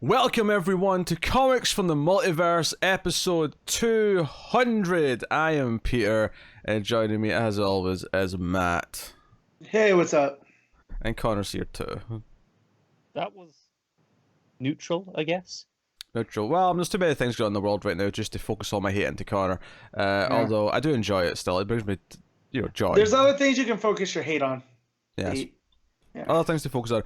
Welcome everyone to Comics from the Multiverse, episode 200. I am Peter, and joining me as always is Matt. Hey, what's up? And Connor's here too. That was neutral, I guess. Neutral. Well, there's too many things going on in the world right now just to focus all my hate into Connor. Although I do enjoy it still. It brings me, joy. There's other things you can focus your hate on. Yes. Hate. Yeah. Other things to focus on.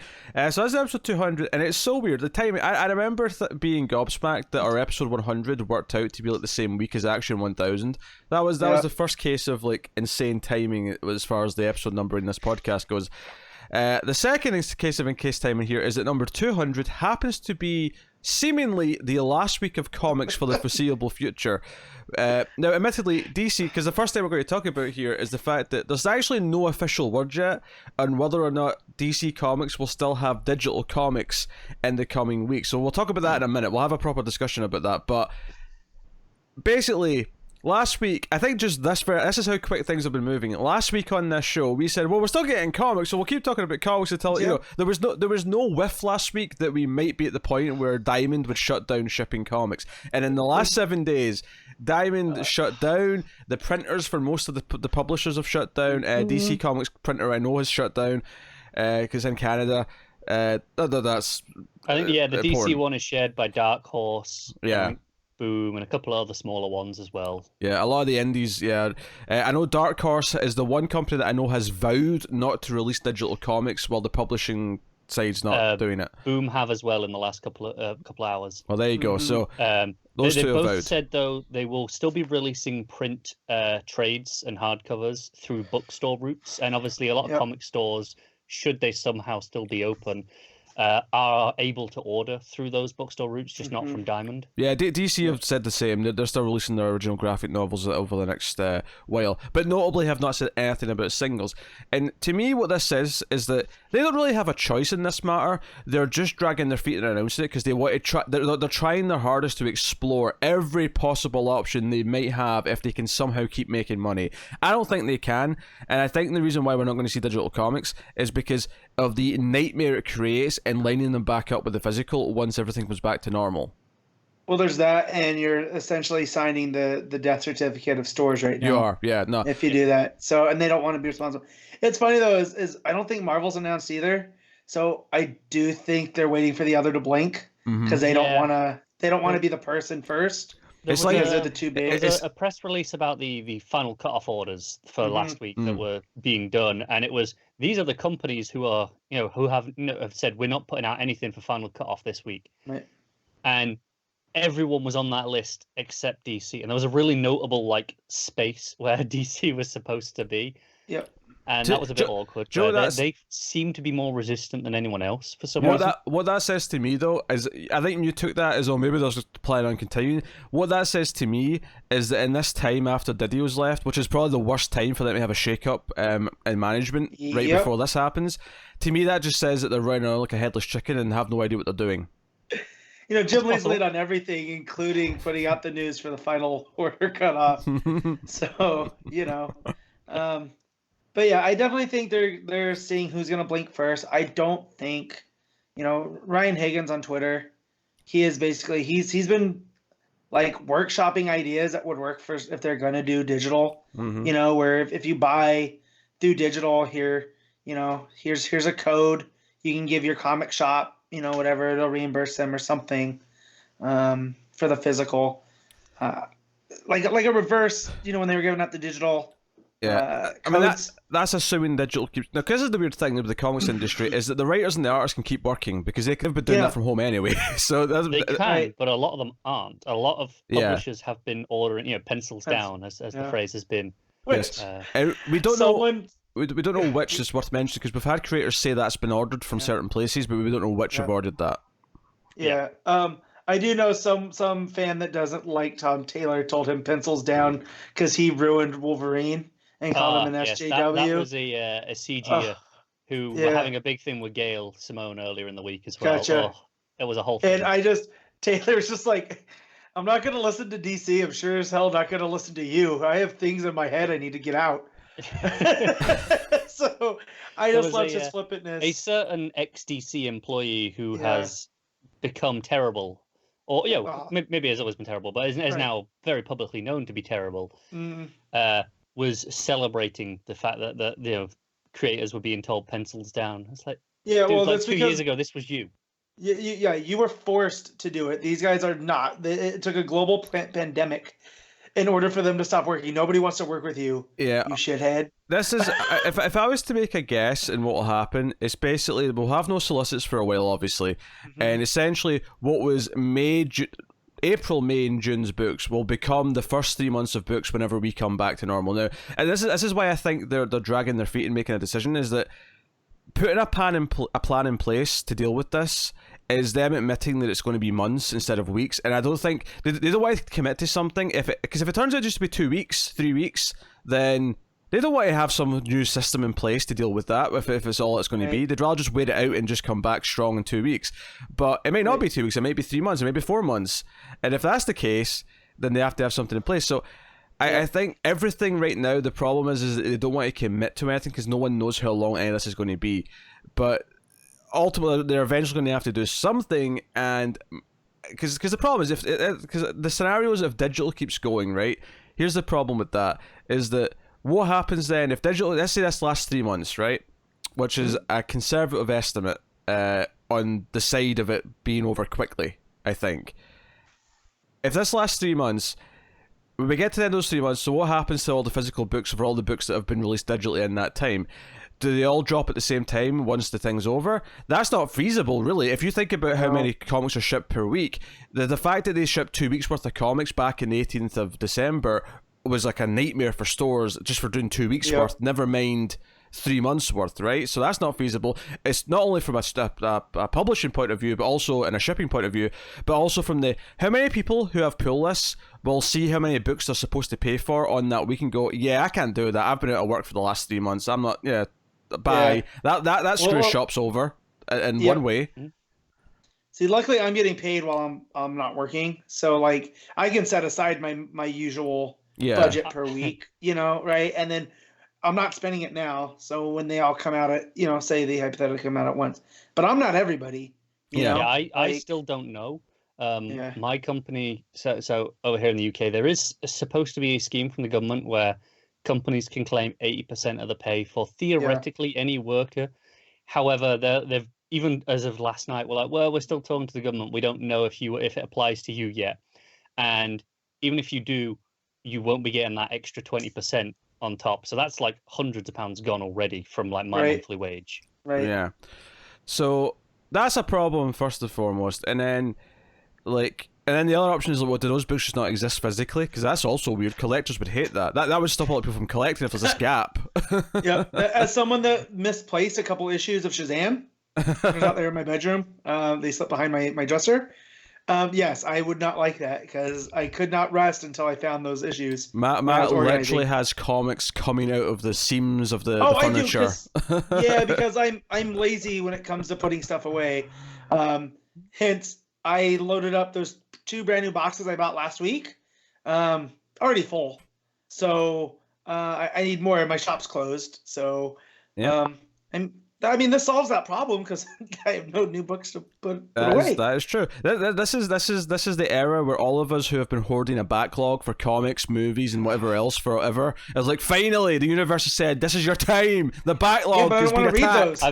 So this is episode 200, and it's so weird. The timing, I remember being gobsmacked that our episode 100 worked out to be like the same week as Action 1000. That was the first case of like insane timing as far as the episode number in this podcast goes. The second case of in-case timing here is that number 200 happens to be seemingly the last week of comics for the foreseeable future. Now, admittedly, DC, because the first thing we're going to talk about here is the fact that there's actually no official word yet on whether or not DC Comics will still have digital comics in the coming weeks. So we'll talk about that in a minute. We'll have a proper discussion about that. But basically, last week, I think just this is how quick things have been moving. Last week on this show, we said, well, we're still getting comics, so we'll keep talking about comics until, there was no whiff last week that we might be at the point where Diamond would shut down shipping comics. And in the last 7 days, Diamond shut down. The printers for most of the publishers have shut down. DC Comics printer, I know, has shut down because in Canada. That's I think, the important. DC one is shared by Dark Horse. Yeah. Boom, and a couple of other smaller ones as well. Yeah, a lot of the indies, I know Dark Horse is the one company that I know has vowed not to release digital comics while the publishing side's not doing it. Boom have as well in the last couple hours. Well, there you go. So those they two both have vowed. said, though, they will still be releasing print trades and hardcovers through bookstore routes, and obviously a lot of comic stores, should they somehow still be open, are able to order through those bookstore routes, just not from Diamond. Yeah, DC have said the same. They're still releasing their original graphic novels over the next while, but notably have not said anything about singles. And to me, what this says is that they don't really have a choice in this matter. They're just dragging their feet and announcing it because they want to try. They're trying their hardest to explore every possible option they might have if they can somehow keep making money. I don't think they can, and I think the reason why we're not going to see digital comics is because of the nightmare it creates and lining them back up with the physical once everything comes back to normal. Well, there's that, and you're essentially signing the death certificate of stores right now. You are, yeah, no. If you do that. So, and they don't want to be responsible. It's funny, though, is I don't think Marvel's announced either. So I do think they're waiting for the other to blink because they don't want to be the person first. It's like they're the two big. There was a press release about the final cut-off orders for last week that were being done, and it was, these are the companies who are, who have said, we're not putting out anything for final cut-off this week. Right. And everyone was on that list except DC, and there was a really notable space where DC was supposed to be. Yep. And that was a bit awkward. They seem to be more resistant than anyone else for some reason. What that says to me, though, is I think you took that as, maybe they're just planning on continuing. What that says to me is that in this time after Didio's left, which is probably the worst time for them to have a shake-up in management right before this happens, to me that just says that they're running around like a headless chicken and have no idea what they're doing. Jim Lee's late on everything, including putting out the news for the final order cutoff. So, but yeah, I definitely think they're seeing who's gonna blink first. I don't think, Ryan Higgins on Twitter, he is basically he's been workshopping ideas that would work for if they're gonna do digital. Where if you buy through digital here, here's a code you can give your comic shop, whatever, it'll reimburse them or something for the physical, like a reverse, when they were giving out the digital. Yeah, I mean that's assuming digital keeps. Now, because this is the weird thing with the comics industry is that the writers and the artists can keep working because they could have been doing that from home anyway. So they can, but a lot of them aren't. A lot of publishers have been ordering, pencils down, as the phrase has been. Which we don't know. We don't know which is worth mentioning because we've had creators say that's been ordered from certain places, but we don't know which have ordered that. Yeah. I do know some fan that doesn't like Tom Taylor told him pencils down because he ruined Wolverine and called him an SJW. That was a CG who were having a big thing with Gail Simone earlier in the week as well. Gotcha. It was a whole thing. And Taylor's just like, I'm not going to listen to DC. I'm sure as hell not going to listen to you. I have things in my head I need to get out. So I just love his flippantness. A certain ex-DC employee who has become terrible, or maybe has always been terrible, but is now very publicly known to be terrible, was celebrating the fact that creators were being told pencils down. It's like, dude, well, like 2 years ago, this was you. Yeah, you were forced to do it. These guys are not. It took a global pandemic in order for them to stop working. Nobody wants to work with you. Yeah, you shithead. This is if I was to make a guess in what will happen, it's basically we'll have no solicits for a while, obviously, and essentially what was April, May, and June's books will become the first 3 months of books whenever we come back to normal. Now, and this is why I think they're dragging their feet and making a decision, is that putting a plan in place to deal with this is them admitting that it's going to be months instead of weeks, and I don't think they don't want to commit to something because if it turns out just to be 2 weeks, 3 weeks, then they don't want to have some new system in place to deal with that if it's all it's going to be. They'd rather just wait it out and just come back strong in 2 weeks. But it may not be 2 weeks, it may be 3 months, it may be 4 months, and if that's the case, then they have to have something in place. So I think everything right now, the problem is that they don't want to commit to anything because no one knows how long any of this is going to be. But ultimately, they're eventually going to have to do something, and because the problem is because the scenario is if digital keeps going, right? Here's the problem with that, is that what happens then if digital, let's say this lasts 3 months, right? Which is a conservative estimate on the side of it being over quickly, I think. If this lasts 3 months, when we get to the end of those 3 months, so what happens to all the physical books for all the books that have been released digitally in that time? Do they all drop at the same time once the thing's over? That's not feasible, really. If you think about how many comics are shipped per week, the fact that they shipped 2 weeks worth of comics back in the 18th of December was like a nightmare for stores just for doing 2 weeks worth, never mind 3 months worth, right? So that's not feasible. It's not only from a publishing point of view, but also in a shipping point of view, but also from the how many people who have pull lists will see how many books they're supposed to pay for on that week and go, yeah, I can't do that. I've been out of work for the last 3 months. I'm not, bye. Yeah. That screws shops over in one way. See, luckily I'm getting paid while I'm not working, so like I can set aside my usual budget per week, right? And then I'm not spending it now, so when they all come out at, say they hypothetically come out at once, but I'm not everybody. I still don't know. My company, so over here in the UK, there is supposed to be a scheme from the government where companies can claim 80% of the pay for theoretically any worker. However, they've even as of last night, we're like, well, we're still talking to the government. We don't know if it applies to you yet, and even if you do, you won't be getting that extra 20% on top. So that's like hundreds of pounds gone already from like my monthly wage. Right. Yeah. So that's a problem first and foremost, and then the other option is, well, do those books just not exist physically? Because that's also weird. Collectors would hate that. That would stop a lot of people from collecting if there's this gap. Yeah. As someone that misplaced a couple issues of Shazam, they're out there in my bedroom. They slept behind my dresser. Yes, I would not like that because I could not rest until I found those issues. Matt literally has comics coming out of the seams of the furniture. I do, because I'm lazy when it comes to putting stuff away. Hence, I loaded up those 2 brand new boxes I bought last week. Already full. So I need more. My shop's closed. So this solves that problem because I have no new books to put away. That is true. This is the era where all of us who have been hoarding a backlog for comics, movies, and whatever else forever is like, finally, the universe has said, "This is your time." The backlog has been attacked.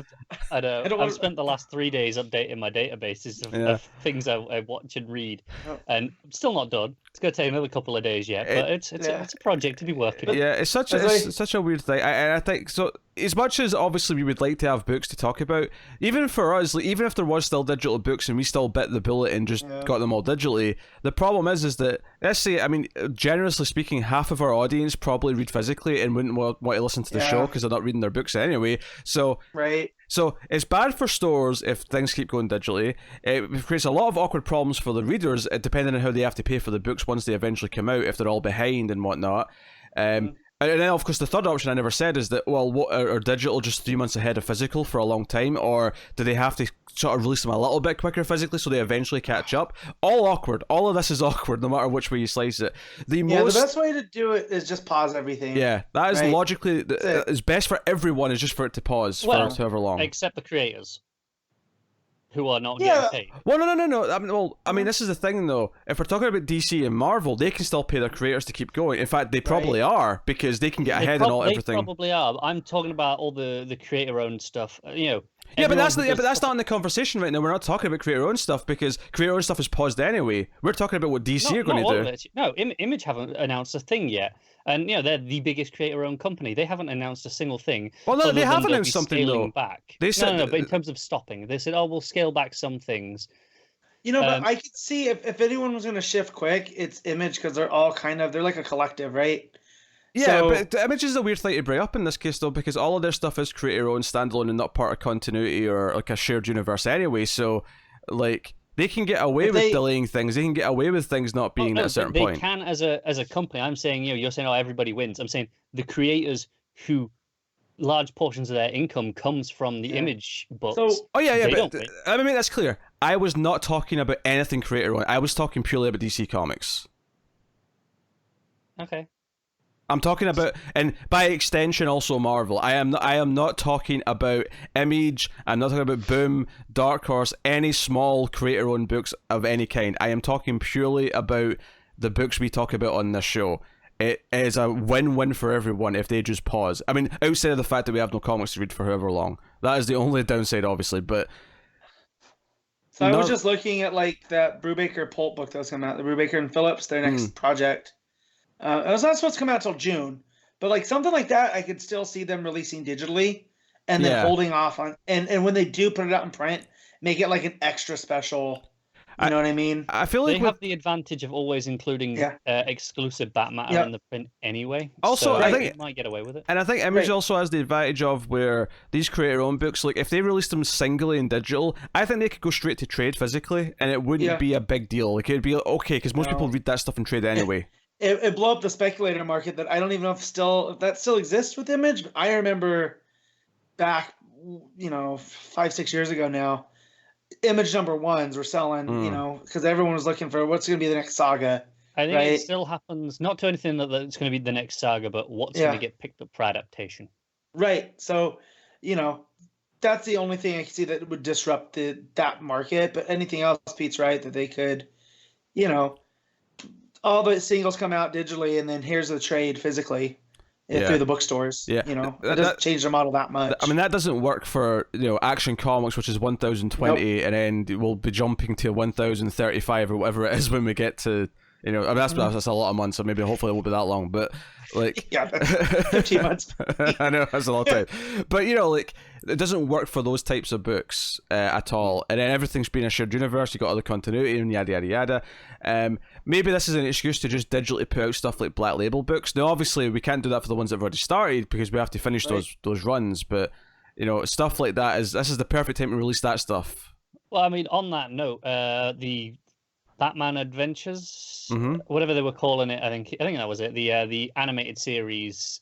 I've spent the last 3 days updating my databases of things I watch and read, and I'm still not done. It's going to take another couple of days yet, but it's a project to be working on. Yeah, it's such a weird thing. I think so. As much as obviously we would like to have books to talk about, even for us, even if there was still digital books and we still bit the bullet and just got them all digitally, the problem is that, let's say, generously speaking, half of our audience probably read physically and wouldn't want to listen to the show because they're not reading their books anyway. So it's bad for stores if things keep going digitally. It creates a lot of awkward problems for the readers, depending on how they have to pay for the books once they eventually come out, if they're all behind and whatnot. And then, of course, the third option I never said is that, well, what are digital just 3 months ahead of physical for a long time, or do they have to sort of release them a little bit quicker physically so they eventually catch up? All awkward. All of this is awkward, no matter which way you slice it. The best way to do it is just pause everything. Yeah, that is logically is best for everyone. Is just for it to pause for however long. Except the creators, who are not Yeah. getting paid. Well, no. I mean, this is the thing, though. If we're talking about DC and Marvel, they can still pay their creators to keep going. In fact, they probably are, because they can get ahead and everything. They probably are. I'm talking about all the creator-owned stuff. Yeah, but that's not in the conversation right now. We're not talking about creator-owned stuff, because creator-owned stuff is paused anyway. We're talking about what DC are going to do. No, Image haven't announced a thing yet. And, they're the biggest creator-owned company. They haven't announced a single thing. Well, no, they have announced something, though. Back. They said... No, but in terms of stopping, they said, we'll scale back some things. But I could see if anyone was going to shift quick, it's Image, because they're all they're like a collective, right? Yeah, but Image is a weird thing to bring up in this case, though, because all of their stuff is creator-owned, standalone, and not part of continuity or like a shared universe anyway, so, like... They can get away with delaying things. They can get away with things not being at a certain point. They can as a company. I'm saying, you're saying, everybody wins. I'm saying the creators who large portions of their income comes from the Image books. So, but let me make this clear. I was not talking about anything creator-owned. I was talking purely about DC Comics. Okay. I'm talking about, and by extension also Marvel. I am not talking about Image. I'm not talking about Boom, Dark Horse, any small creator-owned books of any kind. I am talking purely about the books we talk about on this show. It is a win-win for everyone if they just pause. I mean, outside of the fact that we have no comics to read for however long. That is the only downside, obviously, but... So I was just looking at, that Brubaker Pulp book that was coming out, the Brubaker and Phillips, their next project. It was not supposed to come out till June, but something like that, I could still see them releasing digitally, and then holding off on, and when they do put it out in print, make it like an extra special. You know what I mean? I feel like they have the advantage of always including exclusive bat matter in the print anyway. Also, so I think they might get away with it. And I think Image also has the advantage of where these creator-owned books, if they released them singly in digital, I think they could go straight to trade physically, and it wouldn't be a big deal. It'd be okay because most people read that stuff in trade anyway. It blew up the speculator market that I don't even know if that still exists with Image. But I remember back, 5-6 years ago now, Image #1s were selling, because everyone was looking for what's going to be the next saga. I think it still happens, not to anything that's going to be the next saga, but what's going to get picked up for adaptation. Right. So, that's the only thing I can see that would disrupt that market. But anything else, Pete's right, that they could, all the singles come out digitally, and then here's the trade physically through the bookstores. Yeah, it doesn't change their model that much. I mean, that doesn't work for Action Comics, which is 1020, and then we'll be jumping to 1035 or whatever it is when we get to. That's a lot of months, so maybe hopefully it won't be that long. But 15 months. I know that's a lot of time, but it doesn't work for those types of books at all. And then everything's been a shared universe. You got other continuity and yada yada yada. Maybe this is an excuse to just digitally put out stuff like Black Label books. Now, obviously, we can't do that for the ones that have already started because we have to finish those runs. But stuff like that this is the perfect time to release that stuff. Well, I mean, on that note, the Batman Adventures, whatever they were calling it, I think that was it. The animated series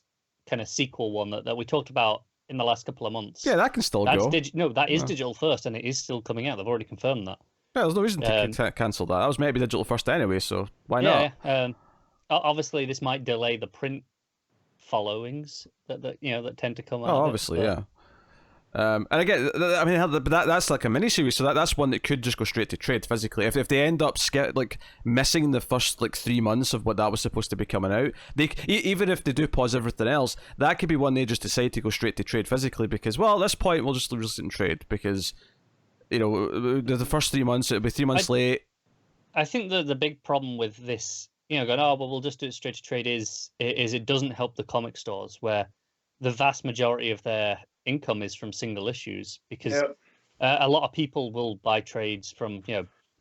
kind of sequel one that we talked about in the last couple of months. Yeah, that can still go. That is digital first, and it is still coming out. They've already confirmed that. Yeah, there's no reason to cancel that. That was meant to be digital first anyway, so why not? Yeah. Obviously, this might delay the print followings that tend to come out. Oh, obviously, yeah. And again, I mean, that's like a mini-series, so that's one that could just go straight to trade physically. If they end up missing the first 3 months of what that was supposed to be coming out, even if they do pause everything else, that could be one they just decide to go straight to trade physically because, well, at this point we'll just release it in trade because, the first 3 months it'll be 3 months late. I think the big problem with this, going, but we'll just do it straight to trade is it doesn't help the comic stores where the vast majority of their income is from single issues because a lot of people will buy trades from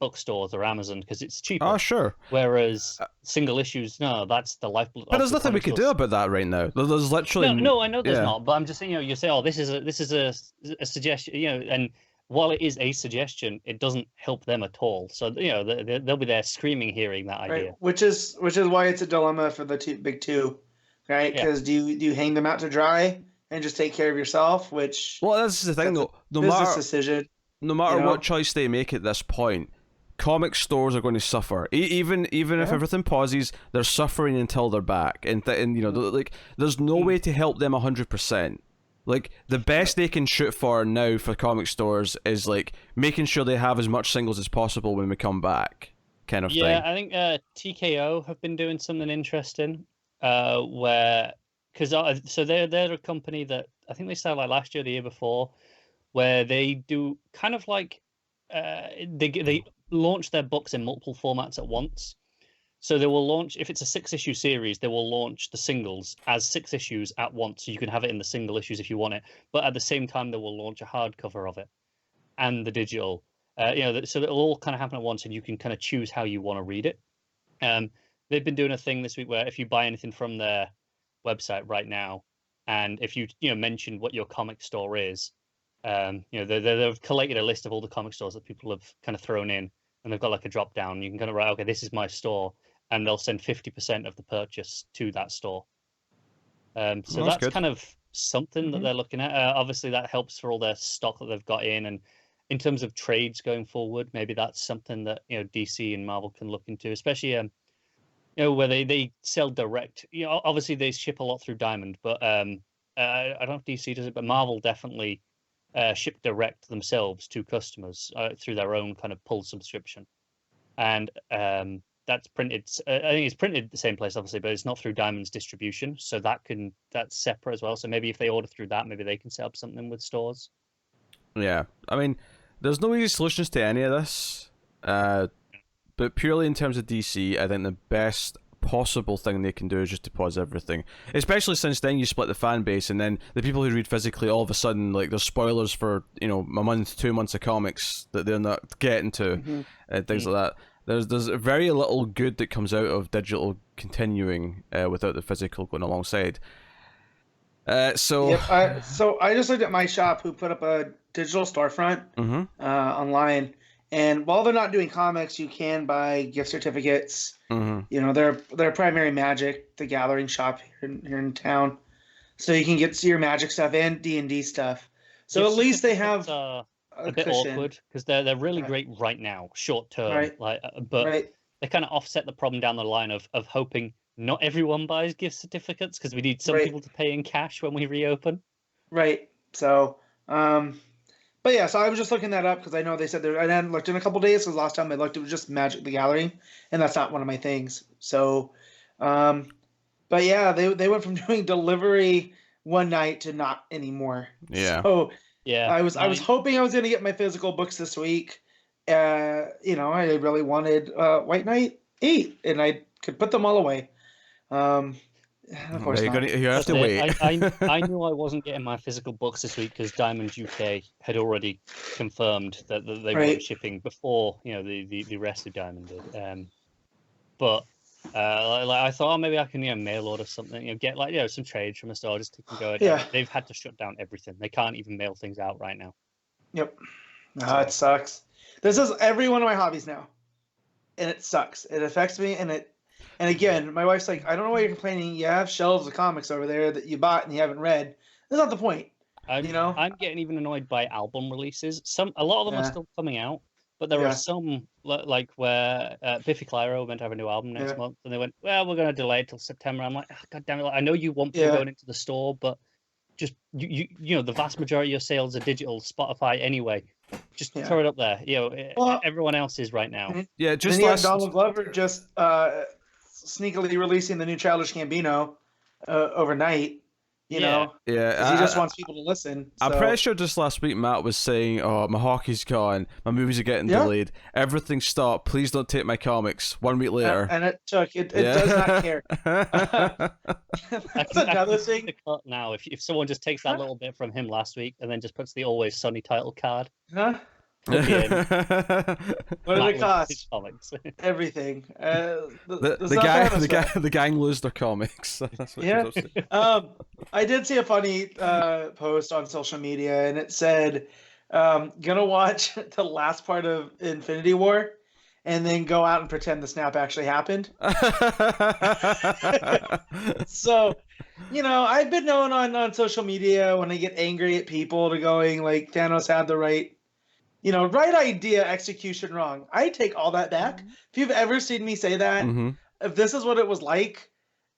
bookstores or Amazon because it's cheaper. Oh, sure. Whereas single issues, no, that's the lifeblood. But there's nothing we could do about that right now. There's literally no. I know there's not, but I'm just saying, you say, this is a suggestion, and while it is a suggestion, it doesn't help them at all. So they'll be there screaming, hearing that idea. Right. Which is why it's a dilemma for the big two, right? Because do you hang them out to dry and just take care of yourself? Well, that's the thing though. No matter what choice they make at this point, comic stores are going to suffer. Even if everything pauses, they're suffering until they're back. And there's no way to help them 100%. Like, the best they can shoot for now for comic stores is, like, making sure they have as much singles as possible when we come back, kind of thing. Yeah, I think TKO have been doing something interesting, so they're a company that I think they started like last year, the year before, where they do kind of like they launch their books in multiple formats at once. So they will launch, if it's a 6-issue series, they will launch the singles as 6 issues at once. So you can have it in the single issues if you want it. But at the same time, they will launch a hardcover of it and the digital. So it'll all kind of happen at once, and you can kind of choose how you want to read it. They've been doing a thing this week where if you buy anything from their website right now, and if you mention what your comic store is, they've collated a list of all the comic stores that people have kind of thrown in, and they've got like a drop down. You can kind of write, okay, this is my store, and they'll send 50% of the purchase to that store. So that's kind of something that they're looking at. Obviously, that helps for all their stock that they've got in, and in terms of trades going forward, maybe that's something that DC and Marvel can look into, especially where they sell direct. Obviously they ship a lot through Diamond, but I don't know if DC does it, but Marvel definitely ship direct themselves to customers through their own kind of pull subscription, and that's printed. I think it's printed the same place, obviously, but it's not through Diamond's distribution, so that's separate as well. So maybe if they order through that, maybe they can set up something with stores. Yeah, I mean, there's no easy solutions to any of this, but purely in terms of DC, I think the best possible thing they can do is just to pause everything. Especially since then you split the fan base, and then the people who read physically, all of a sudden, like, there's spoilers for a month, 2 months of comics that they're not getting to, and things like that. There's very little good that comes out of digital continuing without the physical going alongside. So I just looked at my shop, who put up a digital storefront online, and while they're not doing comics, you can buy gift certificates. They're primary Magic, the Gathering shop here in town, so you can get your Magic stuff and D&D stuff. So gift at least they have a bit cushion. Awkward because they're really great right now, short term, but they kind of offset the problem down the line of hoping not everyone buys gift certificates, because we need some people to pay in cash when we reopen. Right. So, but yeah, so I was just looking that up because I know they said I hadn't looked in a couple days, because last time I looked, it was just Magic the Gathering, and that's not one of my things. So, but yeah, they went from doing delivery one night to not anymore. Yeah. So yeah, I was hoping I was going to get my physical books this week. I really wanted White Knight 8, and I could put them all away. Of course you have to wait. I knew I wasn't getting my physical books this week because Diamond UK had already confirmed that they weren't shipping before the rest of Diamond did. But I thought maybe I can mail order something, get some trades from a store just to go. Yeah. They've had to shut down everything. They can't even mail things out right now. Yep. It sucks. This is every one of my hobbies now, and it sucks. It affects me, and again, my wife's like, I don't know why you're complaining. You have shelves of comics over there that you bought and you haven't read. That's not the point. I'm getting even annoyed by album releases. A lot of them are still coming out, but there are some like where Biffy Clyro were meant to have a new album next month, and they went, well, we're going to delay it till September. I'm like, God damn it! I know you want people going into the store, but just the vast majority of your sales are digital, Spotify anyway. Just throw it up there. Everyone else is right now. Yeah, just then you have Donald Glover just sneakily releasing the new Childish Gambino overnight. He just wants people to listen. I'm pretty sure just last week Matt was saying, "Oh, my hockey's gone, my movies are getting delayed, everything's stopped. Please don't take my comics." 1 week later, and it took. It does not care. That's another thing. The cut now, if someone just takes that little bit from him last week and then just puts the Always Sunny title card. What do they cost? Everything. The gang lose their comics. That's what I did see a funny post on social media, and it said, "Gonna watch the last part of Infinity War, and then go out and pretend the snap actually happened." So, I've been known on social media when I get angry at people to going like, Thanos had the right idea, execution wrong. I take all that back. If you've ever seen me say that, if this is what it was like,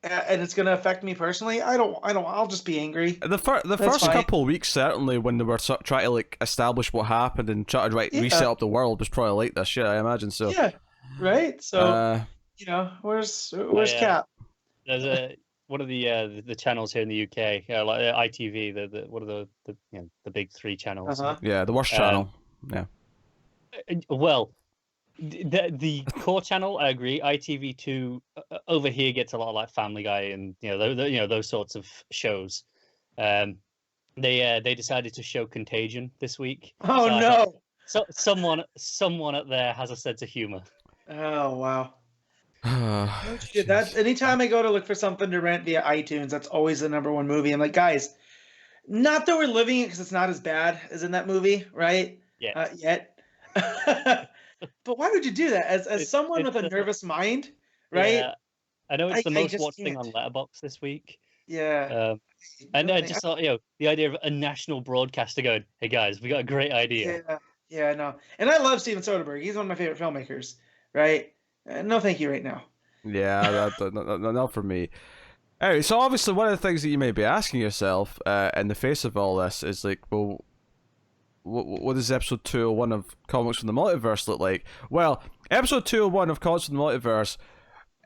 and it's going to affect me personally, I'll just be angry. The first couple of weeks, certainly, when they were trying to like establish what happened and try to reset up the world, was probably like this. Yeah, I imagine so. Yeah, right. So where's Cap? There's one of the channels here in the UK, like ITV, the one of the big three channels. Yeah, the worst channel. Yeah. Well, the core channel, I agree. ITV2 over here gets a lot of like Family Guy and those sorts of shows. They decided to show Contagion this week. Oh no! So someone up there has a sense of humor. Oh wow! That's anytime I go to look for something to rent via iTunes, that's always the number one movie. I'm like, guys, not that we're living it because it's not as bad as in that movie, right? Yeah. Yet. But why would you do that? As someone with a nervous mind, right? Yeah, I know it's the most watched thing on Letterboxd this week. Yeah. And I just thought, the idea of a national broadcaster going, "Hey guys, we got a great idea." Yeah, no. And I love Steven Soderbergh. He's one of my favorite filmmakers, right? No, thank you right now. Yeah, not for me. Anyway, so obviously one of the things that you may be asking yourself in the face of all this is like, well, what does episode 201 of Comics from the Multiverse look like? Well, episode 201 of Comics from the Multiverse,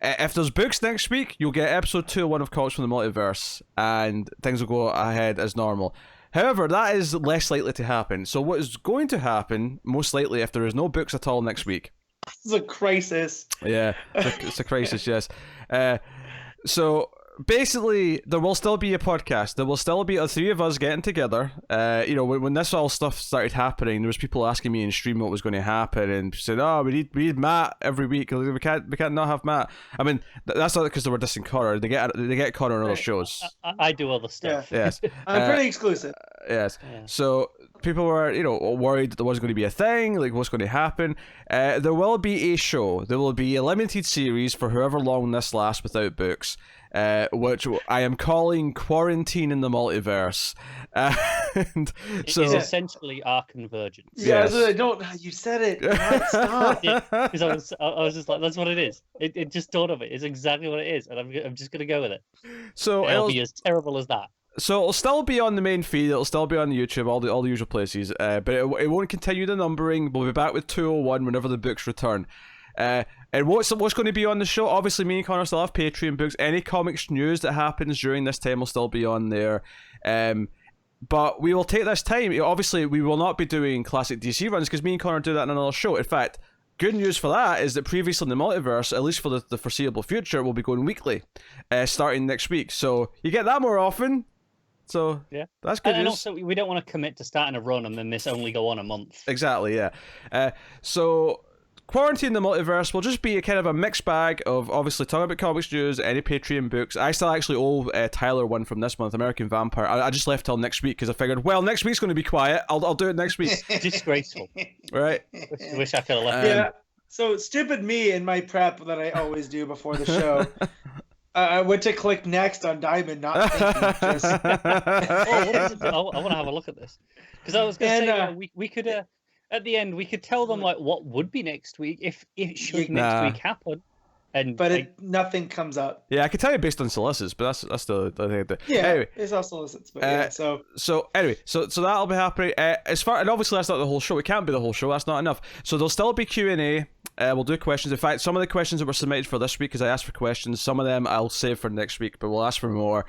if there's books next week, you'll get episode 201 of Comics from the Multiverse, and things will go ahead as normal. However, that is less likely to happen. So what is going to happen, most likely, if there is no books at all next week? It's a crisis. Yeah, it's a crisis, yes. So basically, there will still be a podcast. There will still be the three of us getting together. When this all stuff started happening, there was people asking me in stream what was going to happen and saying, "Oh, we need Matt every week. We can't not have Matt." I mean, that's not because they were dissing Connor. They get Connor on other shows. I do other stuff. Yeah. Yes, I'm pretty exclusive. Yes. Yeah. So people were, worried that there wasn't going to be a thing, like what's going to happen. There will be a show. There will be a limited series for however long this lasts without books, which I am calling Quarantine in the Multiverse. And so it's essentially our convergence. Yeah, yes. You said it. Stop. Because I was just like, that's what it is. It just dawned on me. It's exactly what it is, and I'm just gonna go with it. So it'll be as terrible as that. So it'll still be on the main feed. It'll still be on YouTube, all the usual places. But it won't continue the numbering. We'll be back with 201 whenever the books return. And what's going to be on the show? Obviously, me and Connor still have Patreon books. Any comics news that happens during this time will still be on there. But we will take this time. Obviously, we will not be doing classic DC runs because me and Connor do that in another show. In fact, good news for that is that previously in the Multiverse, at least for the foreseeable future, we'll be going weekly, starting next week. So you get that more often. So yeah, that's good. And also, we don't want to commit to starting a run and then this only go on a month. Exactly, yeah. So Quarantine in the Multiverse will just be a kind of a mixed bag of obviously talking about comics news, any Patreon books. I still actually owe Tyler one from this month, American Vampire. I just left till next week because I figured, well, next week's going to be quiet. I'll do it next week. Disgraceful. Right. Wish I could have left. Yeah. So stupid me in my prep that I always do before the show. I went to click next on Diamond, not thinking. What is it? I want to have a look at this because I was going to say we could at the end we could tell them like what would be next week if it should next week happen, but nothing comes up. Yeah, I could tell you based on solicits, but that's the thing. Yeah, anyway, it's all solicits, but so that'll be happening. And obviously that's not the whole show. It can't be the whole show. That's not enough. So there'll still be Q&A. We'll do questions. In fact, some of the questions that were submitted for this week, because I asked for questions, some of them I'll save for next week, but we'll ask for more.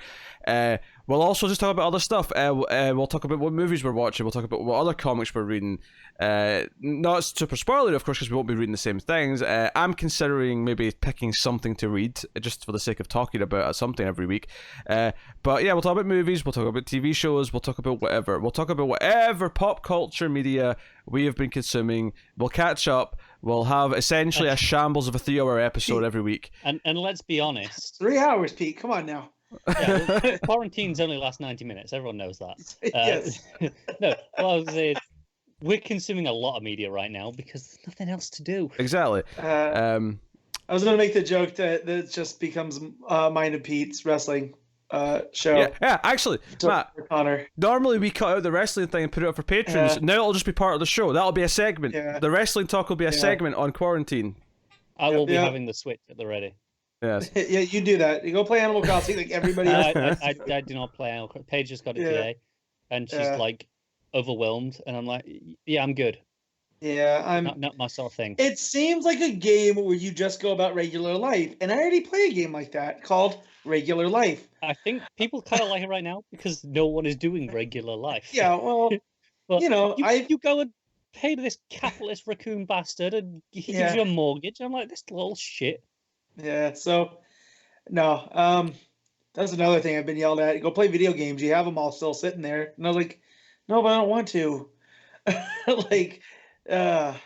We'll also just talk about other stuff. We'll talk about what movies we're watching. We'll talk about what other comics we're reading. Not super spoilery, of course, because we won't be reading the same things. I'm considering maybe picking something to read, just for the sake of talking about something every week. But yeah, we'll talk about movies, we'll talk about TV shows, we'll talk about whatever. We'll talk about whatever pop culture media we have been consuming. We'll catch up. We'll have essentially a shambles of a 3-hour episode every week. And let's be honest. 3 hours, Pete. Come on now. Yeah, well, quarantines only last 90 minutes. Everyone knows that. Yes. No, well, I was saying, we're consuming a lot of media right now because there's nothing else to do. Exactly. I was going to make the joke that it just becomes mine and Pete's wrestling show. Yeah, actually, Matt, Connor. normally we cut out the wrestling thing and put it up for patrons. Now it'll just be part of the show. That'll be a segment. Yeah. The wrestling talk will be a segment on Quarantine. I will be having the Switch at the ready. Yes. Yeah, you do that. You go play Animal Crossing like everybody else. I do not play Animal Crossing. Paige just got it Yeah. today, and she's like overwhelmed, and I'm like, yeah, I'm good. Yeah, I'm Not my sort of thing. It seems like a game where you just go about regular life, and I already play a game like that called Regular Life. I think people kind of like it right now because no one is doing regular life. Yeah, well, but you know, you go and pay to this capitalist raccoon bastard, and he gives you a mortgage. I'm like, this little shit. Yeah, so no, that's another thing I've been yelled at. Go play video games. You have them all still sitting there, and I was like, no, but I don't want to. Like, yeah,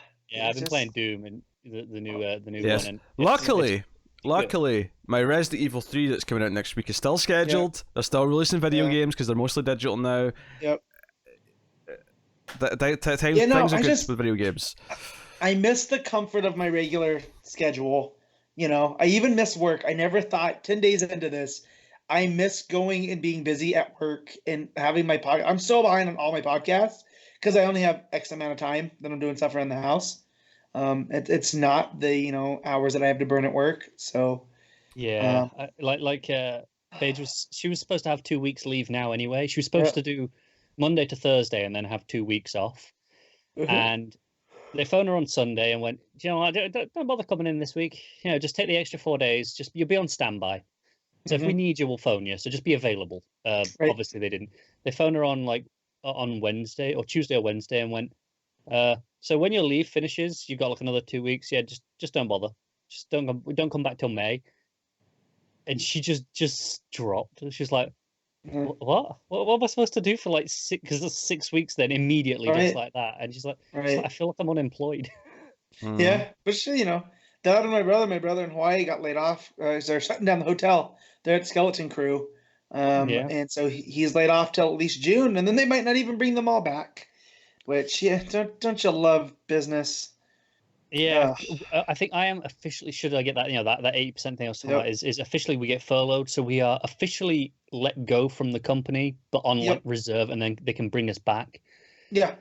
I've been playing Doom and the new one. And Luckily, my Resident Evil 3 that's coming out next week is still scheduled. They're still releasing video games because they're mostly digital now. Yep. Things are good with video games. I miss the comfort of my regular schedule. You know, I even miss work. I never thought 10 days into this, I miss going and being busy at work and having my podcast. I'm so behind on all my podcasts because I only have X amount of time that I'm doing stuff around the house. It's not the hours that I have to burn at work. So yeah, Paige was supposed to have 2 weeks leave now anyway. She was supposed to do Monday to Thursday and then have 2 weeks off. And they phoned her on Sunday and went, you know, don't bother coming in this week. You know, just take the extra 4 days. You'll be on standby. So if we need you, we'll phone you. So just be available. Obviously they didn't. They phoned her on Wednesday or Tuesday or Wednesday and went, so when your leave finishes, you've got like another 2 weeks. Yeah, just don't bother. Just don't come back till May. And she just dropped. She's like, what am I supposed to do for like 6? Because it's 6 weeks then immediately just like that. And she's like, I feel like I'm unemployed. Yeah, but that and my brother in Hawaii got laid off. They're shutting down the hotel. They're at Skeleton Crew. And so he's laid off till at least June, and then they might not even bring them all back. Which, don't you love business? Yeah, I think I am officially. Should I get that? That 80% thing I was talking about is officially we get furloughed, so we are officially let go from the company, but on like reserve, and then they can bring us back. Yeah.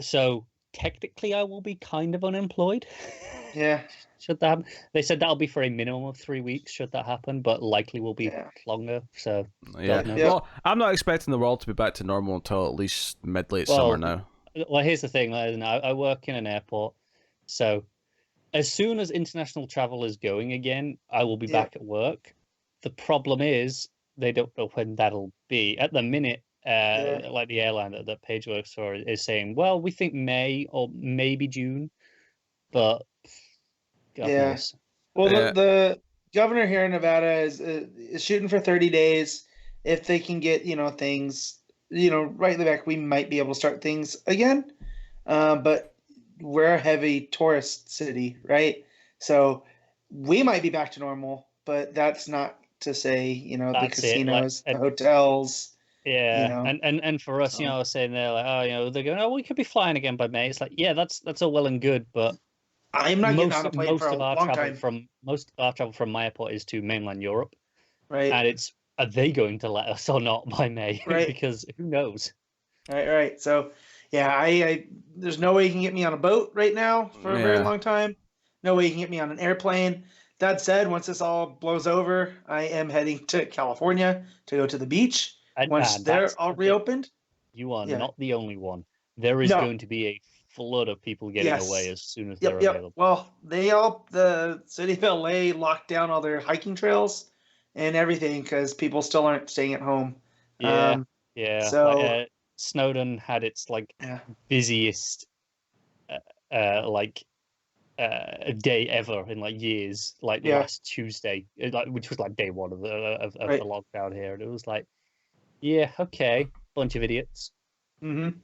So technically, I will be kind of unemployed. Yeah. Should that happen? They said that'll be for a minimum of 3 weeks. Should that happen, but likely will be longer. So Well, I'm not expecting the world to be back to normal until at least late summer now. Well, here's the thing. I work in an airport. So as soon as international travel is going again, I will be back at work. The problem is they don't know when that'll be. At the minute, like the airline that Paige works for is saying, well, we think May or maybe June. But God knows. Well, the governor here in Nevada is shooting for 30 days. If they can get, things, right in the back, we might be able to start things again. But we're a heavy tourist city, right? So we might be back to normal, but that's not to say, the casinos, the hotels. Yeah, and for us, I was saying there, like, they're going, we could be flying again by May. It's like, yeah, that's all well and good, but I'm not getting on a plane for a long time. Most of our travel from my airport is to mainland Europe, right? And are they going to let us or not by May? Right. Because who knows? Right. So, yeah, I there's no way you can get me on a boat right now for a very long time. No way you can get me on an airplane. That said, once this all blows over, I am heading to California to go to the beach. Once they're all reopened. You are not the only one. There is going to be a flood of people getting away as soon as they're available. Well, the city of LA locked down all their hiking trails and everything because people still aren't staying at home. Yeah. So Snowdon had its busiest day ever in years, last Tuesday, which was day one of the lockdown here, and it was bunch of idiots. Mm-hmm.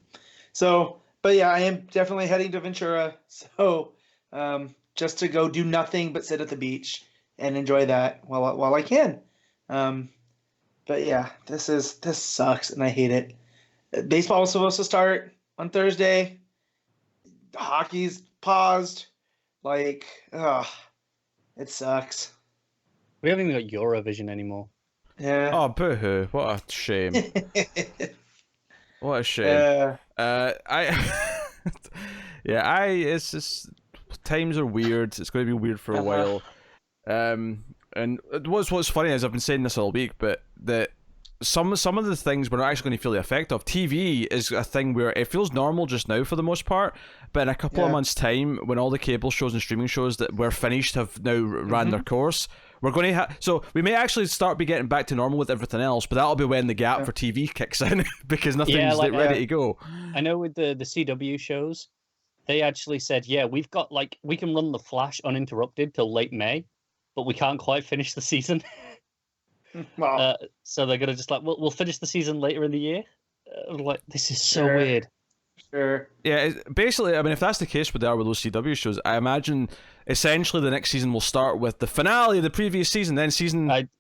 So, but yeah, I am definitely heading to Ventura. So, just to go do nothing but sit at the beach and enjoy that while I can. But yeah, this sucks and I hate it. Baseball was supposed to start on Thursday. Hockey's paused. It sucks. We haven't even got Eurovision anymore. Yeah. Oh, boo-hoo. What a shame. What a shame. It's just, times are weird. It's going to be weird for a while. And what's funny is I've been saying this all week, but that some of the things we're not actually going to feel the effect of. TV is a thing where it feels normal just now for the most part, but in a couple of months' time, when all the cable shows and streaming shows that were finished have now ran their course, we're going to have... So we may actually start be getting back to normal with everything else, but that'll be when the gap for TV kicks in, because nothing's ready to go. I know with the CW shows, they actually said, yeah, we've got, like, we can run The Flash uninterrupted till late May, but we can't quite finish the season. Wow. So they're gonna just like, we'll finish the season later in the year. Like, this is so weird. Sure. Yeah, basically, I mean, if that's the case with those CW shows, I imagine essentially the next season will start with the finale of the previous season, then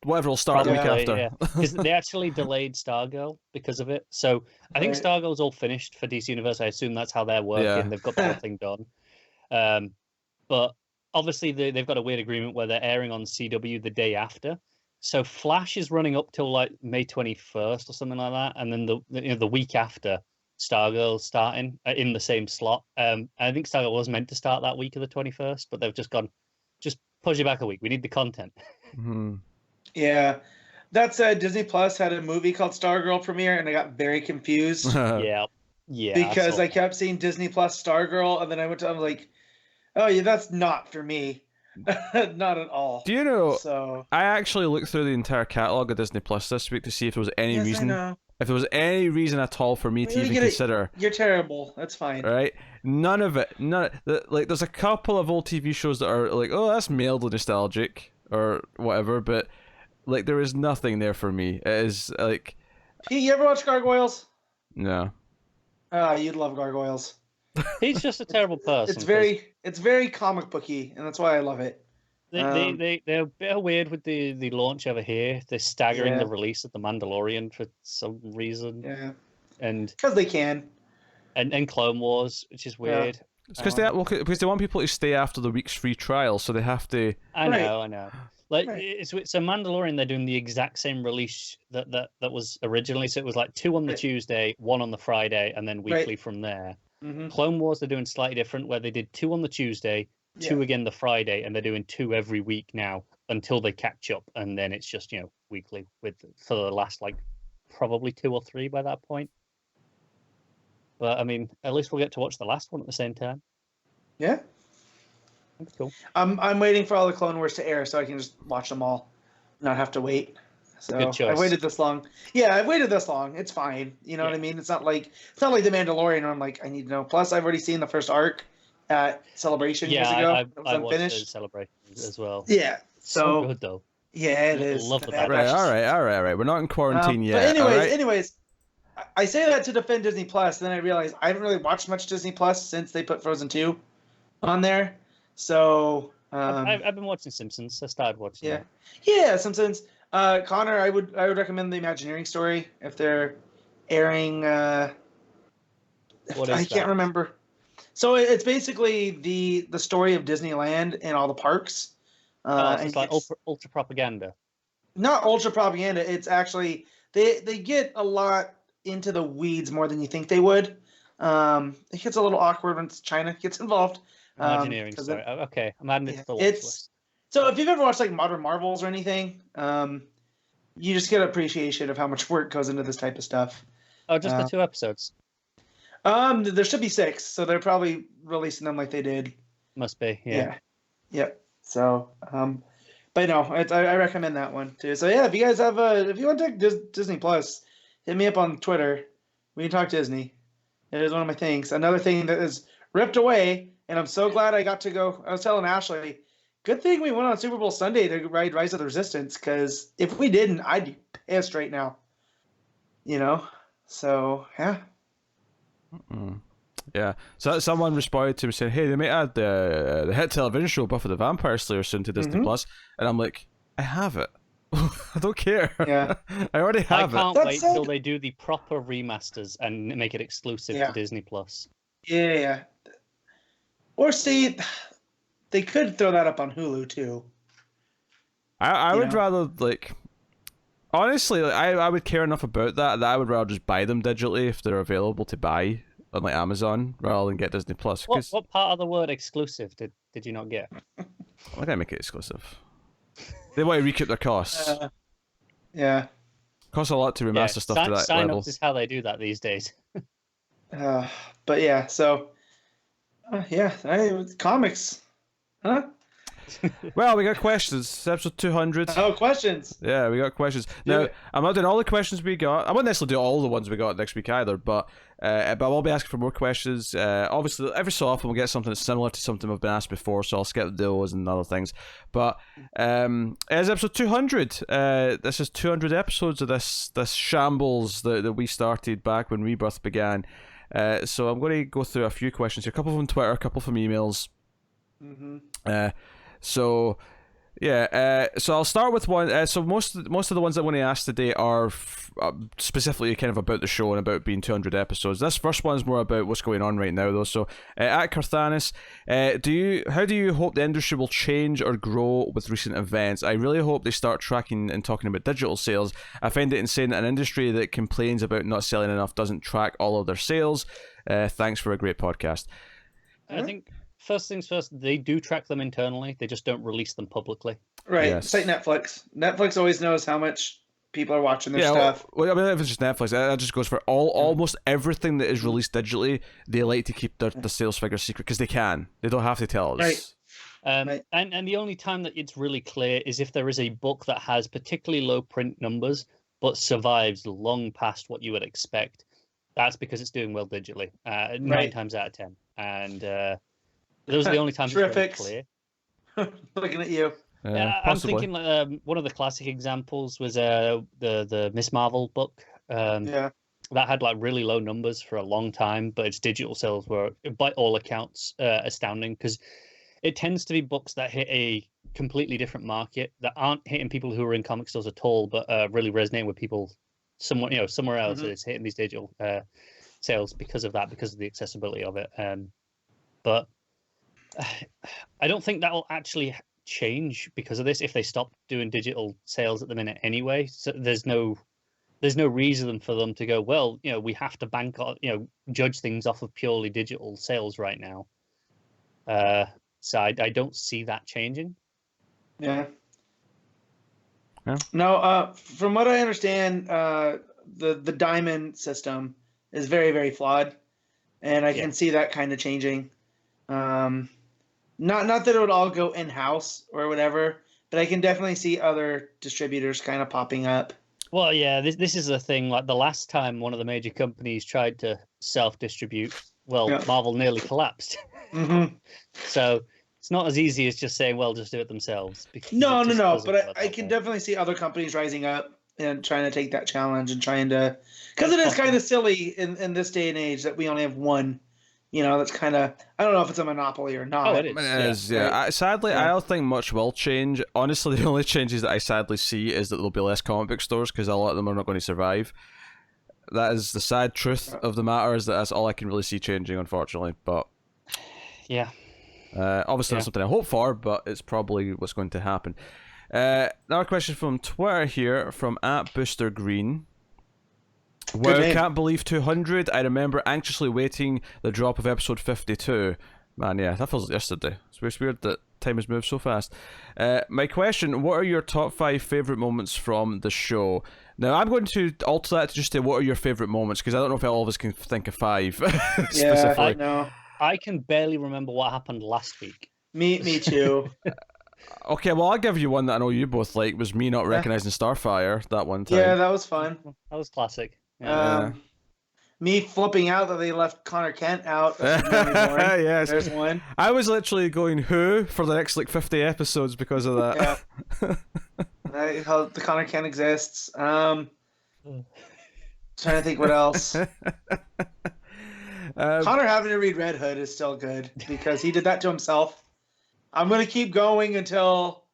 whatever will start the week after. Yeah. Because they actually delayed Stargirl because of it. So I think Stargirl's all finished for DC Universe. I assume that's how they're working. Yeah. They've got the whole thing done. But obviously they've got a weird agreement where they're airing on CW the day after. So Flash is running up till like May 21st or something like that, and then the week after, Stargirl's starting in the same slot. I think Stargirl was meant to start that week of the 21st, but they've just gone, just push it back a week. We need the content. Mm-hmm. Yeah. That said, Disney Plus had a movie called Stargirl premiere, and I got very confused. Yeah. Because I kept seeing Disney Plus Stargirl, and then I was like, oh yeah, that's not for me. Not at all. Do you know? So I actually looked through the entire catalog of Disney Plus this week to see if there was any reason, if there was any reason at all for me to even consider. You're terrible. That's fine. Right? None of it. Like, there's a couple of old TV shows that are like, oh, that's mildly nostalgic or whatever, but like there is nothing there for me. It is like. You ever watch Gargoyles? No. You'd love Gargoyles. He's just a terrible person. It's very comic booky, and that's why I love it. They're a bit weird with the launch over here. They're staggering the release of The Mandalorian for some reason. Yeah. And because they can. And Clone Wars, which is weird. Yeah. It's because they want people to stay after the week's free trial, so they have to. I know. Like so Mandalorian, they're doing the exact same release that was originally. So it was like 2 on the Tuesday, 1 on the Friday, and then weekly from there. Mm-hmm. Clone Wars, they're doing slightly different, where they did 2 on the Tuesday, 2 again the Friday, and they're doing 2 every week now until they catch up, and then it's just weekly for the last probably 2 or 3 by that point. But I mean, at least we'll get to watch the last one at the same time. Yeah, that's cool. I'm waiting for all the Clone Wars to air so I can just watch them all, not have to wait. So good choice. I waited this long. Yeah, I've waited this long. It's fine. You know what I mean? It's not like The Mandalorian where I'm like, I need to know. Plus, I've already seen the first arc at Celebration years ago. I watched the Celebration as well. Yeah. So good though. Yeah, it is. Love that. Right. All right. We're not in quarantine yet. But anyways, I say that to defend Disney Plus, and then I realize I haven't really watched much Disney Plus since they put Frozen 2 on there. So I've been watching Simpsons. I started watching. Yeah, Simpsons. Connor, I would recommend the Imagineering story if they're airing. I can't remember. So it's basically the story of Disneyland and all the parks. It's like ultra propaganda. Not ultra propaganda. It's actually they get a lot into the weeds more than you think they would. It gets a little awkward when China gets involved. Imagineering story. Okay, I'm adding it to the watch list. So if you've ever watched Modern Marvels or anything, you just get an appreciation of how much work goes into this type of stuff. Oh, just the 2 episodes? There should be 6, so they're probably releasing them like they did. Must be, yeah. Yep. So, but no, I recommend that one too. So yeah, if you guys have if you want to take Disney Plus, hit me up on Twitter. We can talk Disney. It is one of my things. Another thing that is ripped away, and I'm so glad I got to go. I was telling Ashley, good thing we went on Super Bowl Sunday to ride Rise of the Resistance, because if we didn't, I'd be pissed right now. So yeah. Yeah. So someone responded to me saying, "Hey, they might add the hit television show Buffy the Vampire Slayer soon to Disney Plus," and I'm like, I have it. I don't care. Yeah. I already have it. I can't wait till they do the proper remasters and make it exclusive to Disney Plus. Yeah. Or see, they could throw that up on Hulu too. I would rather honestly, I would care enough about that I would rather just buy them digitally if they're available to buy on Amazon rather than get Disney Plus. What part of the word exclusive did you not get? I gotta make it exclusive. They want to recoup their costs. Yeah. Costs a lot to remaster stuff to that level. Sign-ups is how they do that these days. But yeah, so comics, huh? Well, we got questions. It's episode 200. Oh, questions. Yeah, we got questions. Now, I'm not doing all the questions we got. I won't necessarily do all the ones we got next week either, but I will be asking for more questions. Obviously, every so often we'll get something that's similar to something we've been asked before, so I'll skip those and other things. But as episode 200, this is 200 episodes of this shambles that we started back when Rebirth began. So I'm going to go through a few questions here. A couple from Twitter, a couple from emails. So I'll start with one. So most of the ones I want to ask today are specifically kind of about the show and about being 200 episodes. This first one is more about what's going on right now, though. So at Carthanis, how do you hope the industry will change or grow with recent events? I really hope they start tracking and talking about digital sales. I find it insane that an industry that complains about not selling enough doesn't track all of their sales. Thanks for a great podcast. I think first things first, they do track them internally. They just don't release them publicly. Right. Yes. It's like Netflix. Netflix always knows how much people are watching their stuff. Well, I mean, if it's just Netflix, that just goes for almost everything that is released digitally. They like to keep the sales figures secret because they can. They don't have to tell us. Right. And the only time that it's really clear is if there is a book that has particularly low print numbers but survives long past what you would expect. That's because it's doing well digitally. 9 times out of 10. And those are the only times it's really clear. Looking at you. I'm thinking one of the classic examples was the Miss Marvel book. That had like really low numbers for a long time, but its digital sales were, by all accounts, astounding because it tends to be books that hit a completely different market that aren't hitting people who are in comic stores at all, but really resonating with people somewhere else. It's hitting these digital sales because of the accessibility of it. But I don't think that will actually change because of this if they stop doing digital sales at the minute anyway. So there's no reason for them to go, well, we have to bank on, judge things off of purely digital sales right now. So I don't see that changing. Yeah. No, from what I understand, the diamond system is very, very flawed, and I can see that kind of changing. Not that it would all go in-house or whatever, but I can definitely see other distributors kind of popping up. Well, yeah, this is the thing. Like the last time one of the major companies tried to self-distribute, Marvel nearly collapsed. So it's not as easy as just saying, well, just do it themselves. No. But I can definitely see other companies rising up and trying to take that challenge and trying to... Because it is kind of silly in this day and age that we only have one. That's kind of... I don't know if it's a monopoly or not. Oh, it is. It is, yeah. Sadly, I don't think much will change. Honestly, the only changes that I sadly see is that there'll be less comic book stores because a lot of them are not going to survive. That is the sad truth of the matter, is that's all I can really see changing, unfortunately. But obviously that's something I hope for, but it's probably what's going to happen. Another question from Twitter here, from @BoosterGreen. Wow, can't believe 200. I remember anxiously waiting the drop of episode 52. Man, yeah, that feels like yesterday. It's weird that time has moved so fast. My question, what are your top 5 favourite moments from the show? Now, I'm going to alter that to just say, what are your favourite moments? Because I don't know if all of us can think of 5. Yeah, I know. I can barely remember what happened last week. Me too. Okay, well, I'll give you one that I know you both like, was me not recognising Starfire that one time. Yeah, that was fun. That was classic. Me flipping out that they left Connor Kent out. Yes. There's one. I was literally going, who? For the next, 50 episodes because of that. Yeah. How the Connor Kent exists. Trying to think what else. Connor having to read Red Hood is still good because he did that to himself. I'm going to keep going until,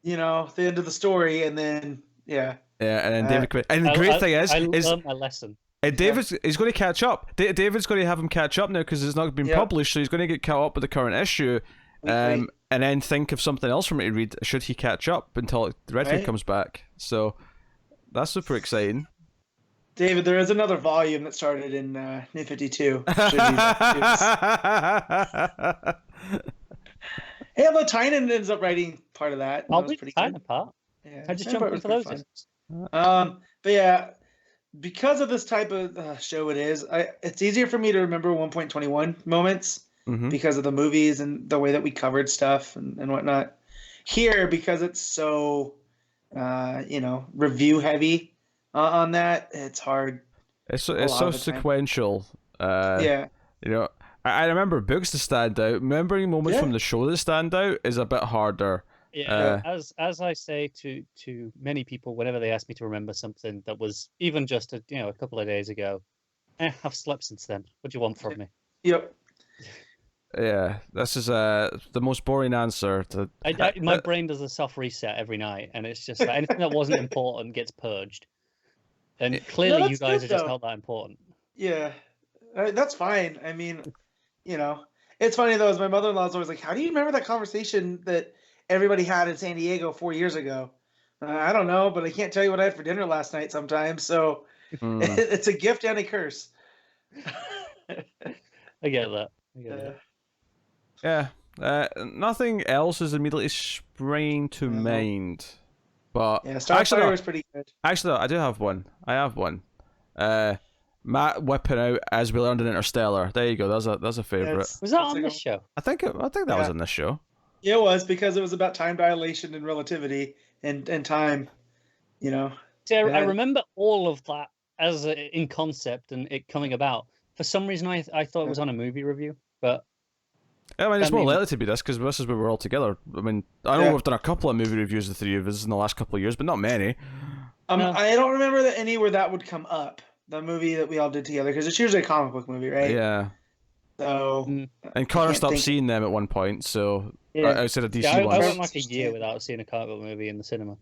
the end of the story, and then, Yeah, and then David quit. And the great thing is... I learned my lesson. And he's going to catch up. David's going to have him catch up now because it's not been published, so he's going to get caught up with the current issue, and then think of something else for me to read should he catch up until the Red Hood comes back. So that's super exciting. David, there is another volume that started in New 52. Hey, although Tynan ends up writing part of that. I'll read the Tynan part. Yeah, I just Sempere jump in was for pretty those. fun. But yeah, because of this type of show it's easier for me to remember 1.21 moments Mm-hmm. because of the movies and the way that we covered stuff and whatnot. Here, because it's so, review heavy on that, it's hard. It's a so lot of the time. sequential. Yeah. You know, I remember books to stand out. Remembering moments Yeah. from the show that stand out is a bit harder. Yeah, as I say to many people whenever they ask me to remember something that was even just a couple of days ago, I've slept since then. What do you want from me? Yep. Yeah, this is the most boring answer to. My brain does a soft reset every night, and it's just like anything that wasn't important gets purged. And clearly, you that's guys good, are just though. not that important. Yeah. That's fine. I mean, it's funny though, as my mother-in-law's always like, how do you remember that conversation that everybody had in San Diego 4 years ago? I don't know, but I can't tell you what I had for dinner last night sometimes. So it's a gift and a curse. I get that. Yeah. Nothing else is immediately springing to mind. But yeah, Starfire was pretty good. Actually, no, I do have one. I have one. Matt whipping out as we learned in Interstellar. There you go. That's a favorite. Was that on this show? I think that was on this show. Yeah, it was, because it was about time dilation and relativity and time. See, I remember all of that as in concept and it coming about. For some reason, I thought it was on a movie review, but. I mean, it's more likely to be this because this is where we're all together. I mean, I know we've done a couple of movie reviews, the three of us, in the last couple of years, but not many. No. I don't remember any where that would come up. The movie that we all did together, because it's usually a comic book movie, right? Yeah. So. And Connor stopped seeing them at one point, so outside of DC ones. I went like a year without seeing a comic book movie in the cinema.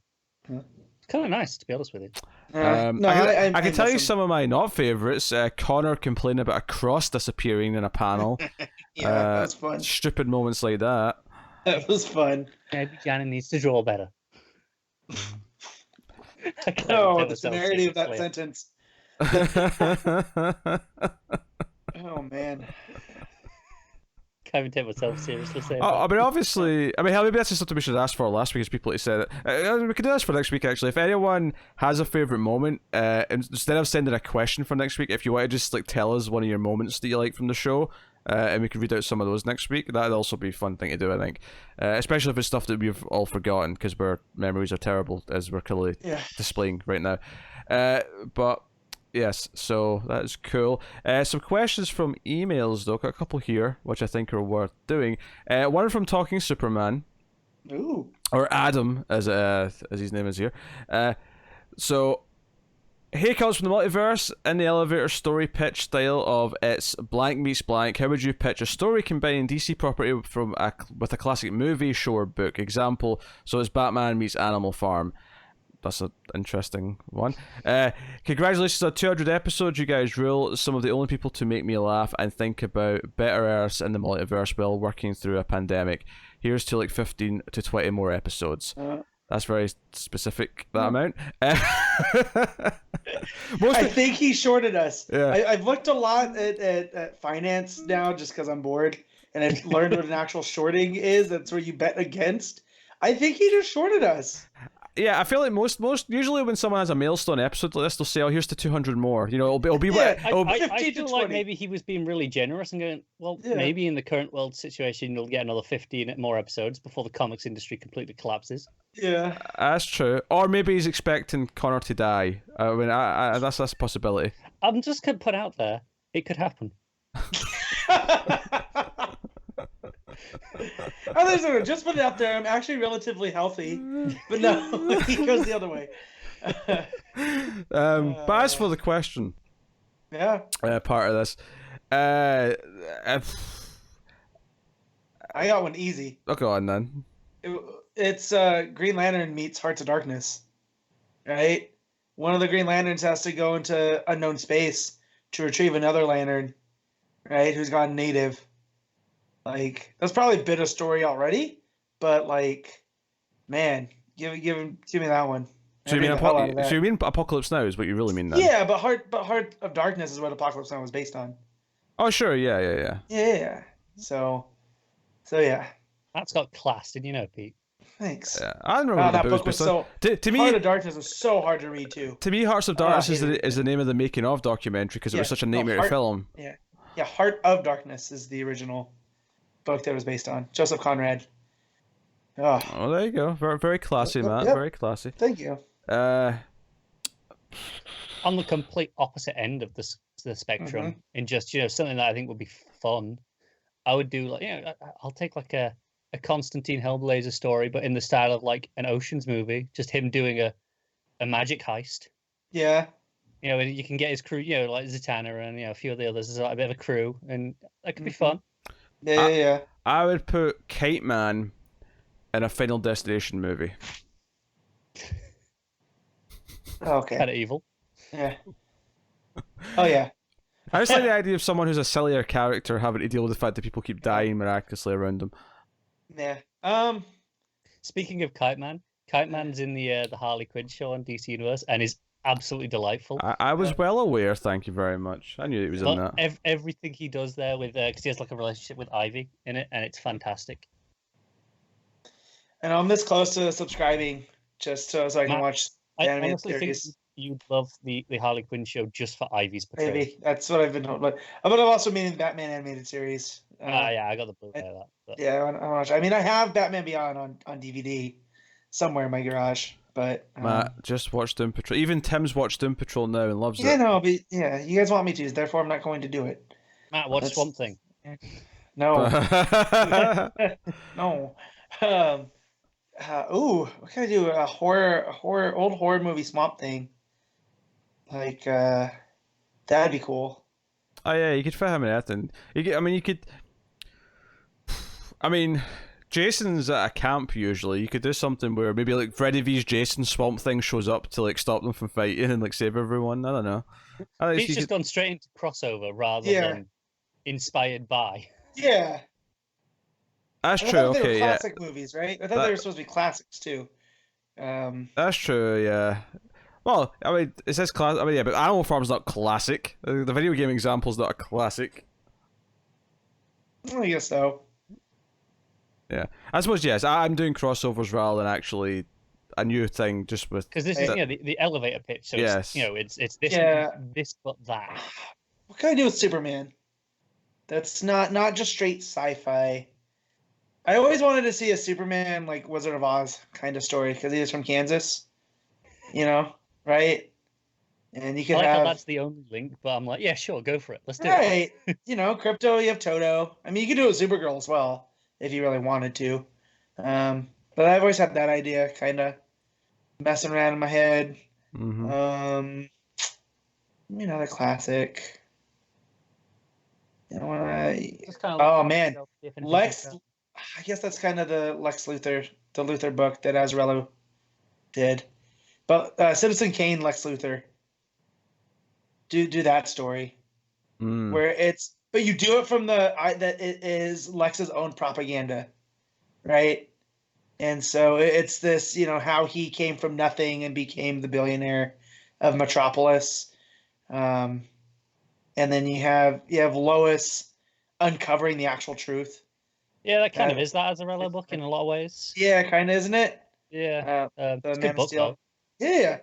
Yeah. It's kind of nice, to be honest with you. I can tell you some of my not favourites. Connor complaining about a cross disappearing in a panel. Yeah, that was fun. Stupid moments like that. That was fun. Maybe Janet needs to draw better. The severity of that sentence. Oh man. Can't even take myself seriously. I mean, obviously, maybe that's just something we should ask for last week, as people said it. We could do this for next week, actually. If anyone has a favourite moment, instead of sending a question for next week, if you want to just tell us one of your moments that you like from the show, and we can read out some of those next week, that'd also be a fun thing to do, I think. Especially if it's stuff that we've all forgotten, because our memories are terrible, as we're clearly displaying right now. But yes, so that is cool. Some questions from emails, though. Got a couple here, which I think are worth doing. One from Talking Superman. Ooh. Or Adam, as his name is here. So, here comes from the Multiverse. In the elevator story pitch style of it's blank meets blank, how would you pitch a story combining DC property with a classic movie, show, or book? Example, so it's Batman meets Animal Farm. That's an interesting one. Congratulations on 200 episodes. You guys rule. Some of the only people to make me laugh and think about better Earths in the multiverse while working through a pandemic. Here's to 15 to 20 more episodes. That's very specific, that amount. I think he shorted us. Yeah. I've looked a lot at finance now just because I'm bored, and I've learned what an actual shorting is. That's where you bet against. I think he just shorted us. Yeah, I feel like most usually when someone has a milestone episode like this, they'll say, "Oh, here's to 200 more." It'll be what. I feel like maybe he was being really generous and going, well, maybe in the current world situation, you'll get another 15 more episodes before the comics industry completely collapses. Yeah, that's true. Or maybe he's expecting Connor to die. I mean, that's a possibility. I'm just gonna put out there, it could happen. Just put it out there. I'm actually relatively healthy, but no, he goes the other way. But as for the question, part of this, I got one easy. Oh, go on then. It's Green Lantern meets Hearts of Darkness, right? One of the Green Lanterns has to go into unknown space to retrieve another lantern, right? Who's gone native. That's probably a bit of story already, but man, give me that one. So you mean Apocalypse Now is what you really mean then? Yeah, but Heart of Darkness is what Apocalypse Now was based on. Oh sure, yeah. Yeah. So yeah. That's got class, didn't you know, Pete? Thanks. I don't remember what That the book was based on. so. To me, Heart of Darkness was so hard to read too. To me, Hearts of Darkness is hated the name of the making of documentary because it was such a nightmare film. Yeah, Heart of Darkness is the original book that it was based on. Joseph Conrad. Oh, there you go. Very, very classy, Matt. Yep. Very classy. Thank you. On the complete opposite end of the spectrum, in just something that I think would be fun, I would do like I'll take like a Constantine Hellblazer story, but in the style of like an Ocean's movie, just him doing a magic heist. Yeah. And you can get his crew, like Zatanna and a few of the others as like a bit of a crew, and that could be fun. Yeah. I would put Kite Man in a Final Destination movie. Okay. Kind of evil. Yeah. Oh yeah. I just like the idea of someone who's a sillier character having to deal with the fact that people keep dying miraculously around them. Yeah. Speaking of Kite Man's in the Harley Quinn show on DC Universe and is absolutely delightful. I was well aware, thank you very much. I knew it was in that. Everything he does there with because he has like a relationship with Ivy in it, and it's fantastic. And I'm this close to subscribing just so I can watch the animated honestly series. think you'd love the Harley Quinn show just for Ivy's portrayal. Maybe that's what I've been told, but I'm also meaning the Batman animated series. Yeah, I got the Blu-ray of that. But... Yeah, I watch. I mean, I have Batman Beyond on DVD somewhere in my garage, but Matt just watched Doom Patrol. Even Tim's watched Doom Patrol now and loves it. Yeah, no, but you guys want me to, therefore I'm not going to do it. Matt, watch Swamp Thing. No, no. What can I do? A old horror movie, Swamp Thing. Like, that'd be cool. Oh yeah, you could fit him in anything. Jason's at a camp usually. You could do something where maybe like Freddy vs. Jason Swamp Thing shows up to like stop them from fighting and like save everyone. I don't know. He's just gone straight into crossover rather than inspired by. Yeah. That's true. Okay, they were classic movies, right? I thought they were supposed to be classics too. That's true. Yeah. Well, I mean, it says classic. I mean, yeah, but Animal Farm's not classic. The video game example's not a classic. I guess so. Yeah, I suppose yes. I'm doing crossovers rather than actually a new thing, just with because this is the elevator pitch. So yes, it's this this but that. What can I do with Superman? That's not just straight sci-fi. I always wanted to see a Superman like Wizard of Oz kind of story because he is from Kansas, right? And you could have that's the only link, but I'm like, yeah, sure, go for it. Let's do it. Right, Crypto. You have Toto. I mean, you could do it with Supergirl as well if you really wanted to. But I've always had that idea, kind of messing around in my head. Mm-hmm. Another classic. Man, Lex. I guess that's kind of the Lex Luthor, the Luthor book that Azzarello did. But Citizen Kane, Lex Luthor. Do that story, where but you do it from that it is Lex's own propaganda, right? And so it's this, how he came from nothing and became the billionaire of Metropolis. And then you have Lois uncovering the actual truth. Yeah, that kind of is that Azzarello book in a lot of ways. Yeah, kind of, isn't it? Yeah, the it's Man good book, Steel. though. Yeah.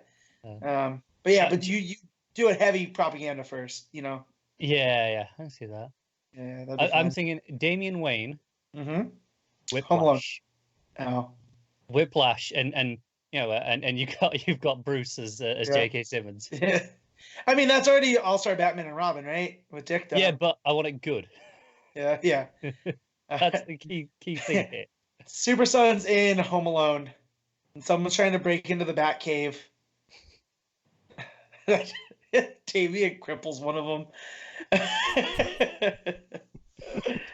But you do it heavy propaganda first, Yeah, I see that. Yeah, I'm thinking Damian Wayne. Mm-hmm. Whiplash. Oh. Whiplash, and you've got Bruce as J.K. Simmons. Yeah. I mean, that's already All-Star Batman and Robin, right? With Dick, though. Yeah, but I want it good. Yeah. That's the key thing here. Super Son's in Home Alone, and someone's trying to break into the Batcave. Damian cripples one of them.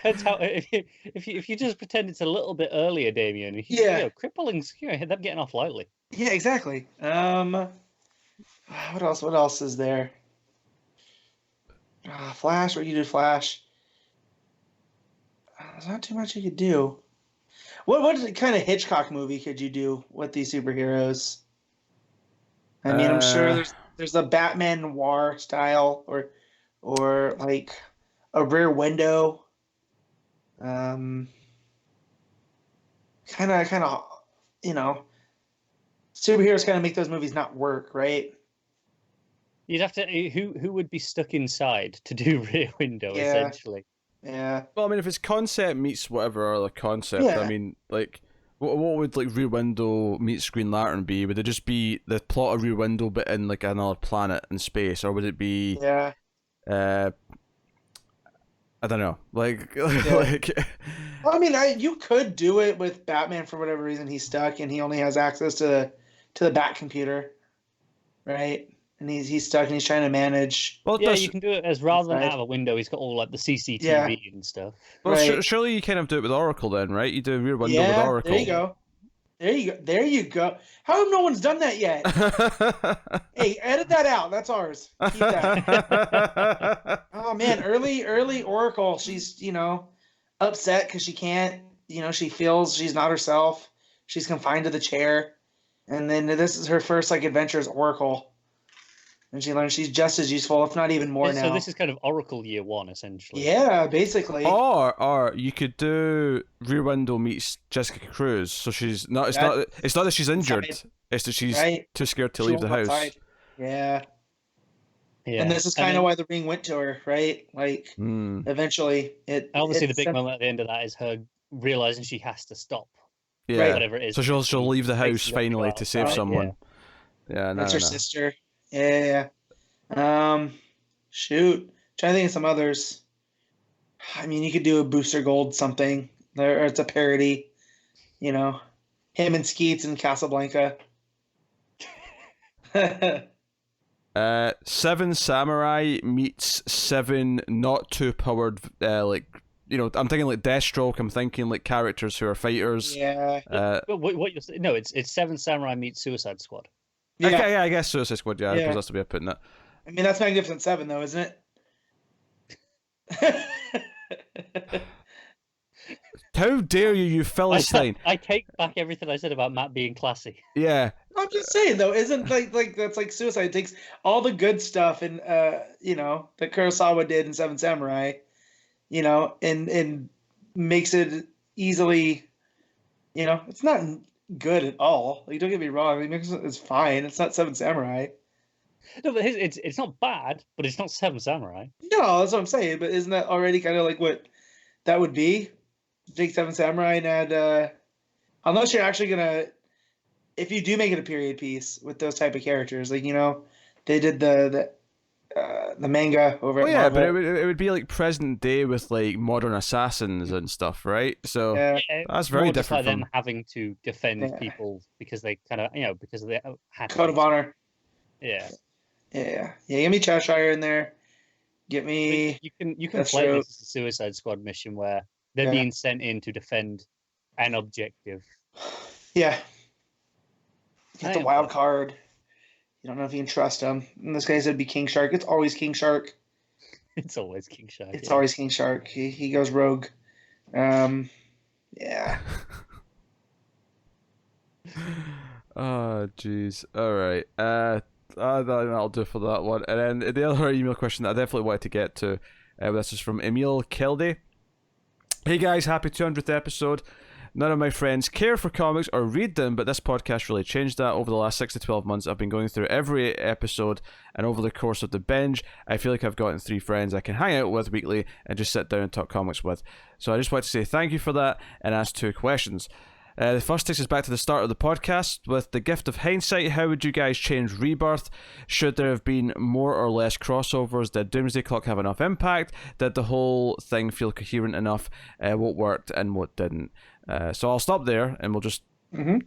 Depends how if you just pretend it's a little bit earlier, Damien. Crippling's them getting off lightly. Yeah, exactly. What else is there? Flash. What you do, Flash? There's not too much you could do. What kind of Hitchcock movie could you do with these superheroes? I mean, I'm sure there's a Batman noir style or like a Rear Window. Kind of you know, superheroes kind of make those movies not work, right? You'd have to who would be stuck inside to do Rear Window essentially. Yeah. Well, I mean, if it's concept meets whatever other concept, Yeah. I mean, like, what would like Rear Window meets Green Lantern be? Would it just be the plot of Rear Window but in like another planet in space, or would it be? Yeah. I don't know. Like, Well, I mean, you could do it with Batman for whatever reason he's stuck and he only has access to the Bat computer, right? And he's stuck and he's trying to manage. Well, Yeah, you can do it as rather than Right. out of a window, he's got all like the CCTV Yeah. and stuff. Well, Right. surely you kind of do it with Oracle then, right? You do Rear Window with Yeah, Oracle. there you go. There you go. How come no one's done that yet? Hey, edit that out. That's ours. Keep that. Oh man, early Oracle. She's upset because she can't. She feels she's not herself. She's confined to the chair, and then this is her first adventure as Oracle, and she learns she's just as useful, if not even more now. So this is kind of Oracle Year 1 essentially. Yeah, basically. Or you could do Rear Window meets Jessica Cruz. So she's not. It's not that she's injured. It's that she's too scared to leave the house. Outside. Yeah. Yeah. And this is kind of why the ring went to her, right? Eventually, obviously the it's big moment at the end of that is her realizing she has to stop. Yeah. Whatever it is. So she'll leave the house Basically finally go to save outside, someone. Yeah, That's her sister. Yeah. Shoot. Trying to think of some others. I mean, you could do a Booster Gold something. Or it's a parody. Him and Skeets in Casablanca. Seven Samurai meets seven not too powered I'm thinking like Deathstroke. I'm thinking like characters who are fighters. Yeah. What you're saying? No, it's Seven Samurai meets Suicide Squad. Yeah. Okay, yeah, I guess Suicide Squad. Yeah, I Yeah. suppose that's the way of putting it. I mean, that's Magnificent Seven, though, isn't it? How dare you Philistine? I take back everything I said about Matt being classy. Yeah. I'm just saying though, isn't like that's like Suicide? It takes all the good stuff and that Kurosawa did in Seven Samurai, and makes it easily, it's not good at all. Like, don't get me wrong, it's fine. It's not Seven Samurai. No, but it's not bad, but it's not Seven Samurai. No, that's what I'm saying. But isn't that already kind of like what that would be? Take Seven Samurai and add, unless you're actually gonna, if you do make it a period piece with those type of characters, they did the manga over at Marvel. But it would be like present day with like modern assassins and stuff, right? So that's very different from from them having to defend people because they kind of because they had Code of Honor. Yeah. Give me Cheshire in there. Get me. You can play this as a Suicide Squad mission where they're being sent in to defend an objective. Yeah. Get the wild card. You don't know if you can trust him. In this case, it'd be King Shark. It's always King Shark. It's always King Shark. It's always King Shark. He goes rogue. Yeah. Oh, jeez. All right. That'll do for that one. And then the other email question that I definitely wanted to get to, this is from Emil Kelde. Hey guys, happy 200th episode. None of my friends care for comics or read them, but this podcast really changed that. Over the last 6 to 12 months, I've been going through every episode, and over the course of the binge, I feel like I've gotten 3 friends I can hang out with weekly and just sit down and talk comics with. So I just want to say thank you for that and ask 2 questions. The first takes us back to the start of the podcast. With the gift of hindsight, how would you guys change Rebirth? Should there have been more or less crossovers? Did Doomsday Clock have enough impact? Did the whole thing feel coherent enough? What worked and what didn't? So I'll stop there and we'll just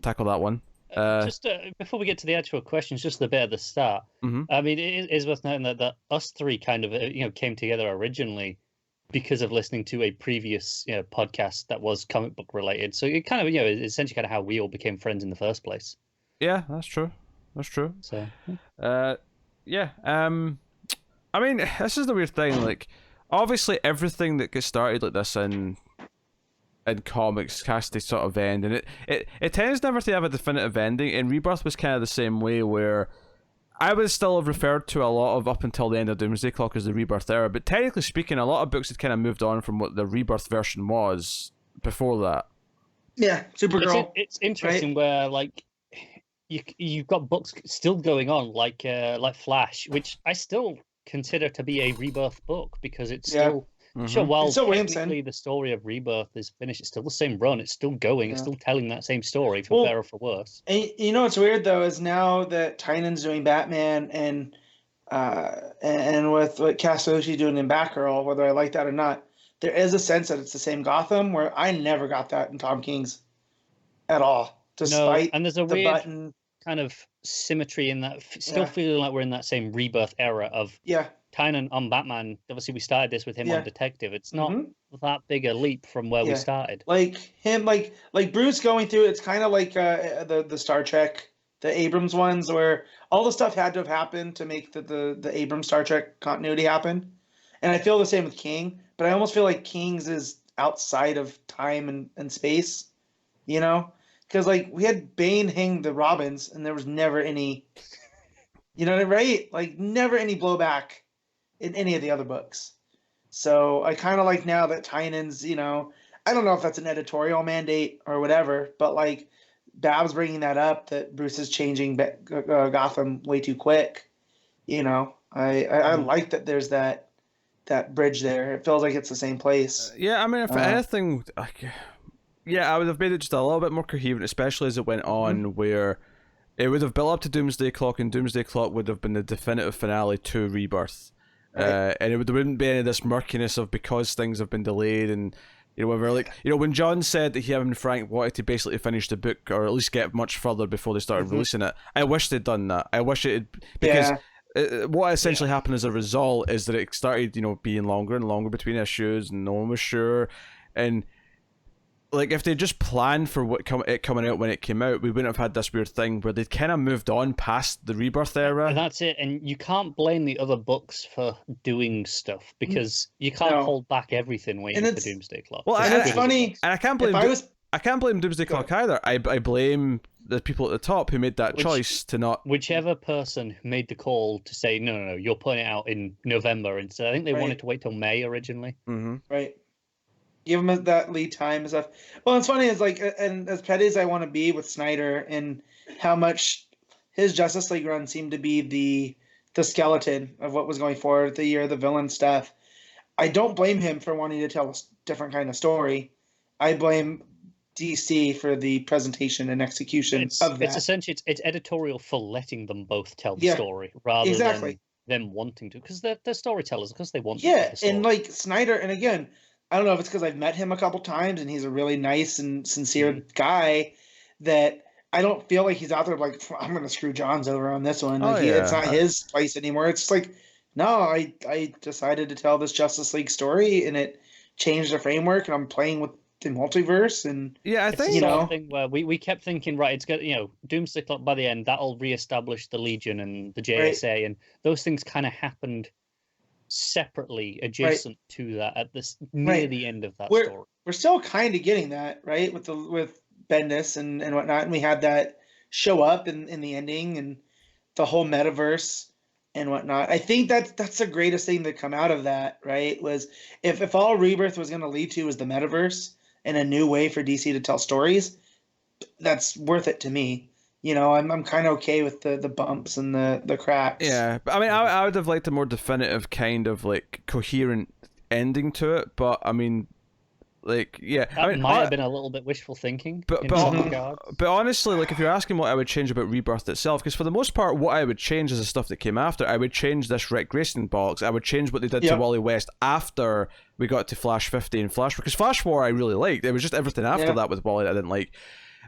tackle that one. Just before we get to the actual questions, just the bit at the start. I mean, it is worth noting that us 3 kind of came together originally because of listening to a previous podcast that was comic book related. So it kind of essentially kind of how we all became friends in the first place. Yeah, that's true. So yeah. I mean, this is the weird thing. Like, obviously, everything that gets started like this in comics has to sort of end, and it tends never to have a definitive ending. And Rebirth was kind of the same way, where I would still have referred to a lot of up until the end of Doomsday Clock as the Rebirth era, but technically speaking, a lot of books had kind of moved on from what the Rebirth version was before that. Yeah, Supergirl. It's interesting where like you've got books still going on like Flash, which I still consider to be a Rebirth book because it's still sure while It's still technically Williamson. the story of Rebirth is finished, it's still the same run. It's still going. Yeah. It's still telling that same story for better or for worse. And you know what's weird though is now that Tynan's doing Batman and with what Castellucci doing in Batgirl, whether I like that or not, there is a sense that it's the same Gotham where I never got that in Tom King's at all. Despite and there's a the weird button kind of symmetry in that, still feeling like we're in that same Rebirth era of Tynan on Batman. Obviously, we started this with him on Detective. It's not that big a leap from where we started. Like him, like Bruce going through. It's kind of like the Star Trek, the Abrams ones, where all the stuff had to have happened to make the Abrams Star Trek continuity happen. And I feel the same with King, but I almost feel like King's is outside of time and space, you know. Because, like, we had Bane hang the Robins, and there was never any, you know, right? Like, never any blowback in any of the other books. So I kind of like now that Tynan's, you know, I don't know if that's an editorial mandate or whatever, but, like, Bab's bringing that up, that Bruce is changing Gotham way too quick. You know, I like that there's that bridge there. It feels like it's the same place. Yeah, I mean, if anything... Yeah, I would have made it just a little bit more coherent, especially as it went on, where it would have built up to Doomsday Clock, and Doomsday Clock would have been the definitive finale to Rebirth. Right. And there wouldn't be any of this murkiness of because things have been delayed, and you know, whatever. Like, you know, when John said that he and Frank wanted to basically finish the book, or at least get much further before they started releasing it, I wish they'd done that. I wish it had, because what essentially happened as a result is that it started, you know, being longer and longer between issues, and no one was sure, and like, if they just planned for it coming out when it came out, we wouldn't have had this weird thing where they'd kind of moved on past the Rebirth era. And that's it. And you can't blame the other books for doing stuff because you can't hold back everything waiting for Doomsday Clock. Well, and it's funny. And I can't blame Doomsday Clock either. I blame the people at the top who made that choice to not. Whichever person made the call to say no, you're putting it out in November instead. I think they wanted to wait till May originally. Mm-hmm. Right. Give him that lead time and stuff. Well, it's funny is like, and as petty as I want to be with Snyder and how much his Justice League run seemed to be the skeleton of what was going forward, the year of the villain stuff. I don't blame him for wanting to tell a different kind of story. I blame DC for the presentation and execution of that. It's essentially it's editorial for letting them both tell the story rather than them wanting to, because they're storytellers, because they want to tell the story. And like Snyder, and again, I don't know if it's because I've met him a couple times and he's a really nice and sincere guy, that I don't feel like he's out there like, I'm going to screw Johns over on this one. It's not his place anymore. It's just like, no, I decided to tell this Justice League story and it changed the framework, and I'm playing with the multiverse. And I think, you know, thing where we kept thinking, right, it's got, you know, Doomsday Clock by the end, that'll reestablish the Legion and the JSA, and those things kind of happened separately adjacent to that at this near the end of that story. We're still kind of getting that, right, with Bendis and whatnot, and we had that show up in the ending and the whole metaverse and whatnot. I think that's the greatest thing to come out of that, right? Was if all Rebirth was going to lead to was the metaverse and a new way for DC to tell stories, that's worth it to me. You know, I'm kind of okay with the bumps and the cracks. Yeah, but I mean, I would have liked a more definitive kind of like coherent ending to it. But I mean, like, that might have been a little bit wishful thinking. But honestly, like, if you're asking what I would change about Rebirth itself, because for the most part, what I would change is the stuff that came after. I would change this Rick Grayson box. I would change what they did to Wally West after we got to Flash 50 and Flash, because Flash War I really liked. It was just everything after that with Wally that I didn't like.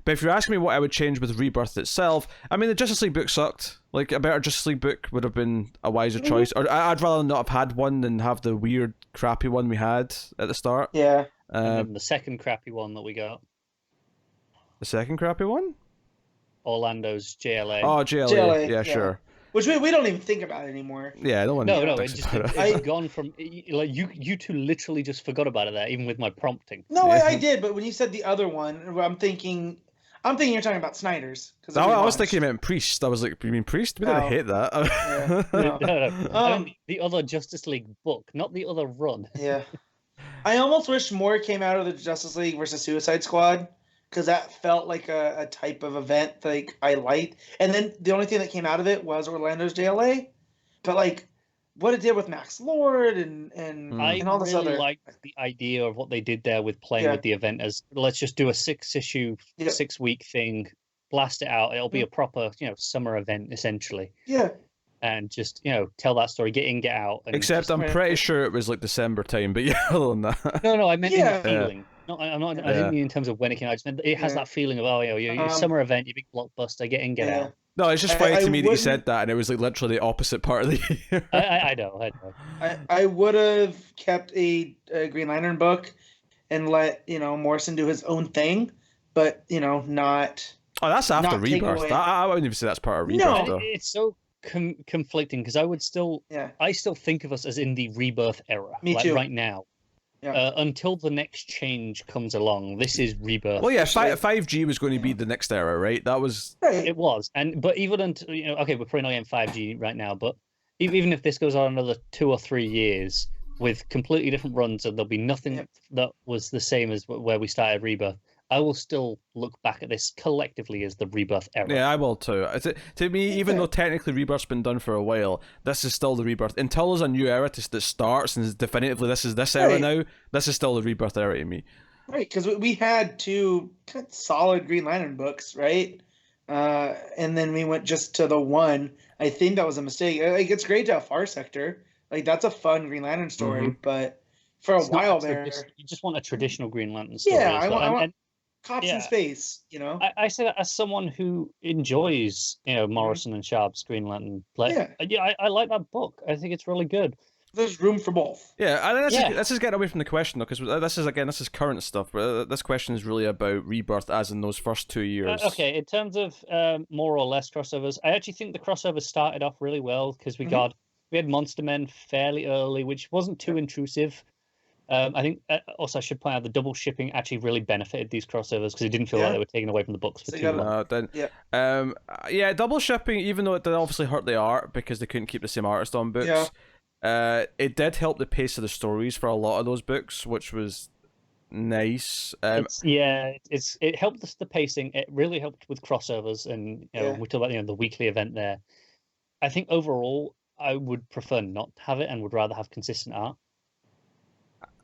But if you're asking me what I would change with Rebirth itself, I mean, the Justice League book sucked. Like, a better Justice League book would have been a wiser choice. Or I'd rather not have had one than have the weird, crappy one we had at the start. Yeah. And then the second crappy one that we got. The second crappy one? Orlando's JLA. Oh, JLA. Yeah, sure. Which we don't even think about anymore. Yeah, no one. It's gone from like you two literally just forgot about it there, even with my prompting. No, I did, but when you said the other one, I'm thinking you're talking about Snyder's. I was thinking about Priest. I was like, you mean Priest? We didn't hate that. No. I mean, the other Justice League book, not the other run. Yeah. I almost wish more came out of the Justice League versus Suicide Squad, because that felt like a type of event like I liked. And then the only thing that came out of it was Orlando's JLA. But like what it did with Max Lord and all this really other liked the idea of what they did there with playing with the event as let's just do a 6-issue, 6-week thing, blast it out. It'll be a proper, summer event essentially. Yeah. And just, tell that story, get in, get out. And Except I'm pretty sure it was like December time, but yeah, other than that. No, I meant in the feeling. No, I'm not. I didn't mean in terms of when it came out. I just meant it has that feeling of your summer event, your big blockbuster, get in, get out. No, it's just funny to me that you said that, and it was like literally the opposite part of the year. I know. I would have kept a Green Lantern book and let Morrison do his own thing, but not. Oh, that's after Rebirth. I wouldn't even say that's part of Rebirth. No, it's so conflicting because I would still, I still think of us as in the Rebirth era. Me too. Right now. Yeah. Until the next change comes along, this is Rebirth. Well, yeah, 5G was going to be the next era, right? That was it was, but even until okay, we're probably not getting 5G right now, but even if this goes on another 2 or 3 years with completely different runs, and there'll be nothing that was the same as where we started Rebirth, I will still look back at this collectively as the Rebirth era. Yeah, I will too. To me, even though technically Rebirth's been done for a while, this is still the Rebirth. Until there's a new era that starts, and definitively this is this era now, this is still the Rebirth era to me. Right, because we had 2 solid Green Lantern books, right? And then we went just to the one. I think that was a mistake. Like, it's great to have Far Sector. Like, that's a fun Green Lantern story, but for a while there... You just want a traditional Green Lantern story. Yeah, I want cops in space, I say that as someone who enjoys, Morrison and Sharp's Green Lantern. I like that book. I think it's really good. There's room for both. Yeah, I think this is getting away from the question though, because this is current stuff. But this question is really about Rebirth, as in those first 2 years. Okay, in terms of more or less crossovers, I actually think the crossovers started off really well because we had Monster Men fairly early, which wasn't too intrusive. I think also I should point out the double shipping actually really benefited these crossovers because it didn't feel like they were taken away from the books for too long. Double shipping, even though it did obviously hurt the art because they couldn't keep the same artist on books, it did help the pace of the stories for a lot of those books, which was nice. It helped the pacing. It really helped with crossovers, and we talk about the weekly event there. I think overall I would prefer not to have it and would rather have consistent art.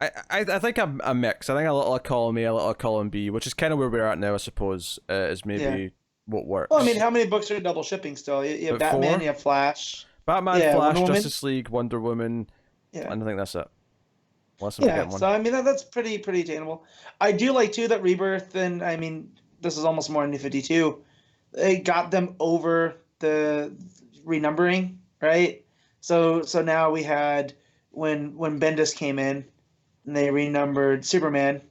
I think I'm a mix. I think a little of column A, a little of column B, which is kind of where we're at now, I suppose, is maybe what works. Well, I mean, how many books are double shipping still? You have Batman, 4? You have Flash. Batman, Flash, Justice League, Wonder Woman. Yeah. I don't think that's it. So I mean, that's pretty attainable. I do like, too, that Rebirth, and I mean, this is almost more New 52, they got them over the renumbering, right? So now we had, when Bendis came in, and they renumbered Superman,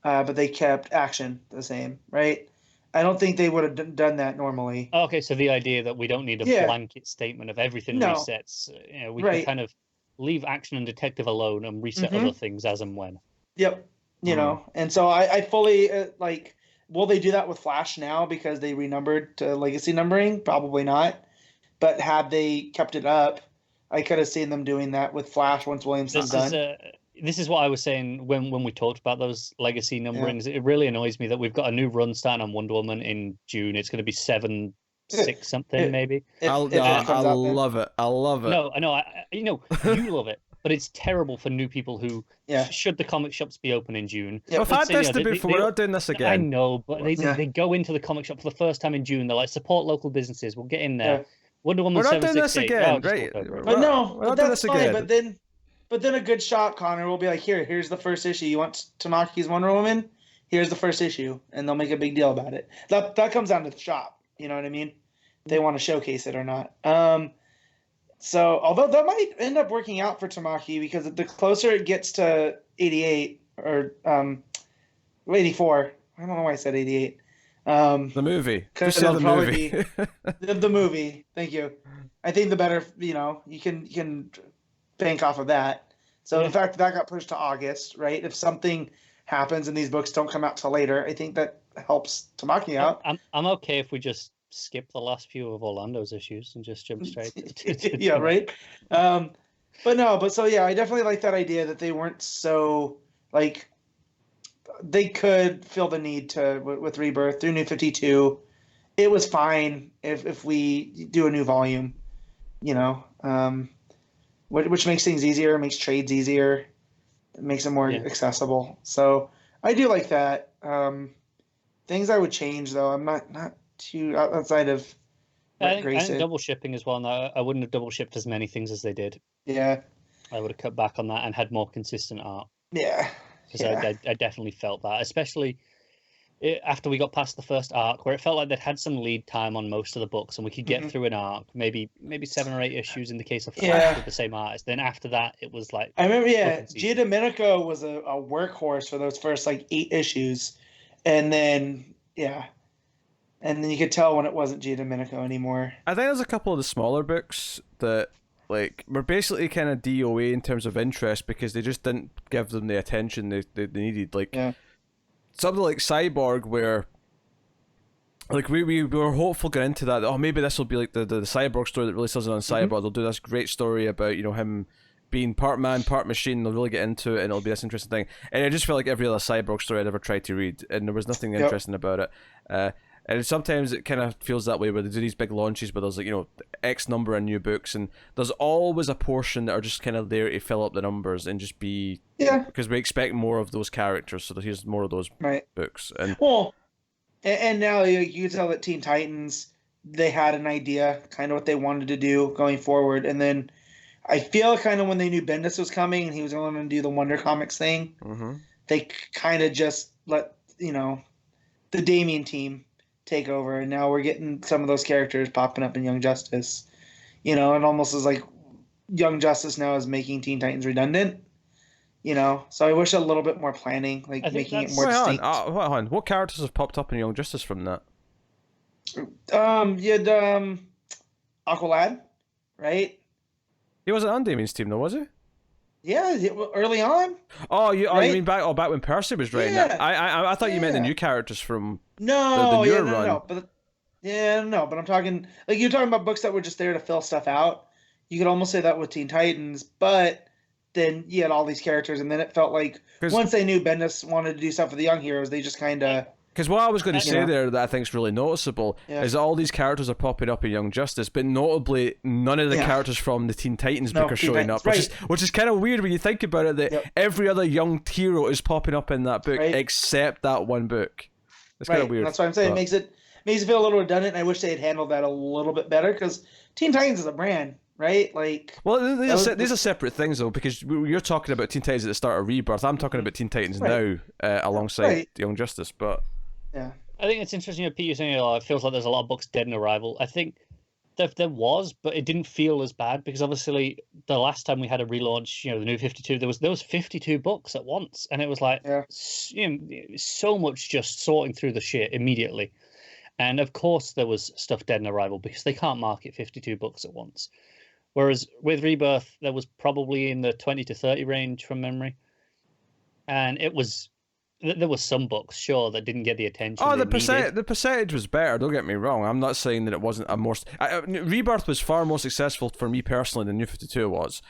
but they kept Action the same, right? I don't think they would have done that normally. Okay, so the idea that we don't need a blanket statement of everything resets, we can kind of leave Action and Detective alone and reset other things as and when. Yep, and so I fully will they do that with Flash now because they renumbered to legacy numbering? Probably not. But had they kept it up, I could have seen them doing that with Flash once Williamson's done. This is what I was saying when we talked about those legacy numberings. It really annoys me that we've got a new run starting on Wonder Woman in June. It's going to be 7-6 something maybe. I love it. I love it. No, I know. You love it, but it's terrible for new people who should the comic shops be open in June. Yeah, we've had this before. We're not doing this again. I know, but they go into the comic shop for the first time in June. They're like, support local businesses. We'll get in there. Wonder Woman. We're not doing this again, right? But that's fine. But then a good shot, Connor, will be like, here's the first issue. You want Tamaki's Wonder Woman? Here's the first issue. And they'll make a big deal about it. That comes down to the shop. You know what I mean? They want to showcase it or not. So, although that might end up working out for Tamaki, because the closer it gets to 88, or 84, I don't know why I said 88. The movie. Because it'll probably be the movie. Thank you. I think the better, you can bank off of that. So the fact that got pushed to August, right? If something happens and these books don't come out till later, I think that helps Tamaki out. I'm okay if we just skip the last few of Orlando's issues and just jump straight to yeah, right. I definitely like that idea that they weren't so they could feel the need to with Rebirth through New 52. It was fine if we do a new volume, which makes things easier, makes trades easier, makes it more accessible. So I do like that. Things I would change though, I'm not too outside of. I think double shipping as well. No, I wouldn't have double shipped as many things as they did. Yeah. I would have cut back on that and had more consistent art. Yeah. Because I definitely felt that, especially after we got past the first arc, where it felt like they'd had some lead time on most of the books, and we could get through an arc, maybe 7 or 8 issues in the case of Flash with the same artist. Then after that, it was like I remember, Giandomenico was a workhorse for those first 8 issues, and then and then you could tell when it wasn't Giandomenico anymore. I think there's a couple of the smaller books that were basically kind of DOA in terms of interest because they just didn't give them the attention they needed. Something like Cyborg, where we were hopeful going into that. Oh, maybe this will be like the Cyborg story that really sells it on Cyborg. They'll do this great story about him being part man, part machine. They'll really get into it, and it'll be this interesting thing. And it just felt like every other Cyborg story I'd ever tried to read, and there was nothing interesting about it. And sometimes it kind of feels that way where they do these big launches where there's X number of new books, and there's always a portion that are just kind of there to fill up the numbers and just be because we expect more of those characters, so here's more of those books. And and now you can tell that Teen Titans, they had an idea kind of what they wanted to do going forward, and then I feel kind of when they knew Bendis was coming and he was going to do the Wonder Comics thing, they kind of just let the Damian team take over, and now we're getting some of those characters popping up in Young Justice. It almost is like Young Justice now is making Teen Titans redundant. So I wish a little bit more planning, making it more distinct. Hold on. What characters have popped up in Young Justice from that? You had Aqualad, right? He wasn't on Damien's team though, was he? Yeah, early on. Oh, you mean back when Percy was writing it? I thought you meant the new characters from the newer run. But I'm talking you're talking about books that were just there to fill stuff out. You could almost say that with Teen Titans, but then you had all these characters, and then it felt like once they knew Bendis wanted to do stuff for the young heroes, they just kind of. Because what I was going to say there that I think is really noticeable is that all these characters are popping up in Young Justice, but notably none of the characters from the Teen Titans book are showing up, which is kind of weird when you think about it, that every other young hero is popping up in that book except that one book. It's kind of weird. That's what I'm saying. It makes it feel a little redundant, and I wish they had handled that a little bit better, because Teen Titans is a brand, right? Well, these are separate things though, because you're talking about Teen Titans at the start of Rebirth. I'm talking about Teen Titans now alongside Young Justice, but. Yeah, I think it's interesting that Pete, you're saying it feels like there's a lot of books dead in arrival. I think there was, but it didn't feel as bad because obviously the last time we had a relaunch, the New 52, there was 52 books at once, and it was so much just sorting through the shit immediately. And of course there was stuff dead in arrival because they can't market 52 books at once. Whereas with Rebirth, there was probably in the 20 to 30 range from memory, and there was some books, sure, that didn't get the attention. Oh, the percentage was better. Don't get me wrong. I'm not saying that it wasn't a more. Rebirth was far more successful for me personally than New 52 was,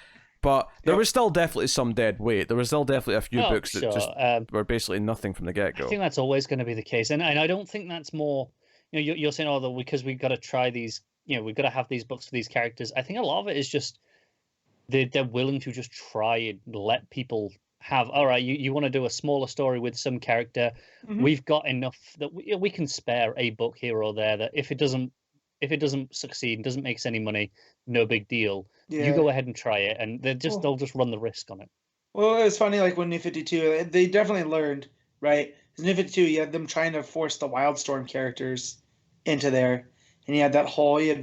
but there was still definitely some dead weight. There was still definitely a few books that just were basically nothing from the get go. I think that's always going to be the case, and I don't think that's more. You're saying, because we've got to try these. We've got to have these books for these characters. I think a lot of it is just they're willing to just try and let people. All right, you want to do a smaller story with some character. We've got enough that we can spare a book here or there, that if it doesn't succeed and doesn't make us any money, no big deal. You go ahead and try it, and they'll just run the risk on it. Well, it's funny, when New 52, they definitely learned, right? Because New 52, you had them trying to force the Wildstorm characters into there. And you had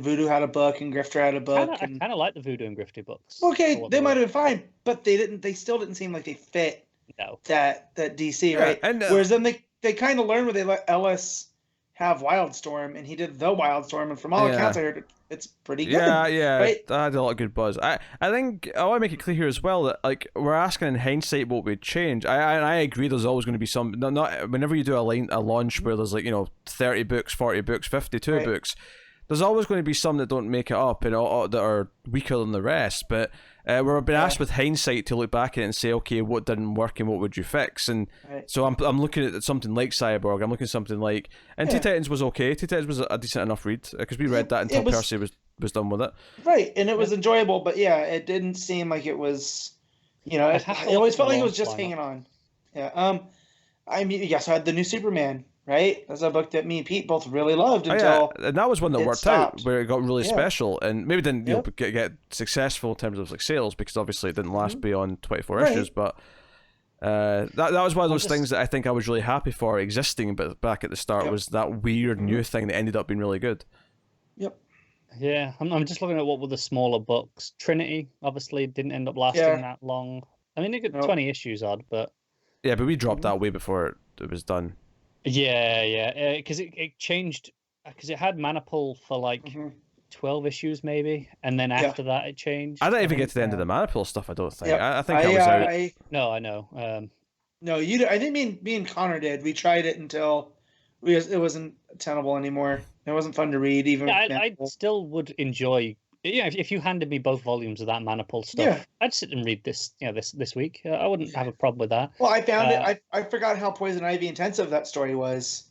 Voodoo had a book and Grifter had a book. I kind of like the Voodoo and Grifter books. Okay, they might have been fine, but they still didn't seem like they fit that DC, right? And, whereas then they kind of learned where they let Ellis have Wildstorm, and he did the Wildstorm, and from all accounts I heard, it's pretty good. Yeah, right? That had a lot of good buzz. I think I want to make it clear here as well that we're asking in hindsight what we'd change. I agree. There's always going to be some. Not whenever you do a launch where there's 30 books, 40 books, 52 books. There's always going to be some that don't make it up and that are weaker than the rest. But where I've been asked with hindsight to look back at it and say, okay, what didn't work and what would you fix? And so I'm looking at something like Cyborg. I'm looking at something like, and Teen Titans was okay. Teen Titans was a decent enough read because we read that until Percy was done with it. Right, and it was enjoyable, but it didn't seem like it was, it always felt like it was just hanging on. Yeah. I mean, so I had the new Superman. Right, that's a book that me and Pete both really loved until and that was one that worked stopped. out where it got really special and maybe didn't get successful in terms of like sales because obviously it didn't last beyond 24 issues. But that was one of those things that I think I was really happy for existing. But back at the start was that weird new thing that ended up being really good. Yep. Yeah, I'm just looking at what were the smaller books. Trinity obviously didn't end up lasting that long. I mean, it got 20 issues odd, but but we dropped that way before it was done. Yeah, because it changed, because it had Maniple for like 12 issues maybe, and then after that it changed. I didn't even get to the end of the Maniple stuff, I don't think. I think I was out. No, I know. No, I think me and Connor did. We tried it until it wasn't tenable anymore. It wasn't fun to read, even. Yeah, I still would enjoy. If you handed me both volumes of that Maniple stuff, I'd sit and read this. This week. I wouldn't have a problem with that. Well, I found it. I forgot how Poison Ivy intensive that story was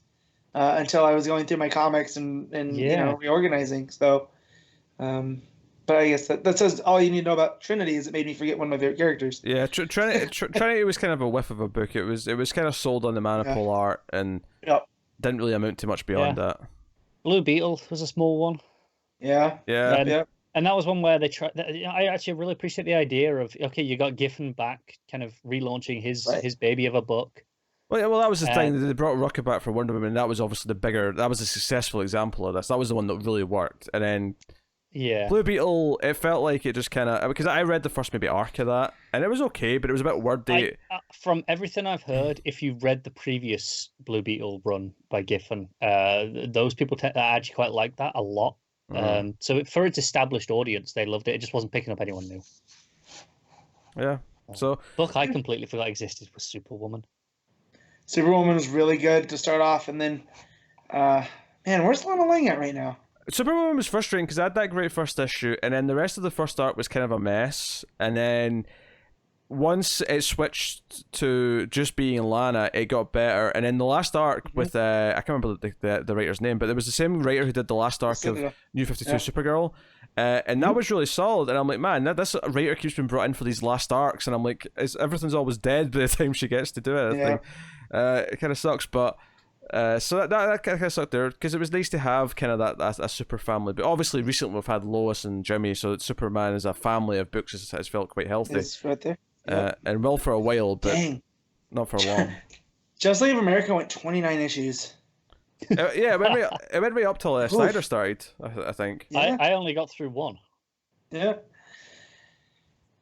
until I was going through my comics and reorganizing. So, but I guess that says all you need to know about Trinity is it made me forget one of my favorite characters. Yeah, Trinity was kind of a whiff of a book. It was kind of sold on the Maniple art and didn't really amount to much beyond that. Blue Beetle was a small one. Yeah. And that was one where they tried. I actually really appreciate the idea of you got Giffen back, kind of relaunching his baby of a book. Well, that was the thing. They brought Rucka back for Wonder Woman, and that was obviously that was a successful example of this. That was the one that really worked. And then Blue Beetle, it felt like it just kind of, because I read the first maybe arc of that, and it was okay, but it was a bit wordy. From everything I've heard, if you read the previous Blue Beetle run by Giffen, those people actually quite like that a lot. So for its established audience, they loved it. It just wasn't picking up anyone new. Yeah. So book I completely forgot existed was Superwoman. Superwoman was really good to start off, and then, where's Lana Lang at right now? Superwoman was frustrating because I had that great first issue, and then the rest of the first arc was kind of a mess, and then once it switched to just being Lana, it got better. And then the last arc with I can't remember the writer's name, but it was the same writer who did the last arc of New 52 Supergirl, and that was really solid. And I'm like, man, this writer keeps being brought in for these last arcs, and I'm like, everything's always dead by the time she gets to do it. I think it kind of sucks, but. So that kind of sucked there because it was nice to have kind of that a super family, but obviously recently we've had Lois and Jimmy, so that Superman as a family of books has felt quite healthy. It's right there. And will for a while, but not for long. Justice League of America went 29 issues. It went way up till Snyder started, I think. Yeah. I only got through one. Yeah.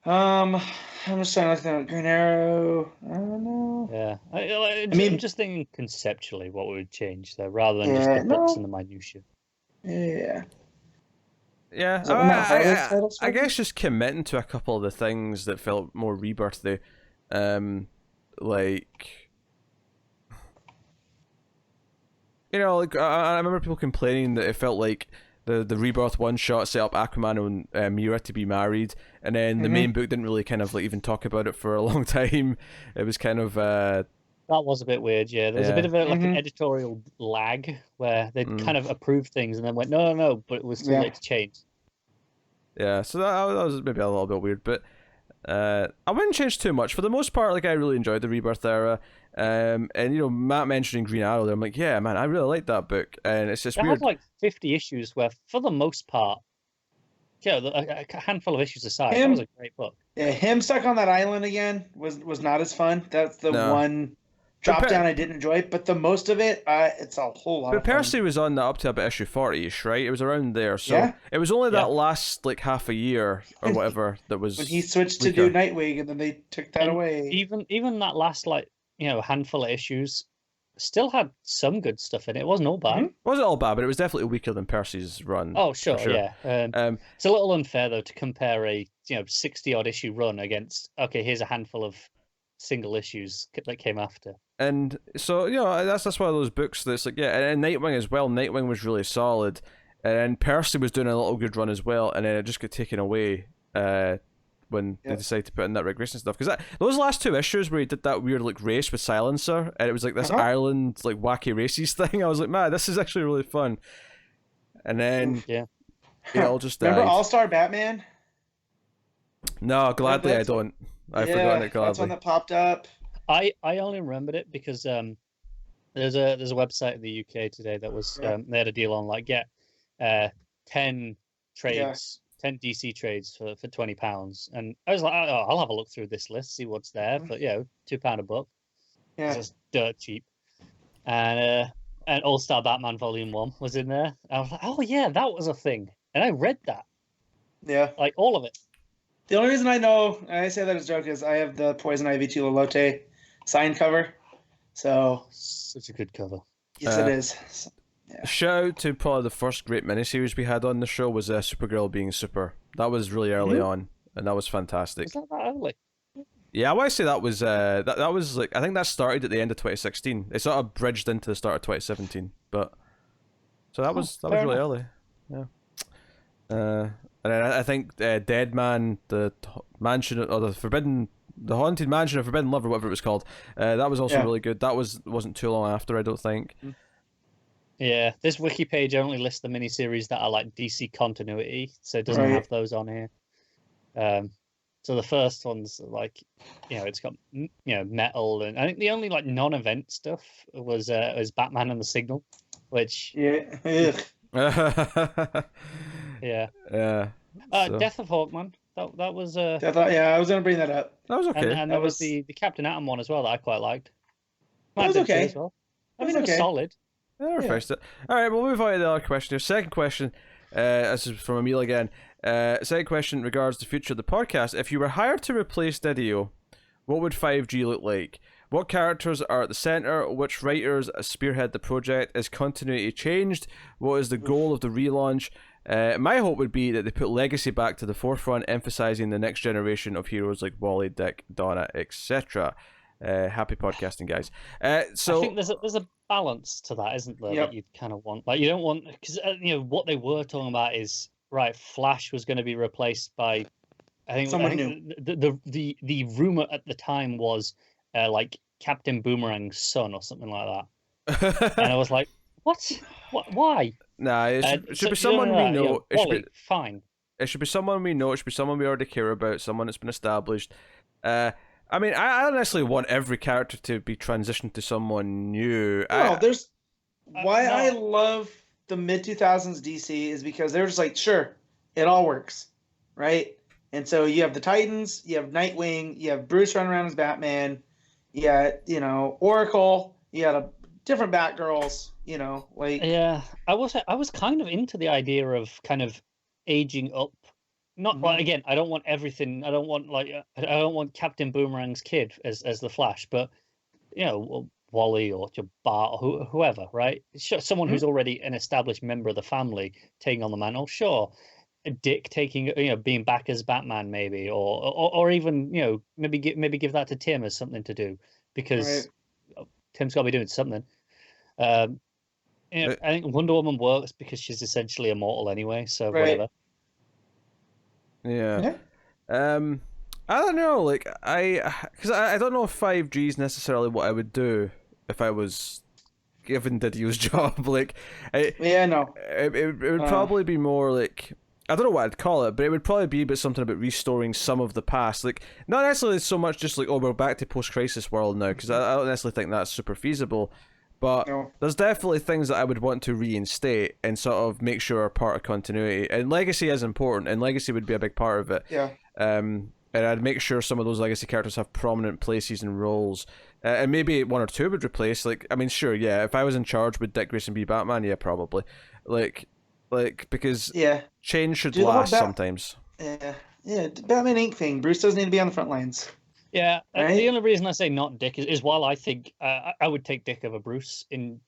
I'm just trying to look at Green Arrow. I don't know. Yeah. I'm just thinking conceptually what would change there, rather than just the books and the minutiae. Yeah. Yeah, I guess just committing to a couple of the things that felt more rebirthy, like, I remember people complaining that it felt like the Rebirth one shot set up Aquaman and Mira to be married, and then the main book didn't really kind of like even talk about it for a long time. It was kind of that was a bit weird, yeah. There was a bit of an editorial lag where they'd kind of approved things and then went, no, but it was too late to change. Yeah, so that was maybe a little bit weird, but I wouldn't change too much. For the most part, like, I really enjoyed the Rebirth era. And, Matt mentioning Green Arrow there, I'm like, yeah, man, I really like that book. And it's just weird. It had like 50 issues where, for the most part, a handful of issues aside, that was a great book. Yeah, him stuck on that island again was not as fun. That's the one drop down I didn't enjoy, but the most of it, it's a whole lot. But Percy was on that up to about issue 40ish, right? It was around there, so it was only that last like half a year or whatever that was when he switched to do Nightwing, and then they took that away. Even that last handful of issues still had some good stuff in it. It wasn't all bad. It wasn't all bad, but it was definitely weaker than Percy's run. Oh, sure. Yeah. It's a little unfair though to compare a 60 odd issue run against here's a handful of single issues that came after. And so that's one of those books that's like and Nightwing as well. Nightwing was really solid, and Percy was doing a little good run as well, and then it just got taken away when they decided to put in that Rick Grayson stuff. Because those last 2 issues where he did that weird like race with Silencer, and it was like this Ireland like wacky races thing. I was like, man, this is actually really fun. And then it all just died. Remember All-Star Batman? No, gladly I don't. I've forgotten it gladly. That's one that popped up. I only remembered it because there's a website in the UK today that was they had a deal on like get 10 trades, 10 DC trades for £20, and I was like, oh, I'll have a look through this list, see what's there. But £2 a book, it's just dirt cheap. And All-Star Batman Volume 1 was in there. I was like, oh yeah, that was a thing, and I read that. Yeah, like all of it. The only reason I know, and I say that as a joke, is I have the Poison Ivy Tula Lotte signed cover. So such a good cover. Yes, it is. Yeah. Shout out to probably the first great miniseries we had on the show was Supergirl being Super. That was really early on, and that was fantastic. Was that early? Yeah, I want to say that was that was like, I think that started at the end of 2016. It sort of bridged into the start of 2017, but so that was really early. Yeah. And I think Dead Man, the mansion or the haunted mansion of Forbidden Love or whatever it was called, that was also really good. That wasn't too long after, I don't think. Yeah, this wiki page only lists the miniseries that are like DC continuity, so it doesn't have those on here. So the first one's like, it's got metal, and I think the only like non-event stuff was Batman and the Signal, which Death of Hawkman. That was I was gonna bring that up. That was okay. And that was the Captain Atom one as well that I quite liked. That was okay as well. I mean, it was solid. Yeah, refreshed it. All right, we'll move on to the other question here. Second question, this is from Emil again. Second question regards the future of the podcast. If you were hired to replace Didio, what would 5G look like? What characters are at the center? Which writers spearhead the project? Is continuity changed? What is the goal of the relaunch? My hope would be that they put Legacy back to the forefront, emphasizing the next generation of heroes like Wally, Dick, Donna, etc. Happy podcasting, guys. So I think there's a balance to that, isn't there? That you kind of want, like, you don't want, because what they were talking about is Flash was going to be replaced by, I think the rumor at the time was like Captain Boomerang's son or something like that, and I was like, what? Why? Nah, it should be someone we know. Wally, fine. It should be someone we know. It should be someone we already care about. Someone that's been established. I mean, I don't necessarily want every character to be transitioned to someone new. I love the mid-2000s DC is because they're just like, sure, it all works, right? And so you have the Titans, you have Nightwing, you have Bruce running around as Batman, you got, Oracle, you got different Batgirls, like... Yeah, I was kind of into the idea of kind of aging up. Not like, again, I don't want everything. I don't want Captain Boomerang's kid as the Flash, but Wally or Bart or whoever, right? Sure, someone who's already an established member of the family taking on the mantle. Sure, Dick taking being back as Batman maybe, or even maybe give that to Tim as something to do because Tim's got to be doing something. I think Wonder Woman works because she's essentially immortal anyway, so whatever. Yeah. I don't know, because I don't know if 5G is necessarily what I would do if I was given Didio's job. It would probably be more like, I don't know what I'd call it, but it would probably be about something about restoring some of the past. Like, not necessarily so much just like, we're back to post-crisis world now, because I don't necessarily think that's super feasible. But there's definitely things that I would want to reinstate and sort of make sure are part of continuity. And Legacy is important, and Legacy would be a big part of it. Yeah. And I'd make sure some of those Legacy characters have prominent places and roles. And maybe one or two would replace. If I was in charge, would Dick Grayson be Batman? Yeah, probably. Because change should last sometimes. Yeah, Batman Inc. thing. Bruce doesn't need to be on the front lines. Yeah, the only reason I say not Dick is while I think I would take Dick over Bruce in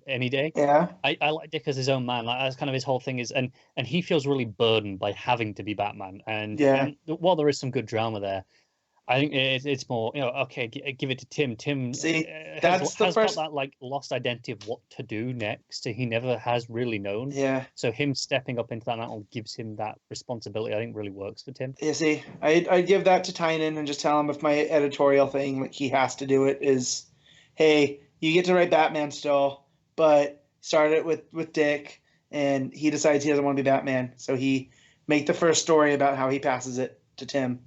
any day. Yeah, I like Dick as his own man. Like, that's kind of his whole thing is, and he feels really burdened by having to be Batman. And while there is some good drama there, I think it's more, okay, give it to Tim. Tim that's the has first... got that like lost identity of what to do next. He never has really known. Yeah. So him stepping up into that mantle gives him that responsibility. I think really works for Tim. You see, I'd give that to Tynan and just tell him if my editorial thing, like he has to do it, is, hey, you get to write Batman still, but start it with Dick, and he decides he doesn't want to be Batman, so he make the first story about how he passes it to Tim,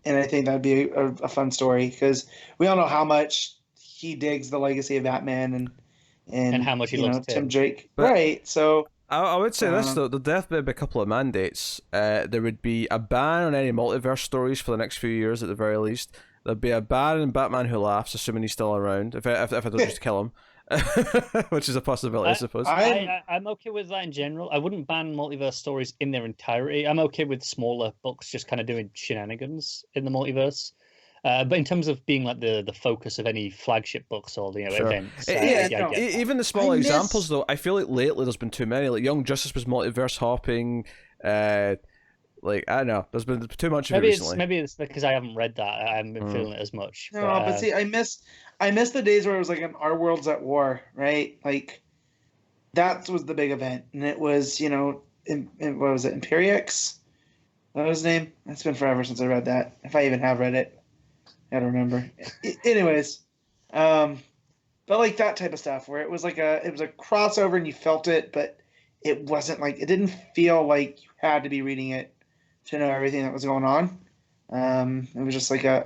And I think that'd be a fun story, because we all know how much he digs the legacy of Batman and how much he loves Tim Drake. But right, so... I would say this, though. There'd definitely be a couple of mandates. There would be a ban on any multiverse stories for the next few years, at the very least. There'd be a ban on Batman Who Laughs, assuming he's still around, if I don't just kill him. Which is a possibility, I suppose. I'm okay with that in general. I wouldn't ban multiverse stories in their entirety. I'm okay with smaller books just kind of doing shenanigans in the multiverse. But in terms of being like the focus of any flagship books or events, even the small examples though, I feel like lately there's been too many. Like Young Justice was multiverse hopping. Like I don't know, there's been too much of it recently. Maybe it's because I haven't read that. I haven't been feeling it as much. No, but see, I miss the days where it was like an Our World's at War, right? Like that was the big event, and it was what was it, Imperiex? What was his name? It's been forever since I read that. If I even have read it. I don't remember. Anyways, but like that type of stuff where it was a crossover and you felt it, but it wasn't like, it didn't feel like you had to be reading it to know everything that was going on. It was just like I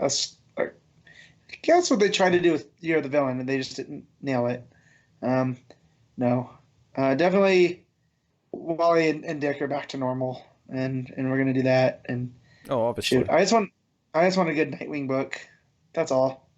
guess what they tried to do with Year of the Villain, and they just didn't nail it. No, definitely Wally and Dick are back to normal, and we're gonna do that. And obviously, shoot, I just want a good Nightwing book. That's all.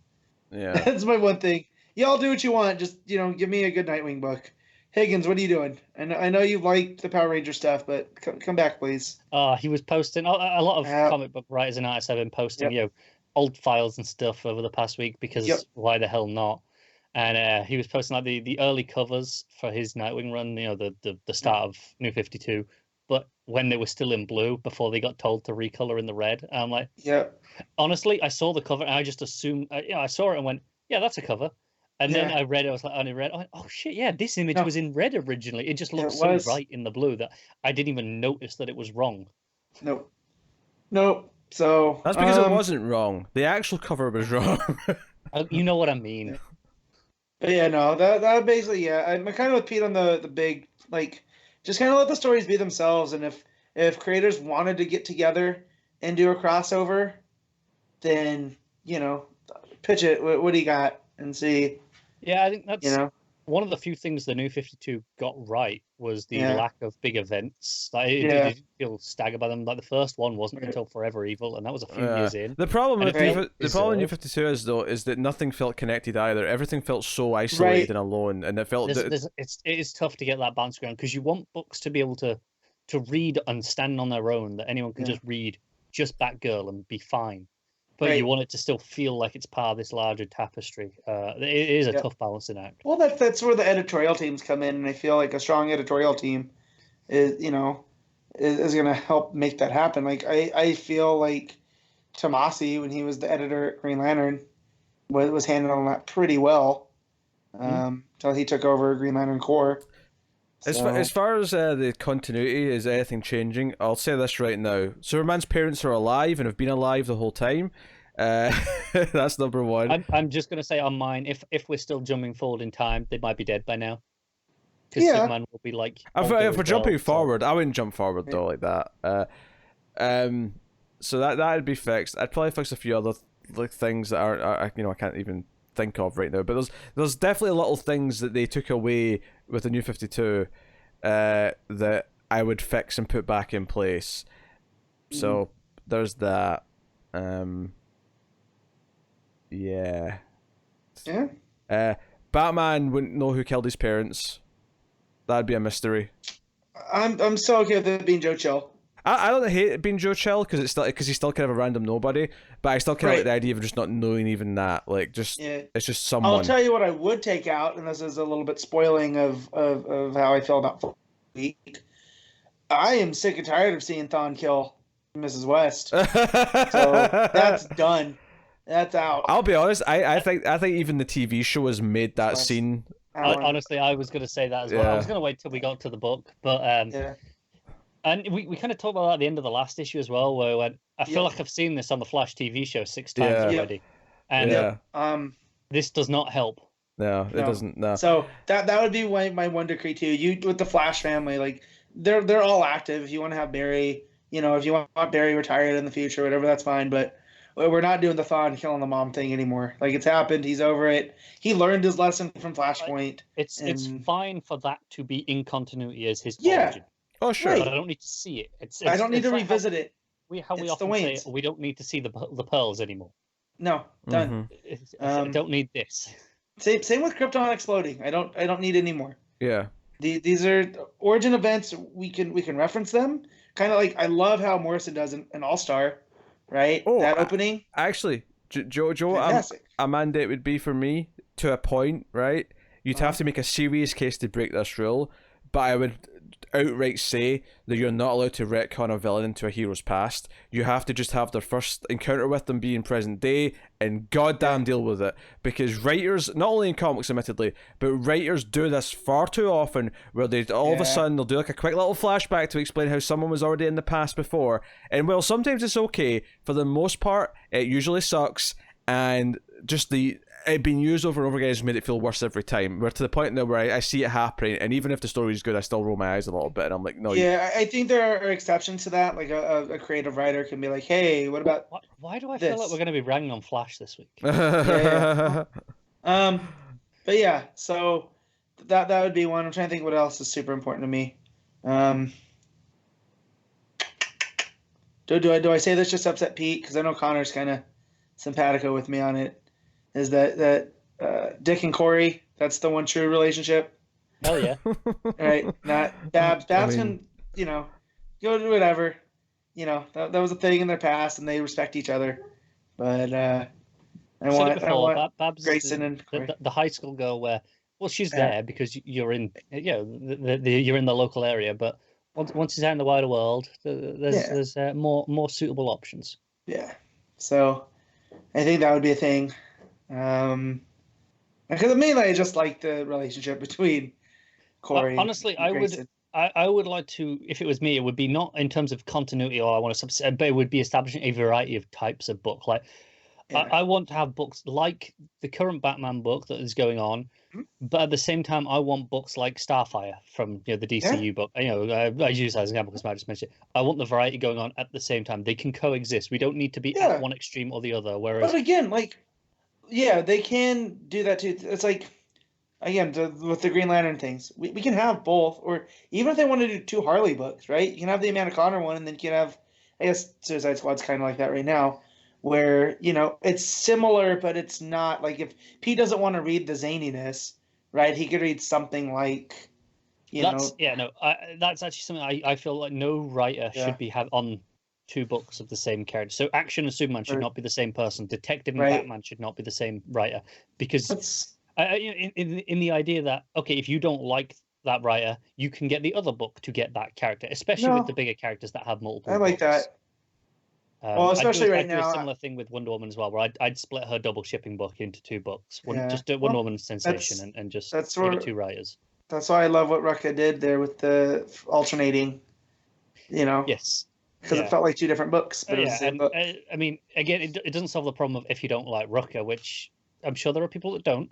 Yeah. That's my one thing. Y'all do what you want. Just, give me a good Nightwing book. Higgins, what are you doing? I know you liked the Power Ranger stuff, but come back, please. He was posting a lot of comic book writers and artists have been posting, old files and stuff over the past week because why the hell not? And he was posting like the early covers for his Nightwing run, the start of New 52, but when they were still in blue before they got told to recolor in the red. And I'm like, honestly, I saw the cover and I just assumed, I saw it and went, yeah, that's a cover. And then I read it, I went, oh shit, yeah, this image was in red originally. It just looked so bright in the blue that I didn't even notice that it was wrong. Nope. So that's because it wasn't wrong. The actual cover was wrong. You know what I mean. But yeah, no, that basically, I'm kind of with Pete on the big, like, just kind of let the stories be themselves. And if creators wanted to get together and do a crossover, then, pitch it. What do you got? And see. Yeah, I think that's one of the few things the New 52 got right was the lack of big events. Like, it didn't feel staggered by them. Like the first one wasn't until Forever Evil, and that was a few years in. The problem with New 52 is that nothing felt connected either. Everything felt so isolated and alone, and it felt it is tough to get that balance going because you want books to be able to read and stand on their own. That anyone can just read just Batgirl and be fine. But you want it to still feel like it's part of this larger tapestry. It is a tough balancing act. Well, that's where the editorial teams come in, and I feel like a strong editorial team is going to help make that happen. Like I feel like Tomasi, when he was the editor at Green Lantern, was handling that pretty well until he took over Green Lantern Corps. As far as the continuity, is anything changing? I'll say this right now. Superman's parents are alive and have been alive the whole time. That's number one. I'm just going to say on mine, if we're still jumping forward in time, they might be dead by now. Because Superman will be like... If we're jumping forward, I wouldn't jump forward though like that. So that'd be fixed. I'd probably fix a few other things that I can't even think of right now, but there's definitely little things that they took away with the New 52 that I would fix and put back in place. So there's that. Batman wouldn't know who killed his parents. That'd be a mystery. I'm so okay with it being Joe Chill. I don't hate it being Joe Chill because he's still kind of a random nobody, but I still kind of like the idea of just not knowing even that. Like, it's just someone. I'll tell you what I would take out, and this is a little bit spoiling of how I feel about week. I am sick and tired of seeing Thawne kill Mrs. West. So that's done. That's out. I'll be honest. I think even the TV show has made that scene. Honestly, I was going to say that as well. I was going to wait till we got to the book, but and we kind of talked about that at the end of the last issue as well, where I feel like I've seen this on the Flash TV show 6 times already, and this does not help. No, it doesn't. No. So that would be my one decree too. You with the Flash family, like they're all active. If you want to have Barry, if you want Barry retired in the future, whatever, that's fine. But we're not doing the Thawne killing the mom thing anymore. Like, it's happened. He's over it. He learned his lesson from Flashpoint. It's fine for that to be in continuity as his origin. Oh, sure. Right. But I don't need to see it. I don't need to revisit it. We often say we don't need to see the pearls anymore. No, done. I don't need this. Same with Krypton exploding. I don't need any more. Yeah. These are origin events. We can reference them. Kind of like, I love how Morrison does an All-Star, right? Oh, that opening. Actually, Joe, a mandate would be for me to a point, right? You'd have to make a serious case to break this rule, but I would outright say that you're not allowed to retcon a villain into a hero's past. You have to just have their first encounter with them being present day and goddamn deal with it. Because writers, not only in comics admittedly, but writers do this far too often, where they all of a sudden they'll do like a quick little flashback to explain how someone was already in the past before. And while sometimes it's okay, for the most part it usually sucks, and just it being used over and over again has made it feel worse every time. We're to the point now where I see it happening, and even if the story is good, I still roll my eyes a little bit, and I'm like, no. Yeah, I think there are exceptions to that. Like a creative writer can be like, hey, what about why do I feel like we're going to be ragging on Flash this week? But yeah, so that would be one. I'm trying to think what else is super important to me. Do I say this just to upset Pete? Because I know Connor's kind of simpatico with me on it. Is that Dick and Corey? That's the one true relationship. Hell yeah! Right, not Babs. Babs can go do whatever. That was a thing in their past, and they respect each other. But I want Babs, Grayson and Corey. The high school girl where she's there because you're in you're in the local area, but once she's out in the wider world, there's more suitable options. Yeah, so I think that would be a thing. Because mainly I just like the relationship between Corey. Honestly, I would like to, if it was me, it would be not in terms of continuity, or I want to, but it would be establishing a variety of types of book. Like, I want to have books like the current Batman book that is going on, but at the same time, I want books like Starfire from the DCU book. I use that as an example because I just mentioned it. I want the variety going on at the same time. They can coexist. We don't need to be at one extreme or the other. Whereas, but again, they can do that too. It's like, again, with the Green Lantern things, we can have both, or even if they want to do 2 Harley books, right? You can have the Amanda Connor one, and then you can have, I guess, Suicide Squad's kind of like that right now, where, it's similar, but it's not. Like, if Pete doesn't want to read the zaniness, right, he could read something like, that's actually something I feel like no writer should be on 2 books of the same character. So Action and Superman should not be the same person. Detective and Batman should not be the same writer, because in the idea that, okay, if you don't like that writer, you can get the other book to get that character, especially with the bigger characters that have multiple. I like books. That. Well, especially I'd now. do a similar thing with Wonder Woman as well, where I'd split her double shipping book into 2 books. Just do Wonder Woman Sensation and just give it 2 writers. That's why I love what Rucka did there with the alternating. Yes. Because it felt like 2 different books. But book. I mean, again, it doesn't solve the problem of if you don't like Rucka, which I'm sure there are people that don't.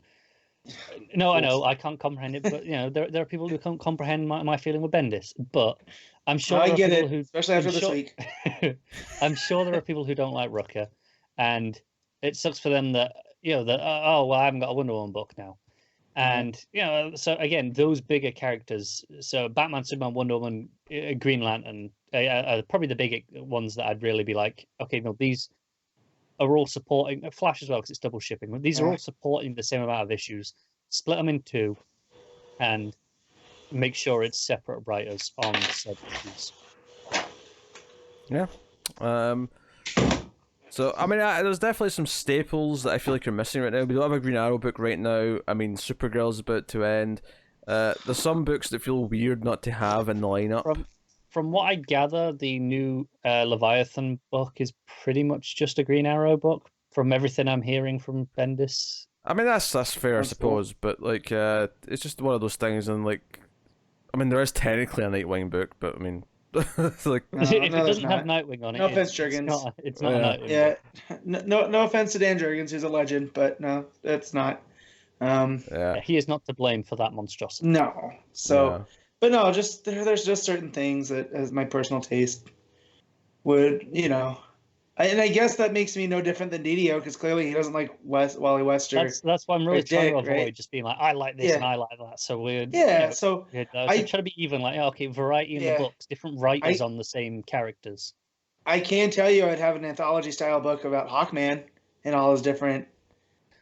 No, I know, I can't comprehend it, but there are people who can't comprehend my feeling with Bendis. But I'm sure I get it, especially after this week. I'm sure there are people who don't like Rucka, and it sucks for them that I haven't got a Wonder Woman book now. And so again, those bigger characters, so Batman, Superman, Wonder Woman, Green Lantern, are probably the bigger ones that I'd really be like, okay, no, these are all supporting Flash as well because it's double shipping. But these are all supporting the same amount of issues. Split them in 2, and make sure it's separate writers on said issues. Yeah. So, I mean, there's definitely some staples that I feel like you're missing right now. We don't have a Green Arrow book right now. I mean, Supergirl's about to end. There's some books that feel weird not to have in the lineup. from what I gather, the new Leviathan book is pretty much just a Green Arrow book. From everything I'm hearing from Bendis. I mean, that's fair, I That's suppose, but like, it's just one of those things, and like, I mean, there is technically a Nightwing book, but I mean, like, If it doesn't have Nightwing on it, No offense, it's Jurgens. not. It's not a Nightwing. Yeah, book. no offense to Dan Jurgens, who's a legend, but no, it's not. Yeah, he is not to blame for that monstrosity. No. So, but no, just there's just certain things that, as my personal taste, would and I guess that makes me no different than DDO, because clearly he doesn't like Wally Wester. That's why I'm really trying to avoid right? just being like, I like this and I like that. So we're So I try to be even, like, okay, variety in the books, different writers on the same characters. I can tell you, I'd have an anthology style book about Hawkman and all his different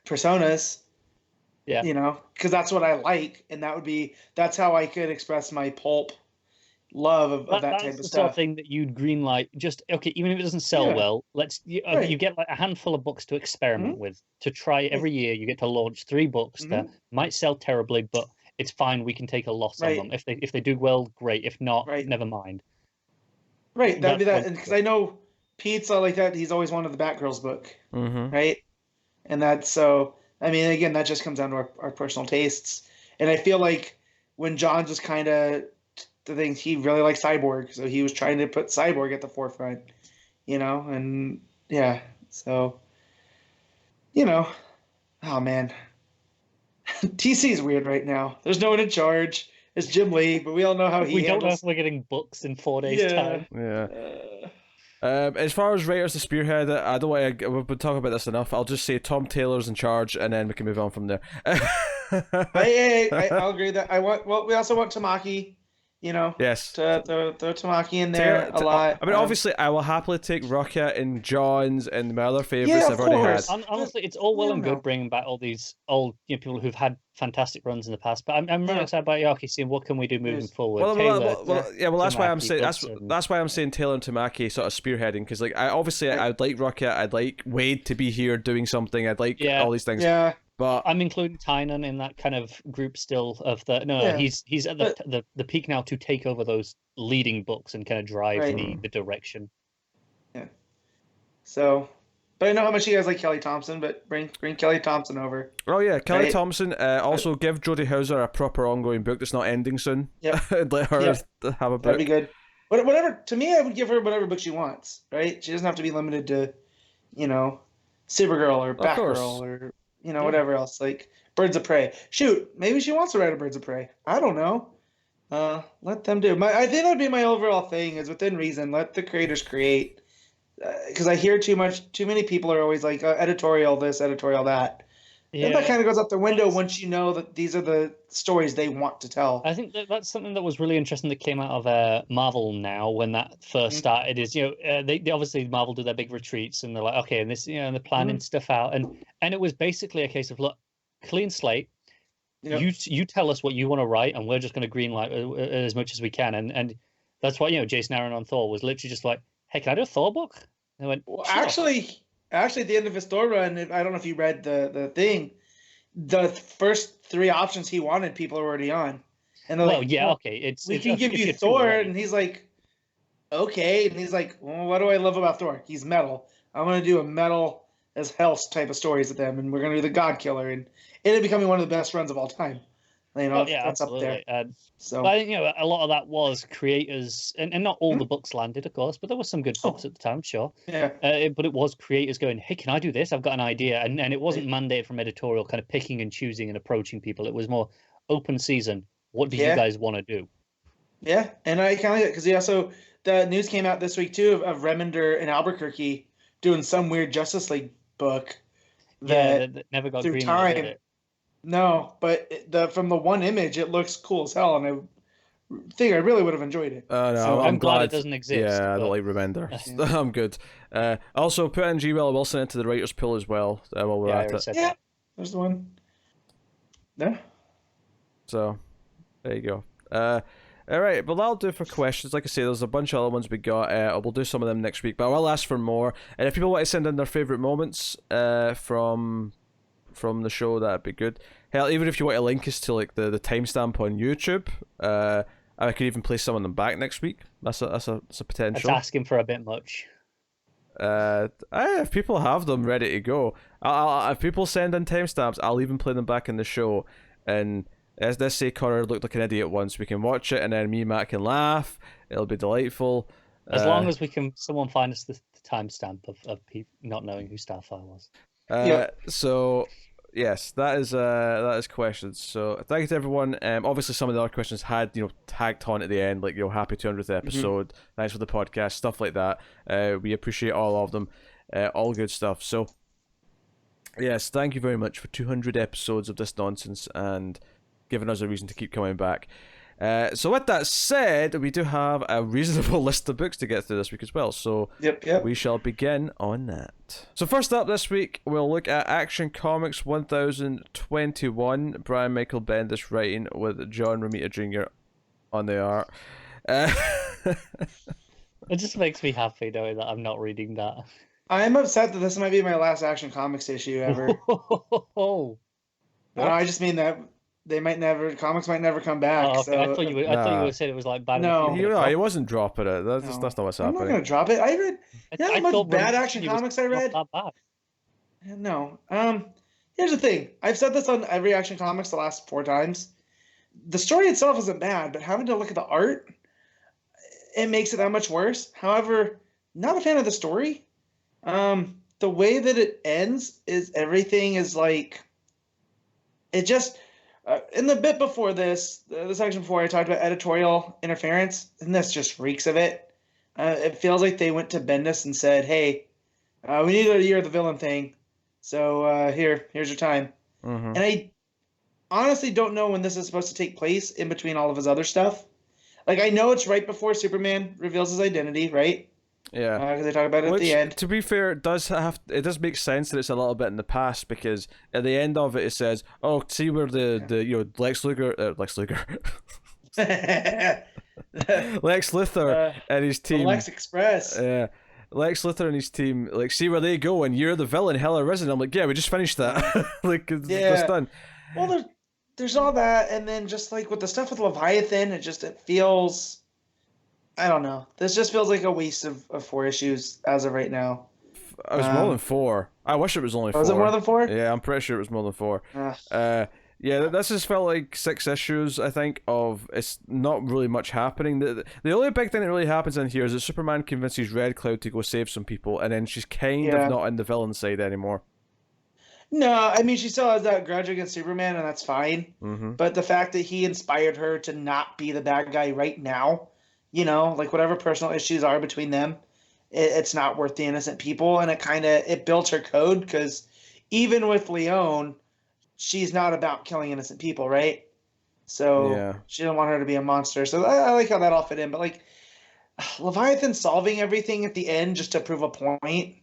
personas. Yeah, because that's what I like, and that's how I could express my pulp love of that type of That's the stuff. sort of thing that you'd greenlight. Just okay, even if it doesn't sell well, you get like a handful of books to experiment with, to try every year. You get to launch 3 books that might sell terribly, but it's fine. We can take a loss on them. If they do well, great. If not, never mind. Right, that'd be that, because I know Pete's like that. He's always wanted the Batgirls book, right? And that's so. I mean, again, that just comes down to our personal tastes, and I feel like when John just kind of the things, he really likes Cyborg, so he was trying to put Cyborg at the forefront, and so oh man, TC is weird right now. There's no one in charge. It's Jim Lee, but we all know how he. We don't know if we're getting books in 4 days' time. Yeah. As far as writers to spearhead it, I don't want to. We've been talking about this enough. I'll just say Tom Taylor's in charge, and then we can move on from there. I'll agree that we also want Tamaki. Yes. To throw Tamaki in there a lot. I mean, obviously, I will happily take Rucka and Johns and my other favorites I've already had. Honestly, it's all well and good bringing back all these old people who've had fantastic runs in the past, but I'm really excited about seeing what can we do moving forward. That's why I'm saying that's why I'm saying Taylor and Tamaki sort of spearheading, because like I'd like Rucka, I'd like Wade to be here doing something, I'd like all these things. Yeah. But I'm including Tynan in that kind of group still of the he's at the peak now to take over those leading books and kind of drive the direction. Yeah. So, but I know how much you guys like Kelly Thompson, but bring Kelly Thompson over. Oh yeah, Kelly Thompson. Also give Jody Houser a proper ongoing book that's not ending soon. Yep. Let her have a book. That'd be good. Whatever. To me, I would give her whatever book she wants. Right? She doesn't have to be limited to, Supergirl or Batgirl or whatever else, like Birds of Prey. Shoot, maybe she wants to write a Birds of Prey. I don't know. Let them do. I think that'd be my overall thing, is within reason. Let the creators create. Because I hear too many people are always like editorial this, editorial that. Yeah. And that kind of goes out the window once you know that these are the stories they want to tell. I think that's something that was really interesting that came out of Marvel now when that first started. Is they obviously Marvel do their big retreats and they're like, okay, and this and they're planning stuff out, and it was basically a case of, look, clean slate. Yep. You tell us what you want to write, and we're just going to greenlight as much as we can, and that's why Jason Aaron on Thor was literally just like, hey, can I do a Thor book? And I went, well, sure. Actually, at the end of his Thor run, I don't know if you read the thing, the first 3 options he wanted, people are already on. And they're okay. We can give you Thor, and he's like, okay. And he's like, well, what do I love about Thor? He's metal. I'm going to do a metal as hell type of stories with them, and we're going to do the God Killer. And it ended up becoming one of the best runs of all time. That's absolutely. Up there. But I think a lot of that was creators, and not all the books landed, of course, but there were some good books at the time, sure. Yeah. But it was creators going, hey, can I do this? I've got an idea, and it wasn't mandated from editorial, kind of picking and choosing and approaching people. It was more open season. What do you guys want to do? Yeah, and I kind of like it because the news came out this week too of Remender and Albuquerque doing some weird Justice League book that never got through greenlit, time. did it? No, but from the one image, it looks cool as hell, and I think I really would have enjoyed it. No, so I'm glad it doesn't exist. Yeah, I don't like Remender. I'm good. Also, put in G. Wilson into the writers' pool as well while we're at it. Yeah, there's the one. Yeah. So, there you go. All right, but that'll do for questions. Like I say, there's a bunch of other ones we got. We'll do some of them next week, but I will ask for more. And if people want to send in their favourite moments from the show, that'd be good. Hell, even if you want to link us to like the timestamp on YouTube, I could even play some of them back next week. That's a That's potential. asking for a bit much. If people have them ready to go, if people send in timestamps, I'll even play them back in the show. And as they say, Connor looked like an idiot once. We can watch it, and then me and Matt can laugh. It'll be delightful. As long as someone find us the timestamp of people not knowing who Starfire was. So yes, that is questions. So thank you to everyone. Obviously some of the other questions had tagged on at the end, like happy 200th episode, thanks for the podcast, stuff like that. We appreciate all of them, all good stuff. So yes, thank you very much for 200 episodes of this nonsense and giving us a reason to keep coming back. So with that said, we do have a reasonable list of books to get through this week as well, so we shall begin on that. So first up this week, we'll look at Action Comics 1021, Brian Michael Bendis writing with John Romita Jr. on the art. It just makes me happy knowing that I'm not reading that. I'm upset that this might be my last Action Comics issue ever. I just mean that comics might never come back. Oh, okay. So, I thought you were saying it was like bad. No, he wasn't dropping it. That's not what's happening. I'm not gonna drop it. I read. How much bad Action Comics I read? Not bad. No. Here's the thing. I've said this on every Action Comics the last 4 times. The story itself isn't bad, but having to look at the art, it makes it that much worse. However, not a fan of the story. The way that it ends is everything is like. It just. In the bit before this section before, I talked about editorial interference, and this just reeks of it. It feels like they went to Bendis and said, hey, we need a year of the villain thing, so here's your time. And I honestly don't know when this is supposed to take place in between all of his other stuff. Like, I know it's right before Superman reveals his identity, right? Yeah, because they talk about it at the end. To be fair, it does make sense that it's a little bit in the past, because at the end of it says, "Oh, see where the Lex Luthor and his team, Lex Express, Lex Luthor and his team, like, see where they go, and you're the villain, hell arisen." I'm like, yeah, we just finished that. Like, it's done. Well, there's all that, and then just like with the stuff with Leviathan, it feels. I don't know. This just feels like a waste of 4 issues as of right now. It was more than 4. I wish it was only 4. Was it more than 4? Yeah, I'm pretty sure it was more than 4. Yeah, this has felt like 6 issues, I think, of it's not really much happening. The only big thing that really happens in here is that Superman convinces Red Cloud to go save some people, and then she's kind of not in the villain side anymore. No, I mean, she still has that grudge against Superman, and that's fine. But the fact that he inspired her to not be the bad guy right now, like whatever personal issues are between them, it's not worth the innocent people, and it built her code, because even with Leon, she's not about killing innocent people, right? So she didn't want her to be a monster. So I like how that all fit in, but like Leviathan solving everything at the end just to prove a point,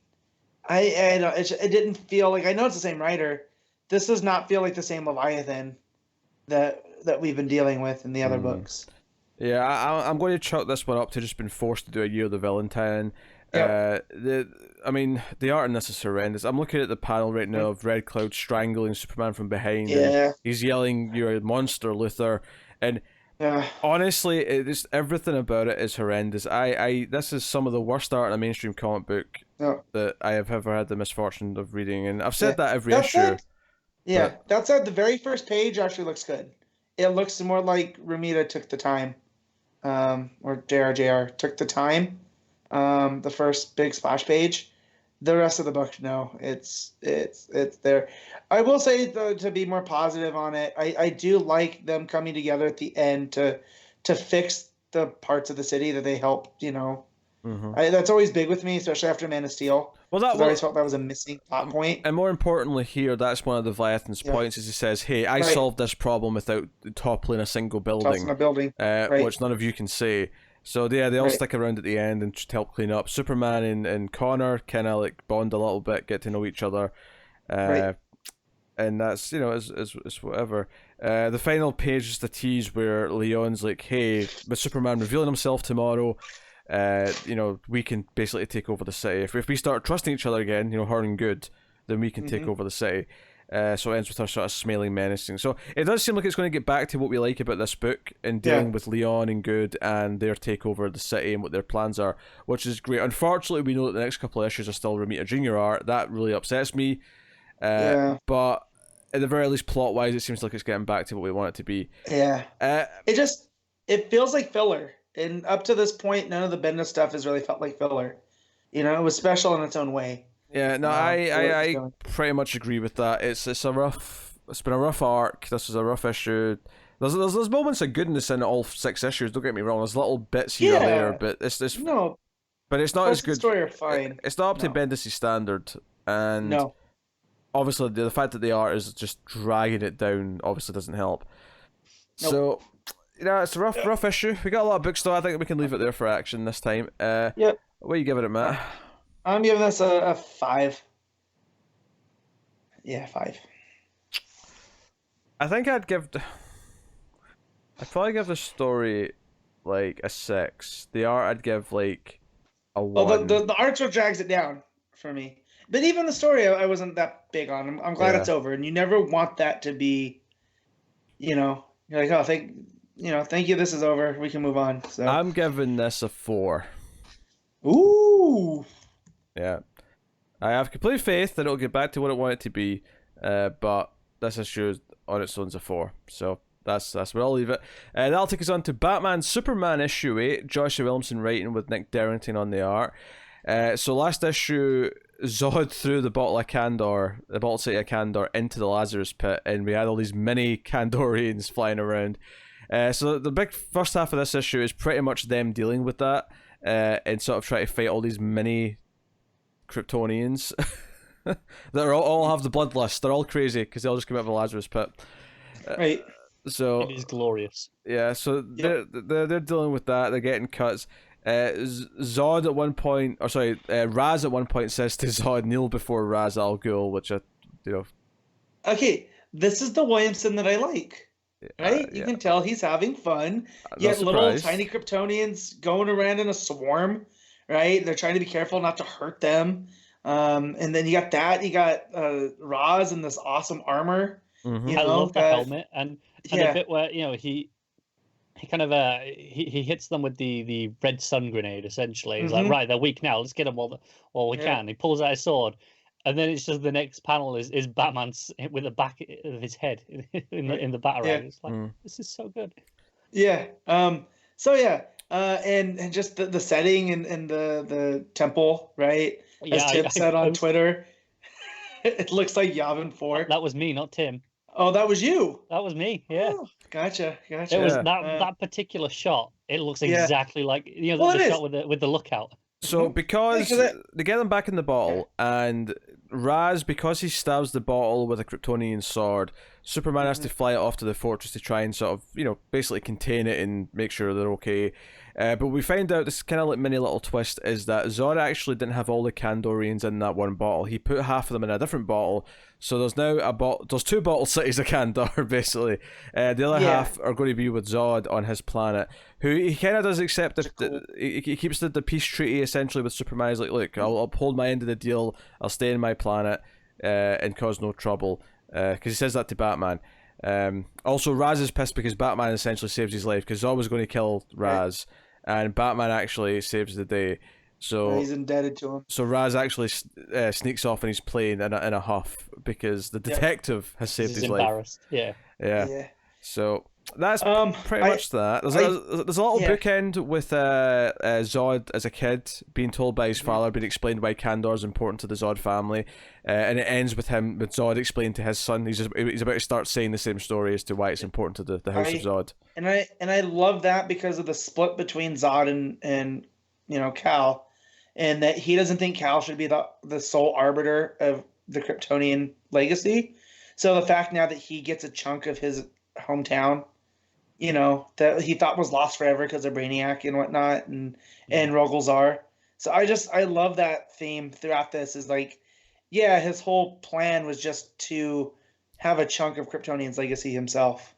it didn't feel like, I know it's the same writer. This does not feel like the same Leviathan that we've been dealing with in the other books. Yeah, I'm going to chalk this one up to just being forced to do a Year of the Villain tie-in. Yep. The art in this is horrendous. I'm looking at the panel right now of Red Cloud strangling Superman from behind. Yeah. He's yelling, "You're a monster, Luthor," and honestly, everything about it is horrendous. This is some of the worst art in a mainstream comic book that I have ever had the misfortune of reading, and I've said that every issue. That said, the very first page actually looks good. It looks more like Romita took the time, or JR took the time. The first big splash page. The rest of the book, no, it's there. I will say, though, to be more positive on it, I do like them coming together at the end to fix the parts of the city that they helped. That's always big with me, especially after Man of Steel. Well, I always felt that was a missing plot point. And more importantly here, that's one of the Leviathan's points, is he says, "Hey, I solved this problem without toppling a single building, which none of you can say." So they all stick around at the end and just help clean up. Superman and Connor kind of like bond a little bit, get to know each other, and that's is whatever. The final page is the tease where Leon's like, "Hey, with Superman revealing himself tomorrow, we can basically take over the city. If we start trusting each other again, her and good, then we can take over the city." So it ends with her sort of smiling, menacing. So it does seem like it's going to get back to what we like about this book and dealing with Leon and Good and their takeover of the city and what their plans are, which is great. Unfortunately, we know that the next couple of issues are still Romita Jr. art. That really upsets me. But at the very least, plot-wise, it seems like it's getting back to what we want it to be. Yeah. It feels like filler. And up to this point, none of the Bendis stuff has really felt like filler. You know, it was special in its own way. Yeah, no, I pretty much agree with that. It's been a rough arc. This was a rough issue. There's moments of goodness in all 6 issues. Don't get me wrong. There's little bits here and there, but it's no. But it's not as good. Story are fine. It's not up to Bendis' standard, and obviously the fact that the art is just dragging it down obviously doesn't help. So, it's a rough issue. We got a lot of books though. I think we can leave it there for action this time. What are you giving it, Matt? I'm giving this a 5. Yeah, 5. I think I'd probably give the story like a 6. The art I'd give like a 1. Well, the art what drags it down for me. But even the story, I wasn't that big on. I'm glad it's over, and you never want that to be. You're like, oh, thank you. This is over. We can move on. So I'm giving this a 4. Ooh. Yeah, I have complete faith that it'll get back to what I want it to be, but this issue on its own is a 4. So that's where I'll leave it. That'll take us on to Batman Superman issue 8. Joshua Williamson writing with Nick Derington on the art. So last issue, Zod threw the bottle city of Kandor into the Lazarus pit, and we had all these mini Kandorians flying around. So the big first half of this issue is pretty much them dealing with that, and sort of trying to fight all these mini Kryptonians that all have the bloodlust. They're all crazy because they all just come out of the Lazarus pit. Right. So it is glorious. Yeah. So they're dealing with that. They're getting cuts. Zod at one point, Raz at one point says to Zod, "Kneel before Raz Al Ghul," which Okay, this is the Williamson that I like. Right? You can tell he's having fun. You have little tiny Kryptonians going around in a swarm. Right? They're trying to be careful not to hurt them. And then you got Raz in this awesome armor. Mm-hmm. I love the helmet and a bit where he kind of he hits them with the red sun grenade essentially. He's like, right, they're weak now. Let's get them while we can. He pulls out his sword, and then it's just the next panel is Batman with the back of his head in the batarang. It's like this is so good. Yeah. And just the setting and the temple, right? As Tim said on Twitter, it looks like Yavin 4. That was me, not Tim. Oh, that was you. That was me. Yeah. Oh, gotcha. It was that particular shot. It looks exactly like the shot with the lookout. So because they get them back in the bottle, and Raz, because he stabs the bottle with a Kryptonian sword, Superman has to fly it off to the fortress to try and sort of, basically contain it and make sure they're okay. But we find out, this kind of like mini little twist, is that Zod actually didn't have all the Kandorians in that one bottle. He put half of them in a different bottle. So there's now there's 2 bottle cities of Kandor, basically. The other half are going to be with Zod on his planet, who he kind of does accept he keeps the peace treaty essentially with Superman. He's like, look, I'll uphold my end of the deal. I'll stay in my planet and cause no trouble. Because he says that to Batman. Also, Raz is pissed because Batman essentially saves his life, because Zod was going to kill Raz, and Batman actually saves the day. So he's indebted to him. So Raz actually sneaks off in his plane in a huff because the detective has saved his life. Embarrassed. Yeah. So that's pretty much that. There's a little bookend with Zod as a kid being told by his father, being explained why Kandor is important to the Zod family, and it ends with Zod explaining to his son he's about to start saying the same story as to why it's important to the House of Zod. And I love that because of the split between Zod and Kal, and that he doesn't think Kal should be the sole arbiter of the Kryptonian legacy. So the fact now that he gets a chunk of his hometown, that he thought was lost forever because of Brainiac and whatnot, and Rogolzar. So I love that theme throughout this. Is like, his whole plan was just to have a chunk of Kryptonian's legacy himself.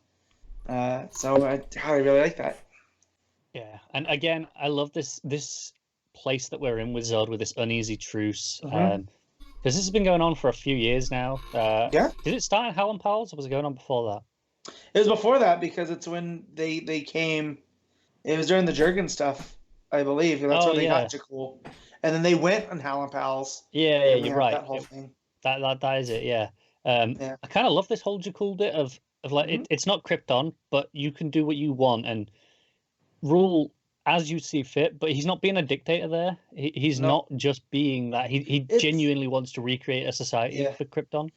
So I really like that. Yeah, and again, I love this place that we're in with Zod, with this uneasy truce. Because this has been going on for a few years now. Yeah. Did it start in Howlin' Pals, or was it going on before that? It was before that because it's when they came. It was during the Jurgen stuff, I believe. That's where they got Jakul. And then they went on Howlin' Pals. Yeah, you're right. That whole thing. That is it, yeah. I kind of love this whole Jakul bit of like, it's not Krypton, but you can do what you want and rule as you see fit, but he's not being a dictator there. He's not just being that. He genuinely wants to recreate a society for Krypton.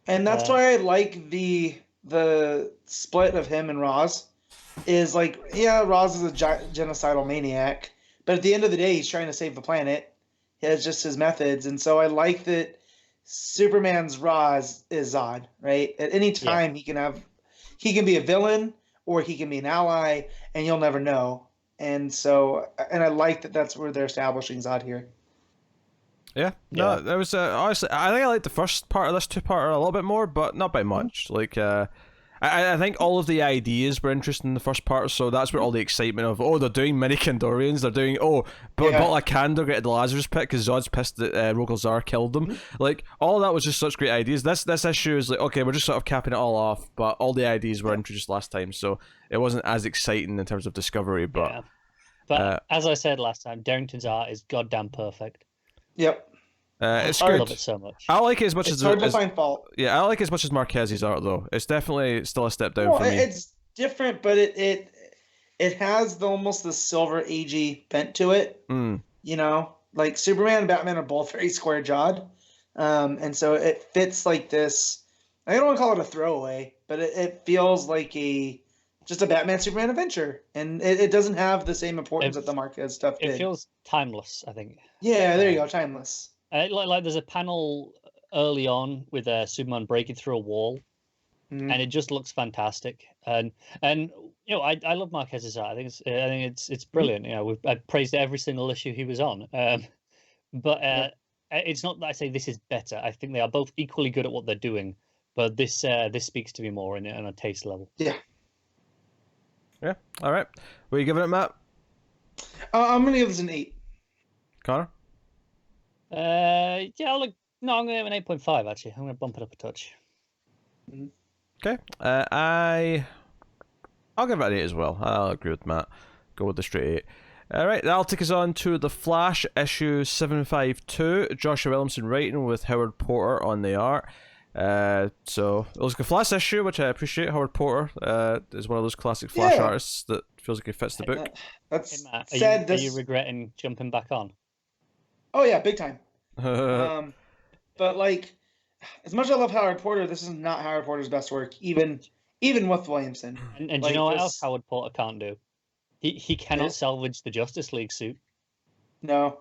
And that's why I like the split of him and Roz. Is like, Roz is a genocidal maniac, but at the end of the day, he's trying to save the planet. He has just his methods, and so I like that Superman's Roz is Zod, right? At any time, he can be a villain or he can be an ally, and you'll never know. And so, and I like that that's where they're establishing Zod here. Yeah, no, there was honestly, I think I like the first part of this two-parter a little bit more, but not by much. Like, I think all of the ideas were interesting in the first part, so that's where all the excitement of, they're doing mini Kandorians, they're doing, Butler Kandor get the Lazarus pit because Zod's pissed that Rogol Zar killed them. Like, all of that was just such great ideas. This issue is like, okay, we're just sort of capping it all off, but all the ideas were introduced last time, so it wasn't as exciting in terms of discovery, but... Yeah. But as I said last time, Derington's art is goddamn perfect. Yep. It's I good. love it so much. I like it as much it's hard to find fault. Yeah, I like it as much as Marquez's art though. It's definitely still a step down for me. It's different, but it has almost the Silver Agey bent to it. You know, like Superman and Batman are both very square jawed, and so it fits like this. I don't want to call it a throwaway, but it feels like just a Batman Superman adventure, and it doesn't have the same importance that the Marquez stuff did. It feels timeless, I think. Yeah, there you go, timeless. Like there's a panel early on with Superman breaking through a wall, and it just looks fantastic. And you know, I love Marquez's art. I think it's brilliant. You know, I praised every single issue he was on. But it's not that I say this is better. I think they are both equally good at what they're doing. But this speaks to me more on a taste level. Yeah. Yeah. All right. What are you giving it, Matt? I'm gonna give this an 8. Connor? I'm gonna give it an 8.5 actually. I'm gonna bump it up a touch. Okay. I'll give it an 8 as well. I'll agree with Matt. Go with the straight 8. All right, that'll take us on to The Flash, issue 752. Joshua Williamson writing with Howard Porter on the art. So it was a Flash issue, which I appreciate. Howard Porter is one of those classic Flash artists that feels like he fits the book. That's Matt, sad. Are you regretting jumping back on? Oh yeah, big time. But like, as much as I love Howard Porter, this is not Howard Porter's best work, even with Williamson. And do you know what else Howard Porter can't do? He cannot salvage the Justice League suit. No.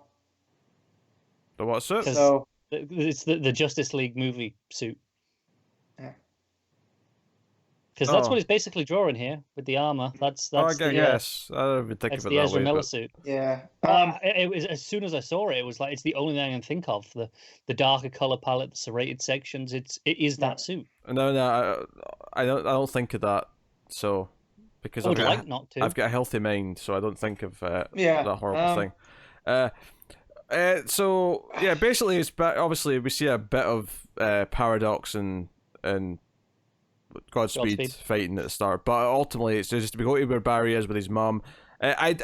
The what suit? So it's the Justice League movie suit. Yeah. Because that's what he's basically drawing here with the armor. That's I guess. I don't even think of it the that Ezra way. Miller But... suit. Yeah. It was as soon as I saw it, it was like it's the only thing I can think of. The darker color palette, the serrated sections. It is that suit. No, I don't think of that. So because I've got a healthy mind, so I don't think of that horrible thing. So yeah, basically, obviously we see a bit of Paradox and Godspeed fighting at the start, but ultimately it's just we go to where Barry is with his mum. I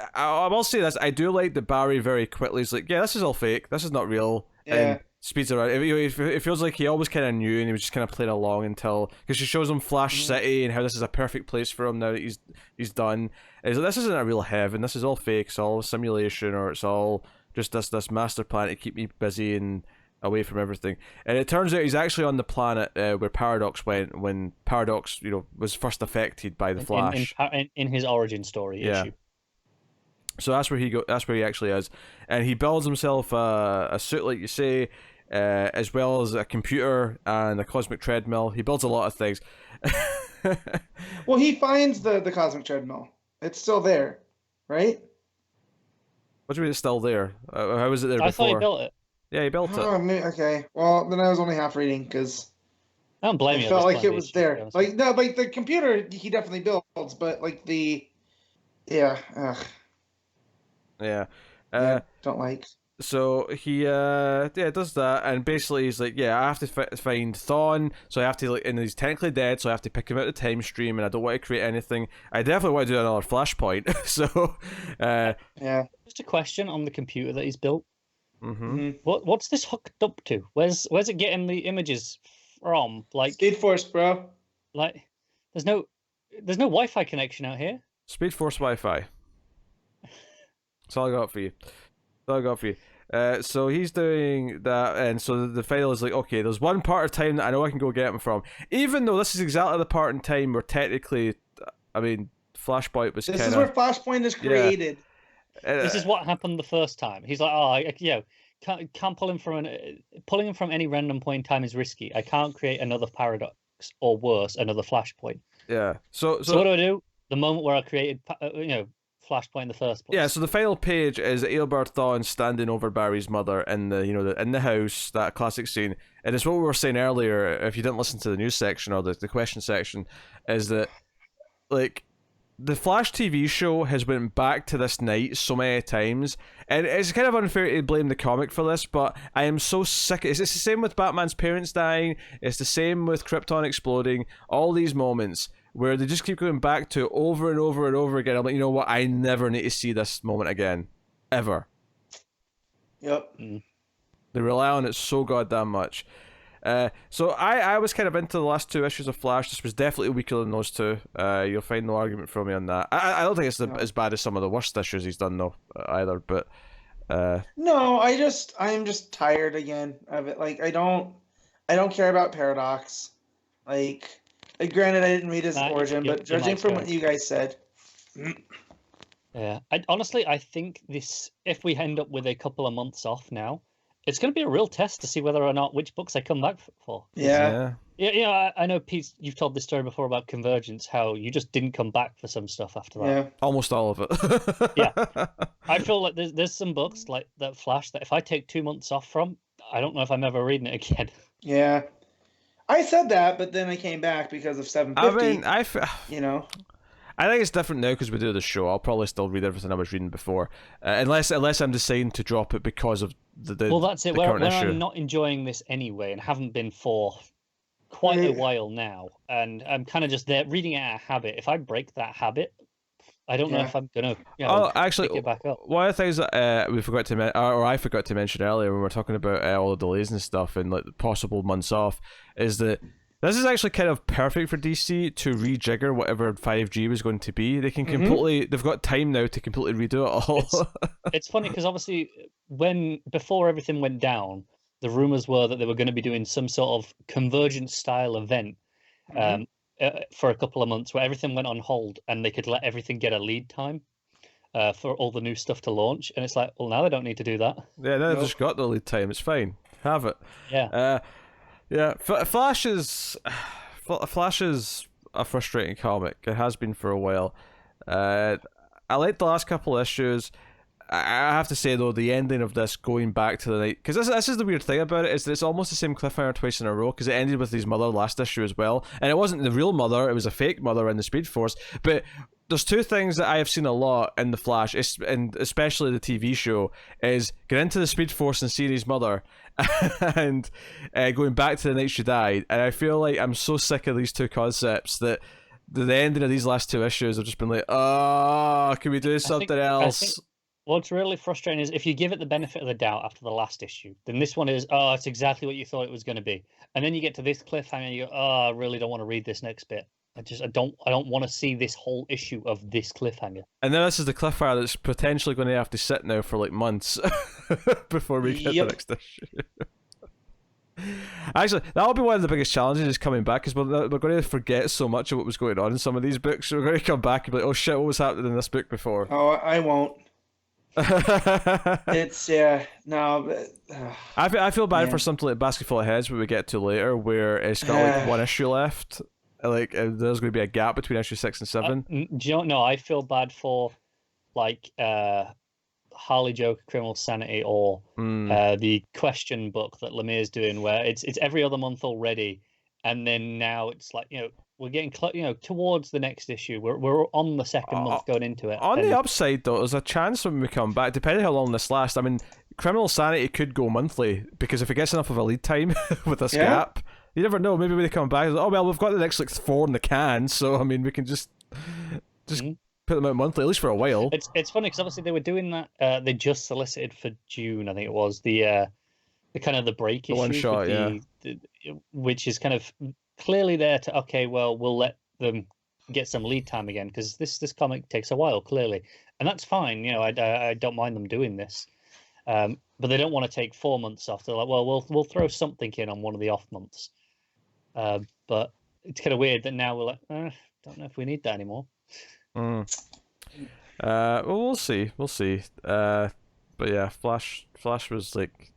will say this: I do like that Barry very quickly is like, yeah, this is all fake, this is not real, and speeds around. It feels like he always kind of knew, and he was just kind of playing along until because she shows him Flash City and how this is a perfect place for him now that he's done. And he's like, this isn't a real heaven. This is all fake. It's all a simulation, or it's all just this master plan to keep me busy and away from everything. And it turns out he's actually on the planet where Paradox went when Paradox, was first affected by the Flash in his origin story issue. So that's where he actually is, and he builds himself a suit, like you say, as well as a computer and a cosmic treadmill. He builds a lot of things. Well, he finds the cosmic treadmill. It's still there, right? What do you mean it's still there? How was it there before? I thought he built it. Yeah, he built it. Okay. Well, then I was only half reading because I don't blame you. I felt like it was there. Like the computer he definitely builds, but like Yeah. don't like. So he does that, and basically he's like, yeah, I have to find Thawne, so I have to, like, and he's technically dead, so I have to pick him out of the time stream, and I don't want to create anything. I definitely want to do another Flashpoint. So yeah. Just a question on the computer that he's built. Mm-hmm. What's this hooked up to? Where's it getting the images from? Like Speed Force, bro. Like there's no Wi-Fi connection out here. Speed Force Wi-Fi. That's all I got for you. So he's doing that, and so the final is like, okay, there's one part of time that I know I can go get him from, even though this is exactly the part in time where technically, I mean, Flashpoint was This is where Flashpoint is created. This is what happened the first time. He's like, can't pull him from any random point in time is risky. I can't create another paradox, or worse, another Flashpoint. Yeah. So what do I do? The moment where I created, Flashpoint in the first place. Yeah, so the final page is Eobard Thawne standing over Barry's mother in the house, that classic scene. And it's what we were saying earlier, if you didn't listen to the news section or the question section, is that, like, the Flash TV show has went back to this night so many times, and it's kind of unfair to blame the comic for this, but I am so sick. It's the same with Batman's parents dying, it's the same with Krypton exploding, all these moments where they just keep going back to over and over and over again. I'm like, you know what? I never need to see this moment again. Ever. Yep. They rely on it so goddamn much. So I was kind of into the last two issues of Flash. This was definitely weaker than those two. You'll find no argument from me on that. I don't think it's as bad as some of the worst issues he's done, though, either. But no, I'm just tired again of it. Like, I don't care about Paradox. Like, granted, I didn't read his origin, but judging from what you guys said, yeah. I think this, if we end up with a couple of months off now, it's going to be a real test to see whether or not which books I come back for. Yeah. I know, Pete, you've told this story before about Convergence, how you just didn't come back for some stuff after that. Yeah. Almost all of it. Yeah. I feel like there's some books like that Flash that if I take 2 months off from, I don't know if I'm ever reading it again. Yeah. I said that, but then I came back because of 750. I think it's different now because we do the show. I'll probably still read everything I was reading before, unless I'm deciding to drop it because of the well, that's it. The when current issue. I'm not enjoying this anyway, and haven't been for quite a while now, and I'm kind of just there reading it out of habit. If I break that habit, I don't know if I'm gonna. Actually, pick it back up. One of the things that I forgot to mention earlier when we were talking about all the delays and stuff and like possible months off, is that this is actually kind of perfect for DC to rejigger whatever 5G was going to be. They can they've got time now to completely redo it all. It's funny because obviously before everything went down, the rumors were that they were going to be doing some sort of Convergence style event for a couple of months where everything went on hold and they could let everything get a lead time for all the new stuff to launch. And it's like, well, now they don't need to do that. Yeah, now they've just got the lead time. It's fine. Have it. Yeah. Yeah, Flash is a frustrating comic. It has been for a while. I liked the last couple of issues. I have to say though, the ending of this going back to the night, because this is the weird thing about it, is that it's almost the same cliffhanger twice in a row, because it ended with his mother last issue as well, and it wasn't the real mother, it was a fake mother in the Speed Force. But there's two things that I have seen a lot in the Flash, and especially the TV show, is get into the Speed Force and seeing his mother, and going back to the night she died. And I feel like I'm so sick of these two concepts that the ending of these last two issues have just been like, oh, can we do something else? What's really frustrating is if you give it the benefit of the doubt after the last issue, then this one is, oh, it's exactly what you thought it was going to be. And then you get to this cliffhanger and you go, oh, I really don't want to read this next bit. I don't want to see this whole issue of this cliffhanger. And then this is the cliffhanger that's potentially going to have to sit now for like months before we get the next issue. Actually, that'll be one of the biggest challenges is coming back, because we're going to forget so much of what was going on in some of these books. So we're going to come back and be like, oh shit, what was happening in this book before? Oh, I won't. It's I feel bad for something like Basketful Heads, where we get to later, where it's got like one issue left. Like there's going to be a gap between issue 6 and 7. Do you know? No, I feel bad for like Harley Joker Criminal Sanity or the Question book that Lemire's doing, where it's every other month already, and then now it's like, we're getting towards the next issue. We're on the second month going into it. On the upside, though, there's a chance when we come back, depending how long this lasts. I mean, Criminal Sanity could go monthly, because if it gets enough of a lead time with this gap, you never know. Maybe when they come back, oh well, we've got the next like 4 in the can, so I mean, we can just put them out monthly, at least for a while. It's funny because obviously they were doing that. They just solicited for June, I think it was the kind of the break issue, one shot, which is kind of clearly there to well, we'll let them get some lead time again, because this comic takes a while, clearly, and that's fine. I don't mind them doing this, but they don't want to take 4 months off. They're like, well, we'll throw something in on one of the off months, but it's kind of weird that now we're like, don't know if we need that anymore. Well, we'll see. But yeah, Flash was like,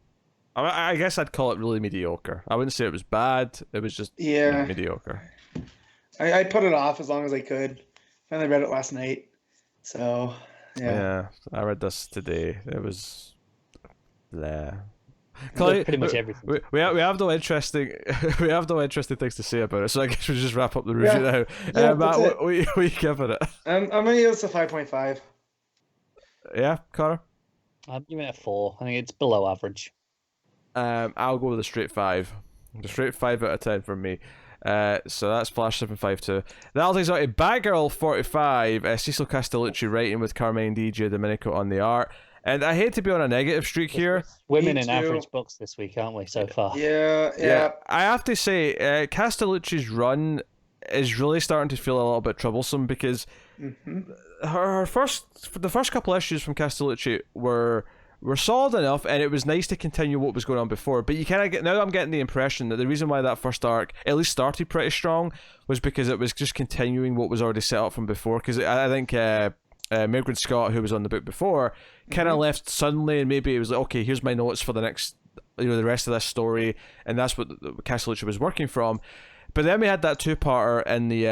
I guess I'd call it really mediocre. I wouldn't say it was bad. It was just mediocre. I put it off as long as I could. Finally read it last night. So yeah, I read this today. It was pretty much everything. We have no interesting things to say about it. So I guess we just wrap up the review now. Matt, what are you giving it? I'm gonna give this a 5.5. Yeah, Connor. I'm giving it a 4. I think it's below average. I'll go with a straight 5. The straight 5 out of 10 from me. So that's Flash 752. That'll take us out to Batgirl 45. Cecil Castellucci writing with Carmine D. Giandomenico on the art. And I hate to be on a negative streak here. Women in average books this week, aren't we, so far? Yeah. I have to say, Castellucci's run is really starting to feel a little bit troublesome, because the first couple issues from Castellucci were solid enough, and it was nice to continue what was going on before. But you kind of get, now I'm getting the impression that the reason why that first arc at least started pretty strong was because it was just continuing what was already set up from before. Because I think Margaret Scott, who was on the book before, kind of left suddenly, and maybe it was like, okay, here's my notes for the next, the rest of this story, and that's what Castellucci was working from. But then we had that 2-parter in the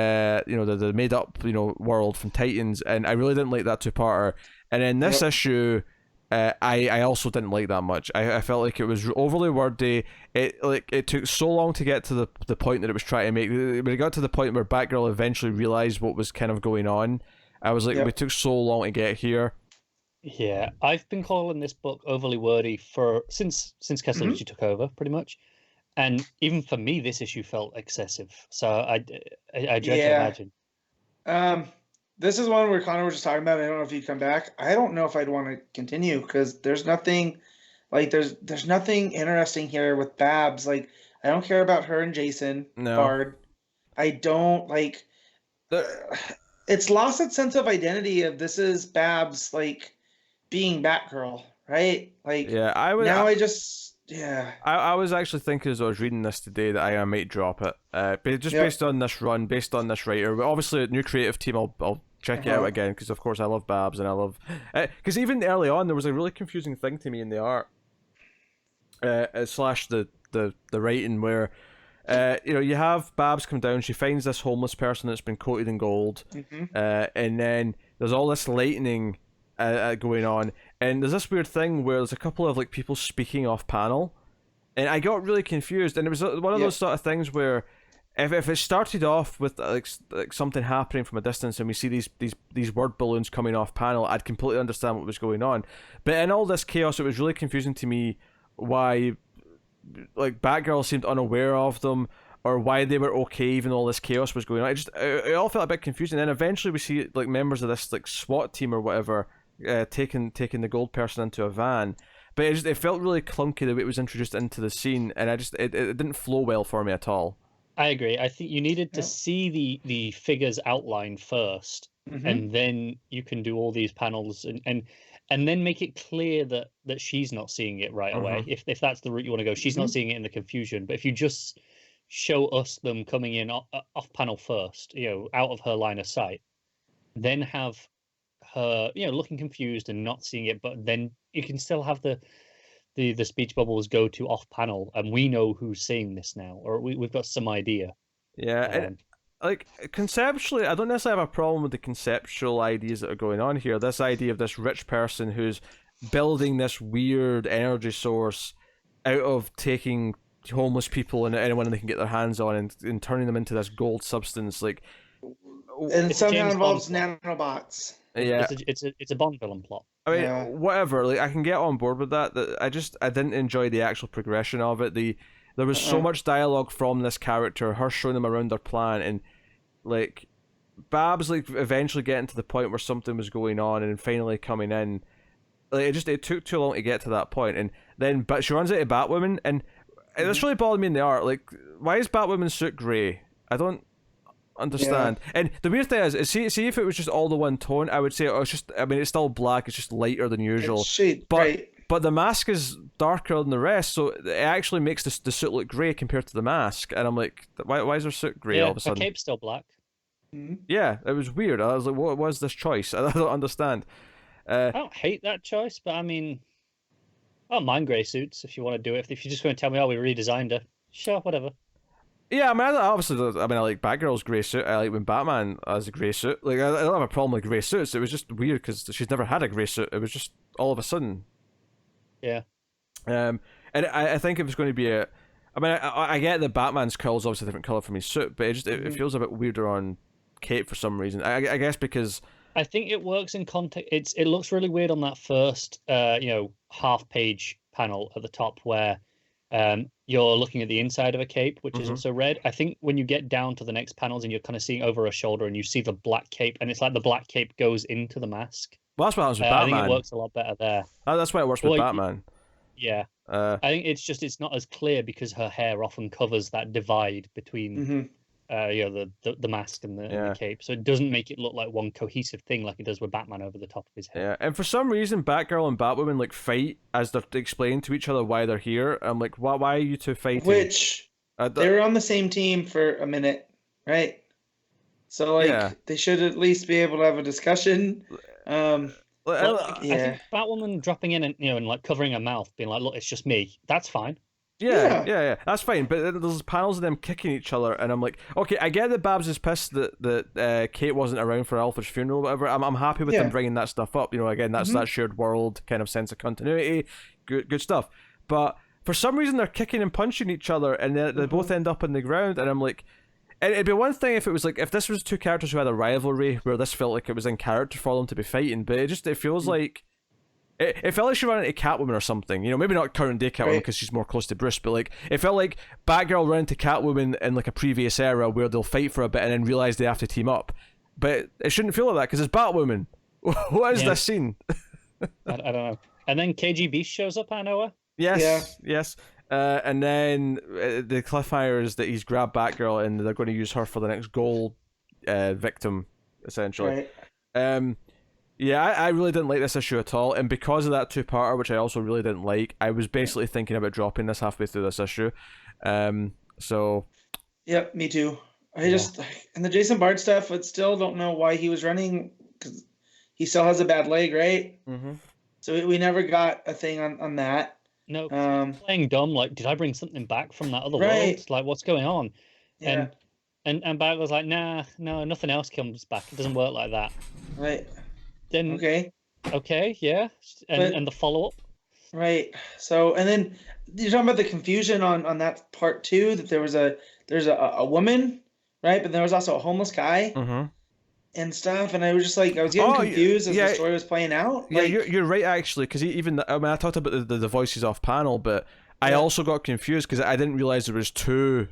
the made up world from Titans, and I really didn't like that 2-parter. And in this issue, I also didn't like that much. I felt like it was overly wordy. It took so long to get to the point that it was trying to make. When it got to the point where Batgirl eventually realized what was kind of going on, I was like, we took so long to get here. Yeah, I've been calling this book overly wordy since Castellucci took over, pretty much. And even for me, this issue felt excessive. So I dread to imagine. This is one where Connor was just talking about. I don't know if he'd come back. I don't know if I'd want to continue, because there's nothing, there's nothing interesting here with Babs. Like, I don't care about her and Jason Bard. I don't like. It's lost its sense of identity of this is Babs being Batgirl, right? I was actually thinking as I was reading this today that I might drop it. But based on this run, based on this writer, obviously a new creative team, I'll check it out again, because of course I love Babs, and I love because even early on there was a really confusing thing to me in the art slash the writing where you have Babs come down, she finds this homeless person that's been coated in gold, and then there's all this lightning going on, and there's this weird thing where there's a couple of people speaking off panel, and I got really confused, and it was one of those sort of things where if it started off with like something happening from a distance and we see these word balloons coming off panel, I'd completely understand what was going on. But in all this chaos, it was really confusing to me why Batgirl seemed unaware of them, or why they were okay even though all this chaos was going on. It all felt a bit confusing. And then eventually we see members of this SWAT team or whatever taking the gold person into a van, but it felt really clunky the way it was introduced into the scene, and it didn't flow well for me at all. I agree. I think you needed to see the figures outline first, and then you can do all these panels and then make it clear that she's not seeing it right away. If that's the route you want to go, she's not seeing it in the confusion. But if you just show us them coming in off panel first, out of her line of sight, then have her, looking confused and not seeing it, but then you can still have the speech bubbles go to off panel, and we know who's saying this now, or we've got some idea. Yeah, conceptually, I don't necessarily have a problem with the conceptual ideas that are going on here. This idea of this rich person who's building this weird energy source out of taking homeless people and anyone they can get their hands on and turning them into this gold substance, And it It's a somehow James involves Bond nanobots. Yeah. It's a Bond villain plot. I mean, Yeah. whatever. Like, I can get on board with that. I didn't enjoy the actual progression of it. There was so much dialogue from this character, her showing them around their plan, and like Babs like eventually getting to the point where something was going on, and finally coming in. Like, it took too long to get to that point, and then but she runs into Batwoman, and this really bothered me in the art. Like, why is Batwoman's suit grey? I don't understand. Yeah. And the weird thing is see if it was just all the one tone, I would say it's just. I mean, it's still black. It's just lighter than usual. But the mask is darker than the rest, so it actually makes the suit look grey compared to the mask. And I'm like, why is her suit grey all of a sudden? Her cape's still black. Yeah, it was weird. I was like, what was this choice? I don't understand. I don't hate that choice, but I mean, I don't mind grey suits if you want to do it. If you're just going to tell me, we redesigned her, sure, whatever. Yeah, I mean, I like Batgirl's grey suit. I like when Batman has a grey suit. Like, I don't have a problem with grey suits. It was just weird because she's never had a grey suit. It was just all of a sudden. Yeah. And I think it was going to be I get that Batman's cowl is obviously a different colour from his suit, but it feels a bit weirder on Kate for some reason. I guess because I think it works in context. It looks really weird on that first half-page panel at the top where you're looking at the inside of a cape, which is also red. I think when you get down to the next panels and you're kind of seeing over her shoulder and you see the black cape, and it's like the black cape goes into the mask. Well, that's what happens with Batman. I think it works a lot better there. That's why it works with Batman. Yeah. I think it's not as clear because her hair often covers that divide between the mask and the cape, so it doesn't make it look like one cohesive thing like it does with Batman over the top of his head. Yeah, and for some reason, Batgirl and Batwoman like fight as they're explaining to each other why they're here. I'm like, why are you two fighting? Which they were on the same team for a minute, right? So they should at least be able to have a discussion. I think Batwoman dropping in and like covering her mouth, being like, "Look, it's just me." That's fine. Yeah, that's fine. But there's panels of them kicking each other, and I'm like, okay, I get that Babs is pissed that Kate wasn't around for Alfred's funeral, or whatever. I'm happy with them bringing that stuff up. Again, that's that shared world kind of sense of continuity. Good stuff. But for some reason, they're kicking and punching each other, and they both end up on the ground, and I'm like. And it'd be one thing if it was like if this was two characters who had a rivalry where this felt like it was in character for them to be fighting, but it feels like it felt like she ran into Catwoman or something. Maybe not current day Catwoman because she's more close to Bruce, but like it felt like Batgirl ran into Catwoman in like a previous era where they'll fight for a bit and then realize they have to team up. But it shouldn't feel like that because it's Batwoman. What is this scene? I don't know. And then KGB shows up out of nowhere. Yes. And then the cliffhanger is that he's grabbed Batgirl and they're going to use her for the next goal victim, essentially. Right. I really didn't like this issue at all, and because of that two-parter, which I also really didn't like, I was basically thinking about dropping this halfway through this issue. So. Yep, me too. And the Jason Bard stuff, I still don't know why he was running, because he still has a bad leg, right? Mm-hmm. So we never got a thing on that. No, playing dumb. Like, did I bring something back from that other world? Like, what's going on? Yeah. And Bag was like, no, nothing else comes back. It doesn't work like that. Right. Then okay, yeah. And the follow up. Right. So, and then you're talking about the confusion on that part too. That there's a woman, right? But there was also a homeless guy. Mm-hmm. And stuff, and I was just like, I was getting confused as the story was playing out. Yeah, you're right actually, because I talked about the voices off panel, but I also got confused because I didn't realize there was two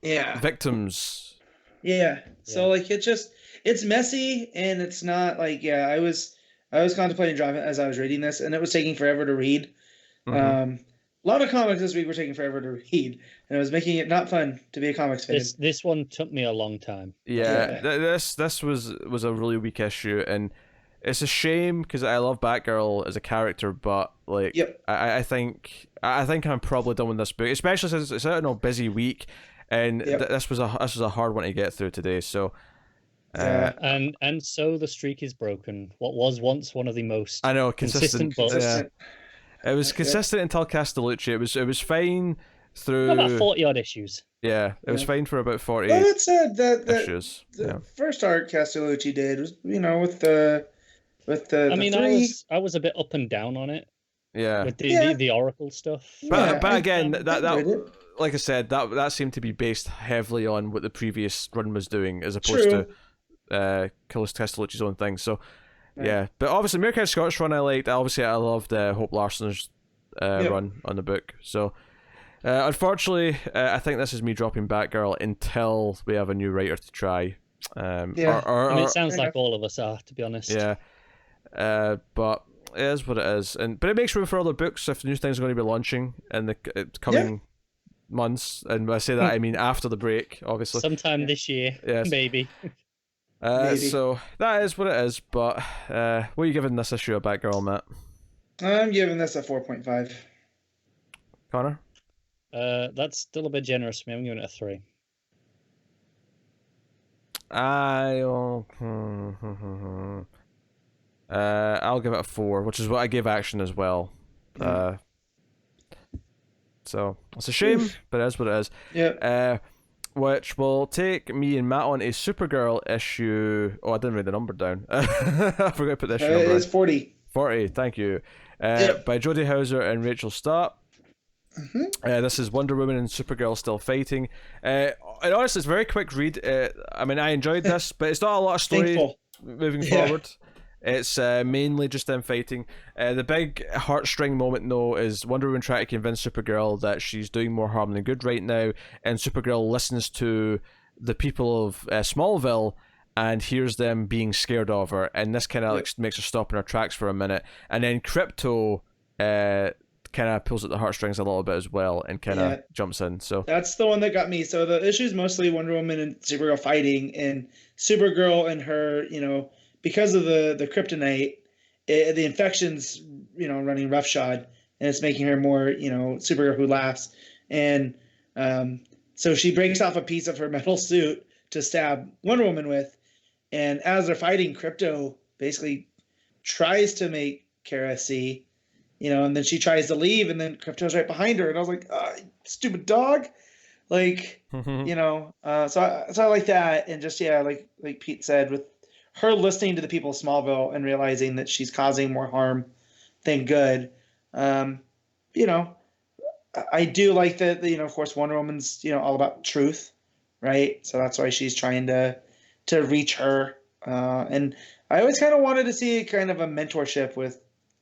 victims. Yeah. So like it's messy and it's not like I was contemplating driving as I was reading this, and it was taking forever to read. Mm-hmm. A lot of comics this week were taking forever to read, and it was making it not fun to be a comics fan. This one took me a long time. Yeah. This was a really weak issue, and it's a shame because I love Batgirl as a character, but like I think I'm probably done with this book, especially since it's out on a busy week, and this was a hard one to get through today. So. And so the streak is broken. What was once one of the most consistent books. Yeah. It was consistent until Castellucci. It was fine through about 40 odd issues. Yeah, it was fine for about 40 well, that said, issues. The first arc Castellucci did was with the I mean, I was a bit up and down on it. Yeah. With the Oracle stuff. But again, that like I said, that seemed to be based heavily on what the previous run was doing, as opposed to Castellucci's own thing. So yeah, but obviously American Scottish run I liked. Obviously I loved Hope Larson's run on the book. So unfortunately, I think this is me dropping Batgirl until we have a new writer to try. I mean, it sounds like all of us are, to be honest. Yeah, but it is what it is, but it makes room for other books if new things are going to be launching in the coming months. And when I say that, I mean after the break, obviously. Sometime this year, maybe. So that is what it is. But what are you giving this issue of Batgirl, Matt? I'm giving this a 4.5. Connor? That's still a bit generous for me. I'm giving it a 3. I'll give it a 4, which is what I gave Action as well. So it's a shame, but it is what it is. Yeah. Which will take me and Matt on a Supergirl issue. Oh, I didn't write the number down. I forgot to put this number. It's 40. 40. Thank you. By Jody Houser and Rachel Stott. This is Wonder Woman and Supergirl still fighting. And honestly, it's a very quick read. I mean, I enjoyed this, but it's not a lot of story moving forward. It's mainly just them fighting. The big heartstring moment, though, is Wonder Woman trying to convince Supergirl that she's doing more harm than good right now, and Supergirl listens to the people of Smallville and hears them being scared of her, and this kind of like makes her stop in her tracks for a minute, and then Crypto kind of pulls at the heartstrings a little bit as well and kind of jumps in. So that's the one that got me. So the issue is mostly Wonder Woman and Supergirl fighting, and Supergirl and her, because of the kryptonite, the infection's, running roughshod, and it's making her more, Supergirl who laughs. And so she breaks off a piece of her metal suit to stab Wonder Woman with. And as they're fighting, Crypto basically tries to make Kara see, and then she tries to leave, and then Crypto's right behind her. And I was like, oh, stupid dog. Like, so I like that. And just, like Pete said, with her listening to the people of Smallville and realizing that she's causing more harm than good. I do like that, of course, Wonder Woman's, all about truth, right? So that's why she's trying to reach her. And I always kind of wanted to see kind of a mentorship with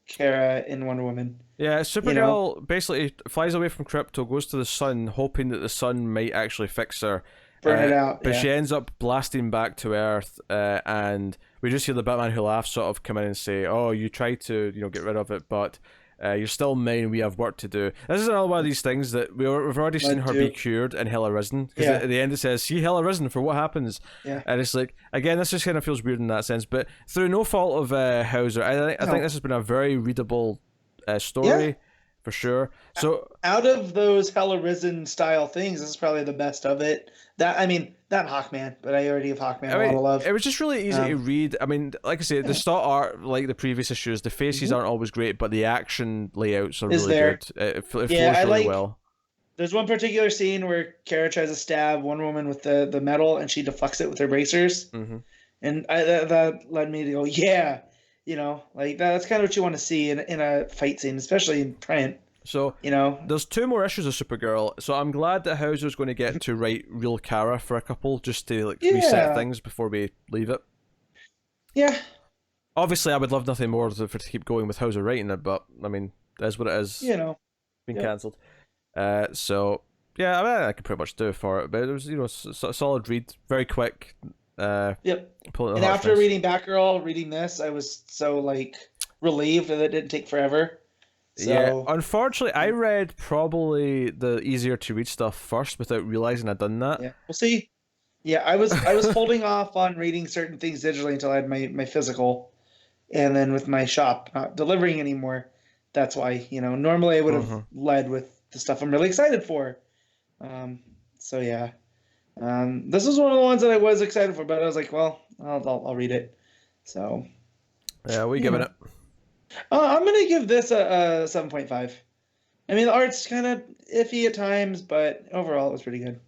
Kara in Wonder Woman. Yeah, Supergirl basically flies away from Crypto, goes to the sun, hoping that the sun might actually fix her. Burn it out. But she ends up blasting back to Earth, and we just hear the Batman Who Laughs sort of come in and say, "Oh, you tried to, get rid of it, but you're still mine. We have work to do." This is another one of these things that we've already seen her be cured in Hell Arisen. Because at the end it says, "See Hell Arisen for what happens." Yeah. And it's like, again, this just kind of feels weird in that sense. But through no fault of Hauser, I think this has been a very readable story. For sure. So out of those Hell Arisen style things, this is probably the best of it. Not Hawkman, but I already have Hawkman a lot of love. It was just really easy to read. I mean, like I said, the Stott art, like the previous issues, the faces aren't always great, but the action layouts are really good. It flows really well. There's one particular scene where Kara tries to stab one woman with the metal, and she deflects it with her bracers. And that led me to go, that's kind of what you want to see in a fight scene, especially in print. So, there's 2 more issues of Supergirl, so I'm glad that Hauser's going to get to write real Kara for a couple, just to reset things before we leave it. Yeah. Obviously, I would love nothing more for to keep going with Hauser writing it, but, I mean, that's what it is. Been cancelled. So, yeah, I mean, I could pretty much do it for it, but it was, a solid read, very quick. And after reading Batgirl, reading this, I was so, relieved that it didn't take forever. So, yeah, unfortunately, I read probably the easier to read stuff first without realizing I'd done that. Yeah, we'll see. Yeah, I was holding off on reading certain things digitally until I had my physical, and then with my shop not delivering anymore, that's why normally I would have led with the stuff I'm really excited for. So yeah, this was one of the ones that I was excited for, but I was like, well, I'll read it. So yeah, what are you giving it? I'm going to give this a 7.5. I mean, the art's kind of iffy at times, but overall it was pretty good.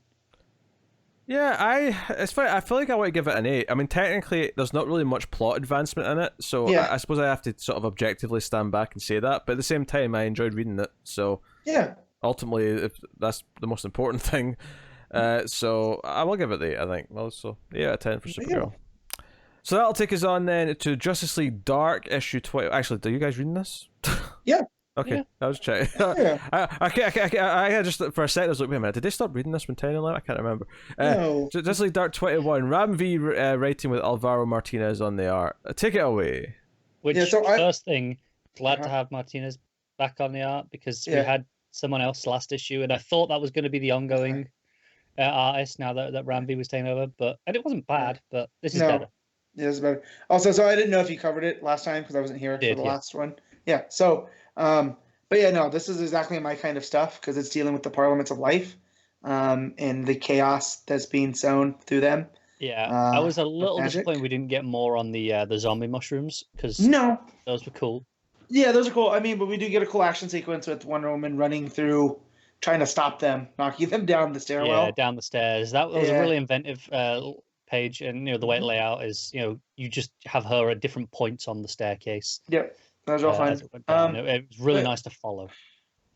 Yeah, it's funny. I feel like I want to give it an 8. I mean, technically, there's not really much plot advancement in it, so I suppose I have to sort of objectively stand back and say that. But at the same time, I enjoyed reading it, so yeah. ultimately, if that's the most important thing. So I will give it the 8, I think. Well, so 8 out of 10 for Supergirl. So that'll take us on then to Justice League Dark issue 20. Actually, are you guys reading this? Yeah. Okay, Yeah. I was checking. Yeah. I just for a second I was like, wait a minute, did they stop reading this when 10 11? I can't remember. No. Justice League Dark 21. Ram V writing with Alvaro Martinez on the art. Take it away. Which first thing, glad to have Martinez back on the art because we had someone else last issue, and I thought that was going to be the ongoing artist now that Ramby was taking over, and it wasn't bad, but this is better. Yeah, it's better. Also, so I didn't know if you covered it last time because I wasn't here for the last one. Yeah. So, but yeah, no, this is exactly my kind of stuff because it's dealing with the parliaments of life, and the chaos that's being sown through them. Yeah, I was a little disappointed we didn't get more on the zombie mushrooms because those were cool. Yeah, those are cool. I mean, but we do get a cool action sequence with Wonder Woman running through, trying to stop them, knocking them down the stairwell. Yeah, down the stairs. That was a really inventive page, and the way it lay out is you just have her at different points on the staircase. Yep, that was real fun. It was really nice to follow.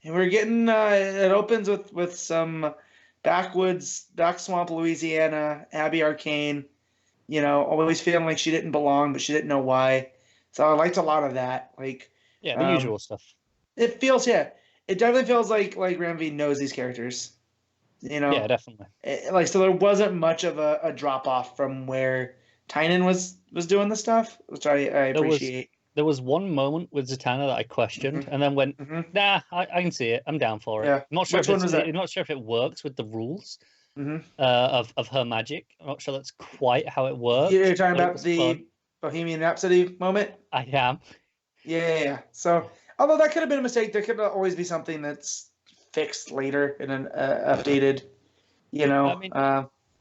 And we're getting it opens with some backwoods, back swamp, Louisiana, Abby Arcane, always feeling like she didn't belong, but she didn't know why. So I liked a lot of that. Like, the usual stuff. It feels, it definitely feels like Ramvi knows these characters. Yeah, definitely. So there wasn't much of a drop off from where Tynan was doing the stuff, which I appreciate. There was one moment with Zatanna that I questioned, and then went, "Nah, I can see it. I'm down for it." Yeah. I'm not sure. I'm not sure if it works with the rules of her magic. I'm not sure that's quite how it works. You're talking about the Bohemian Rhapsody moment? I am. Yeah. So, although that could have been a mistake, there could always be something that's fixed later in an updated. I mean,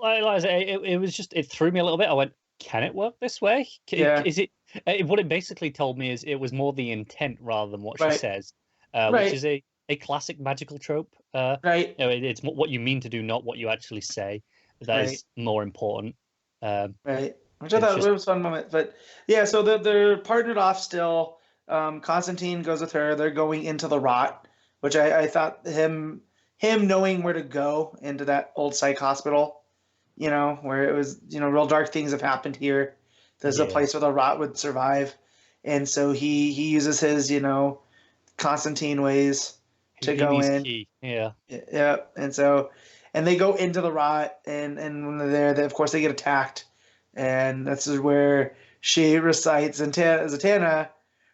like I say, it was just it threw me a little bit. I went, can it work this way? Is it? What it basically told me is it was more the intent rather than what she says, which is a classic magical trope. Right. It's what you mean to do, not what you actually say. That is more important. Right. Which I thought was a fun moment. But yeah, so they're partnered off still. Constantine goes with her. They're going into the rot, which I thought him knowing where to go into that old psych hospital, where it was, real dark things have happened here. There's a place where the rot would survive. And so he uses his, Constantine ways to go in. Key. Yeah. Yeah. And they go into the rot, and when they're there, of course, they get attacked. And this is where she recites, and Zatanna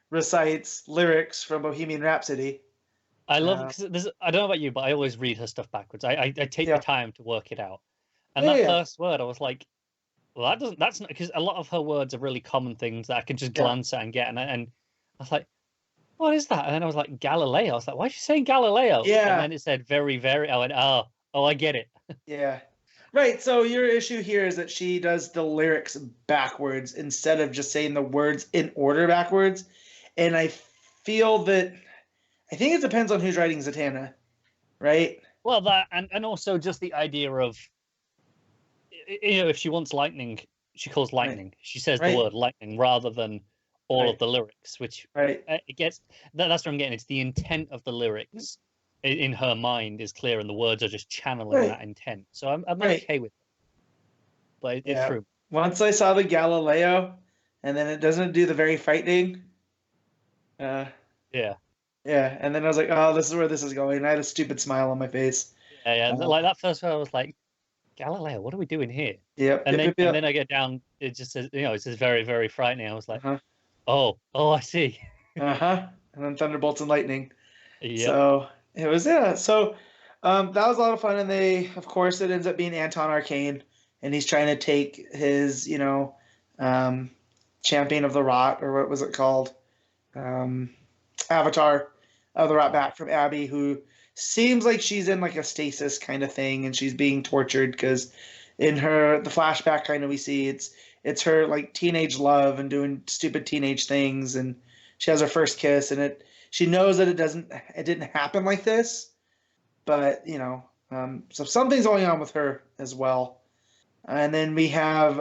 recites lyrics from Bohemian Rhapsody. I love it because I don't know about you, but I always read her stuff backwards. I take the time to work it out. And that first word, I was like, well, that's not, because a lot of her words are really common things that I can just glance at and get. And I was like, what is that? And then I was like, Galileo. I was like, why is she saying Galileo? Yeah. And then it said very, very. I went, oh, I get it. Yeah. Right. So your issue here is that she does the lyrics backwards instead of just saying the words in order backwards. And I feel that, I think it depends on who's writing Zatanna, right? Well, that, and also just the idea of, if she wants lightning, she calls lightning. Right. She says the word lightning rather than all of the lyrics, which it gets. That's what I'm getting. It's the intent of the lyrics in her mind is clear, and the words are just channeling that intent. So I'm okay with it. But it's true. Once I saw the Galileo, and then it doesn't do the very frightening. Yeah, and then I was like, oh, this is where this is going. And I had a stupid smile on my face. Yeah. Like that first one, I was like, Galileo, what are we doing here? Yep. And then I get down, it just says, it says very, very frightening. I was like, oh, I see. And then thunderbolts and lightning. Yep. So it was, So that was a lot of fun. And of course, it ends up being Anton Arcane. And he's trying to take his, champion of the rot, or what was it called? Avatar of the rot back from Abby, who seems like she's in like a stasis kind of thing, and she's being tortured because in the flashback kind of we see it's her like teenage love and doing stupid teenage things, and she has her first kiss, and she knows that it didn't happen like this, but so something's going on with her as well. And then we have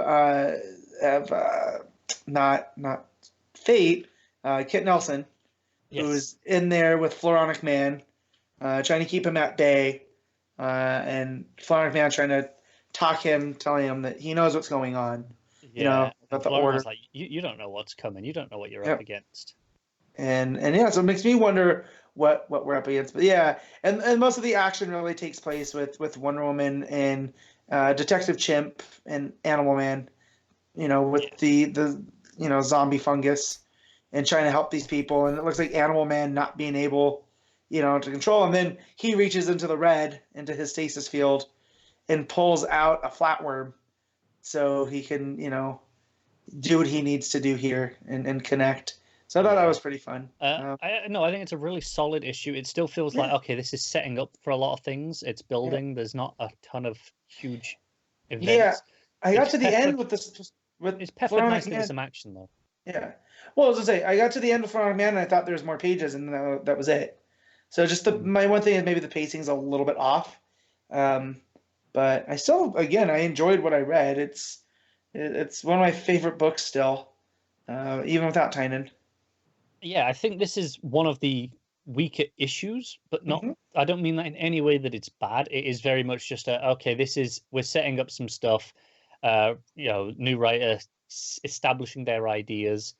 not Fate, Kit Nelson, who's in there with Floronic Man, trying to keep him at bay, and Florence Man trying to talk him, telling him that he knows what's going on. Yeah, about the order. like, you don't know what's coming. You don't know what you're Yep. up against. And yeah, so it makes me wonder what we're up against. But yeah, and most of the action really takes place with Wonder Woman and Detective Chimp and Animal Man, with the zombie fungus, and trying to help these people. And it looks like Animal Man not being able, to control. And then he reaches into the red, into his stasis field, and pulls out a flatworm, so he can, do what he needs to do here and connect. So I thought that was pretty fun. I think it's a really solid issue. It still feels like, okay, this is setting up for a lot of things. It's building. There's not a ton of huge events. Yeah, I got to the end with this. It's peppered nicely with some action, though. Yeah. Well, as I say, I got to the end of Florida Man, and I thought there was more pages, and that was it. So just my one thing is maybe the pacing's a little bit off. But I still, again, I enjoyed what I read. It's one of my favorite books still, even without Tynan. Yeah, I think this is one of the weaker issues, but not. I don't mean that in any way that it's bad. It is very much just we're setting up some stuff. New writer establishing their ideas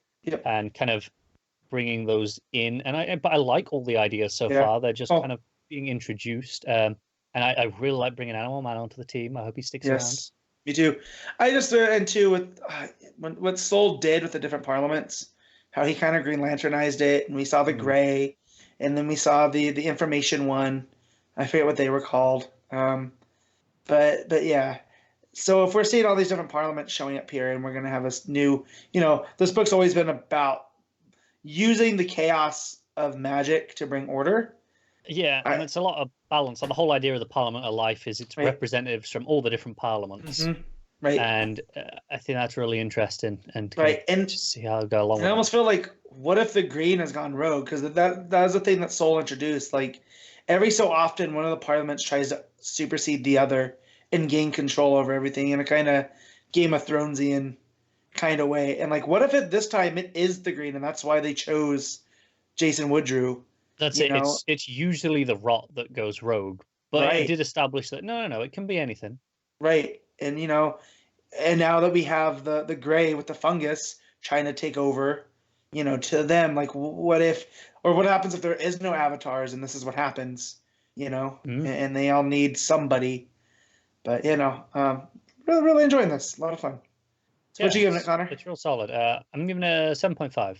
and kind of bringing those in. And but I like all the ideas so far. They're just kind of being introduced. And I really like bringing Animal Man onto the team. I hope he sticks around. Me too. I just and too with what Soul did with the different parliaments, how he kind of Green Lanternized it, and we saw the gray, and then we saw the information one. I forget what they were called. But yeah. So if we're seeing all these different parliaments showing up here, and we're gonna have this new, this book's always been about using the chaos of magic to bring order. Yeah, and it's a lot of balance. So the whole idea of the Parliament of Life is it's representatives from all the different parliaments. Right. And I think that's really interesting. And and just see how it'll go along. I almost feel like, what if the green has gone rogue? Because that was the thing that Soul introduced. Like, every so often, one of the parliaments tries to supersede the other and gain control over everything in a kind of Game of Thronesian kind of way. And like, what if this time it is the green, and that's why they chose Jason Woodrue? That's it. It's usually the rot that goes rogue, but it did establish that no, it can be anything. Right, and and now that we have the gray with the fungus trying to take over, to them, like, what happens if there is no avatars and this is what happens, and they all need somebody. But really, really enjoying this. A lot of fun. So what you giving it, Connor? It's real solid. I'm giving it a 7.5.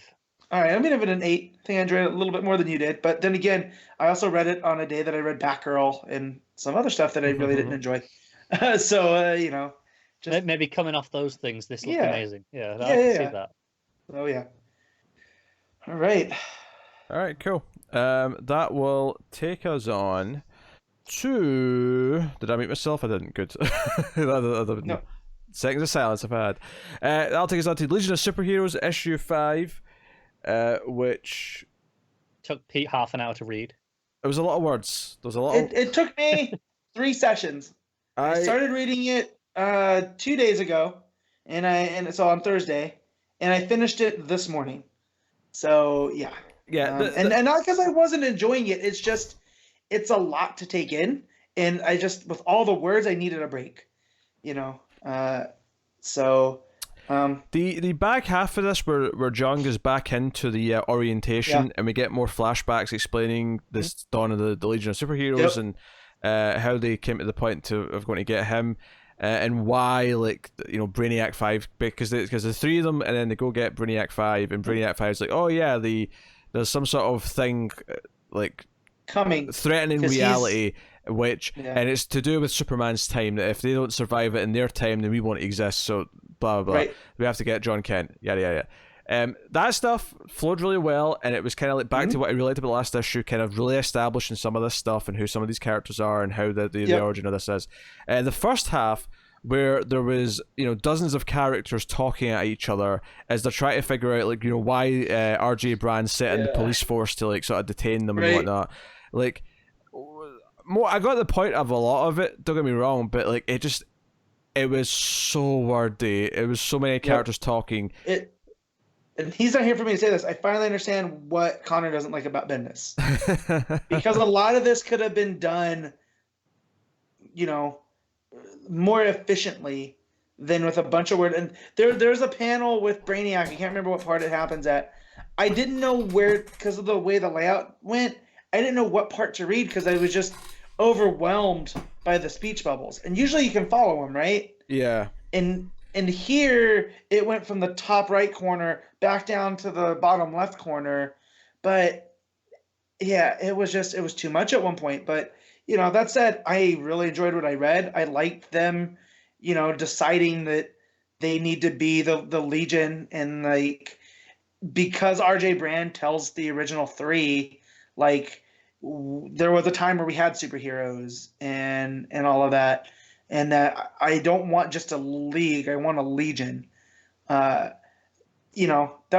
All right, I'm going to give it an 8. I think I enjoyed it a little bit more than you did. But then again, I also read it on a day that I read Batgirl and some other stuff that I really didn't enjoy. So, just maybe coming off those things, this looked amazing. Yeah, I can see that. Oh, yeah. All right. All right, cool. That will take us on to... Did I mute myself? I didn't. Good. No. Seconds of silence I've had. That'll take us on to Legion of Superheroes, issue 5. Which took Pete half an hour to read. It was a lot of words. There was a lot. It took me 3 sessions. I started reading it 2 days ago, and so on Thursday, and I finished it this morning. So yeah. And not because I wasn't enjoying it. It's just it's a lot to take in, and I just, with all the words, I needed a break. So. The back half of this, where John goes back into the orientation, and we get more flashbacks explaining this dawn of the Legion of Superheroes and how they came to the point of going to get him, and why, like, Brainiac 5, because the 3 of them, and then they go get Brainiac 5, and Brainiac 5 is like, oh yeah, there's some sort of thing like coming, threatening reality. And it's to do with Superman's time, that if they don't survive it in their time, then we won't exist. So blah blah blah. Right. We have to get John Kent. Yada yada. That stuff flowed really well, and it was kind of like back to what I really liked about the last issue, kind of really establishing some of this stuff and who some of these characters are and how the origin of this is. The first half, where there was dozens of characters talking at each other as they're trying to figure out why RJ Brand set in the police force to like sort of detain them and whatnot. Like, I got the point of a lot of it, don't get me wrong, but like it was so wordy. It was so many characters talking. and he's not here for me to say this, I finally understand what Connor doesn't like about Bendis. Because a lot of this could have been done, more efficiently than with a bunch of words. And there's a panel with Brainiac. I can't remember what part it happens at. I didn't know where, because of the way the layout went, I didn't know what part to read because I was just overwhelmed by the speech bubbles. And usually you can follow them, right? Yeah. And here it went from the top right corner back down to the bottom left corner. But yeah, it was too much at one point. But that said, I really enjoyed what I read. I liked them, deciding that they need to be the Legion, and like, because RJ Brand tells the original three, like, there was a time where we had superheroes and all of that, and that I don't want just a league, I want a Legion. That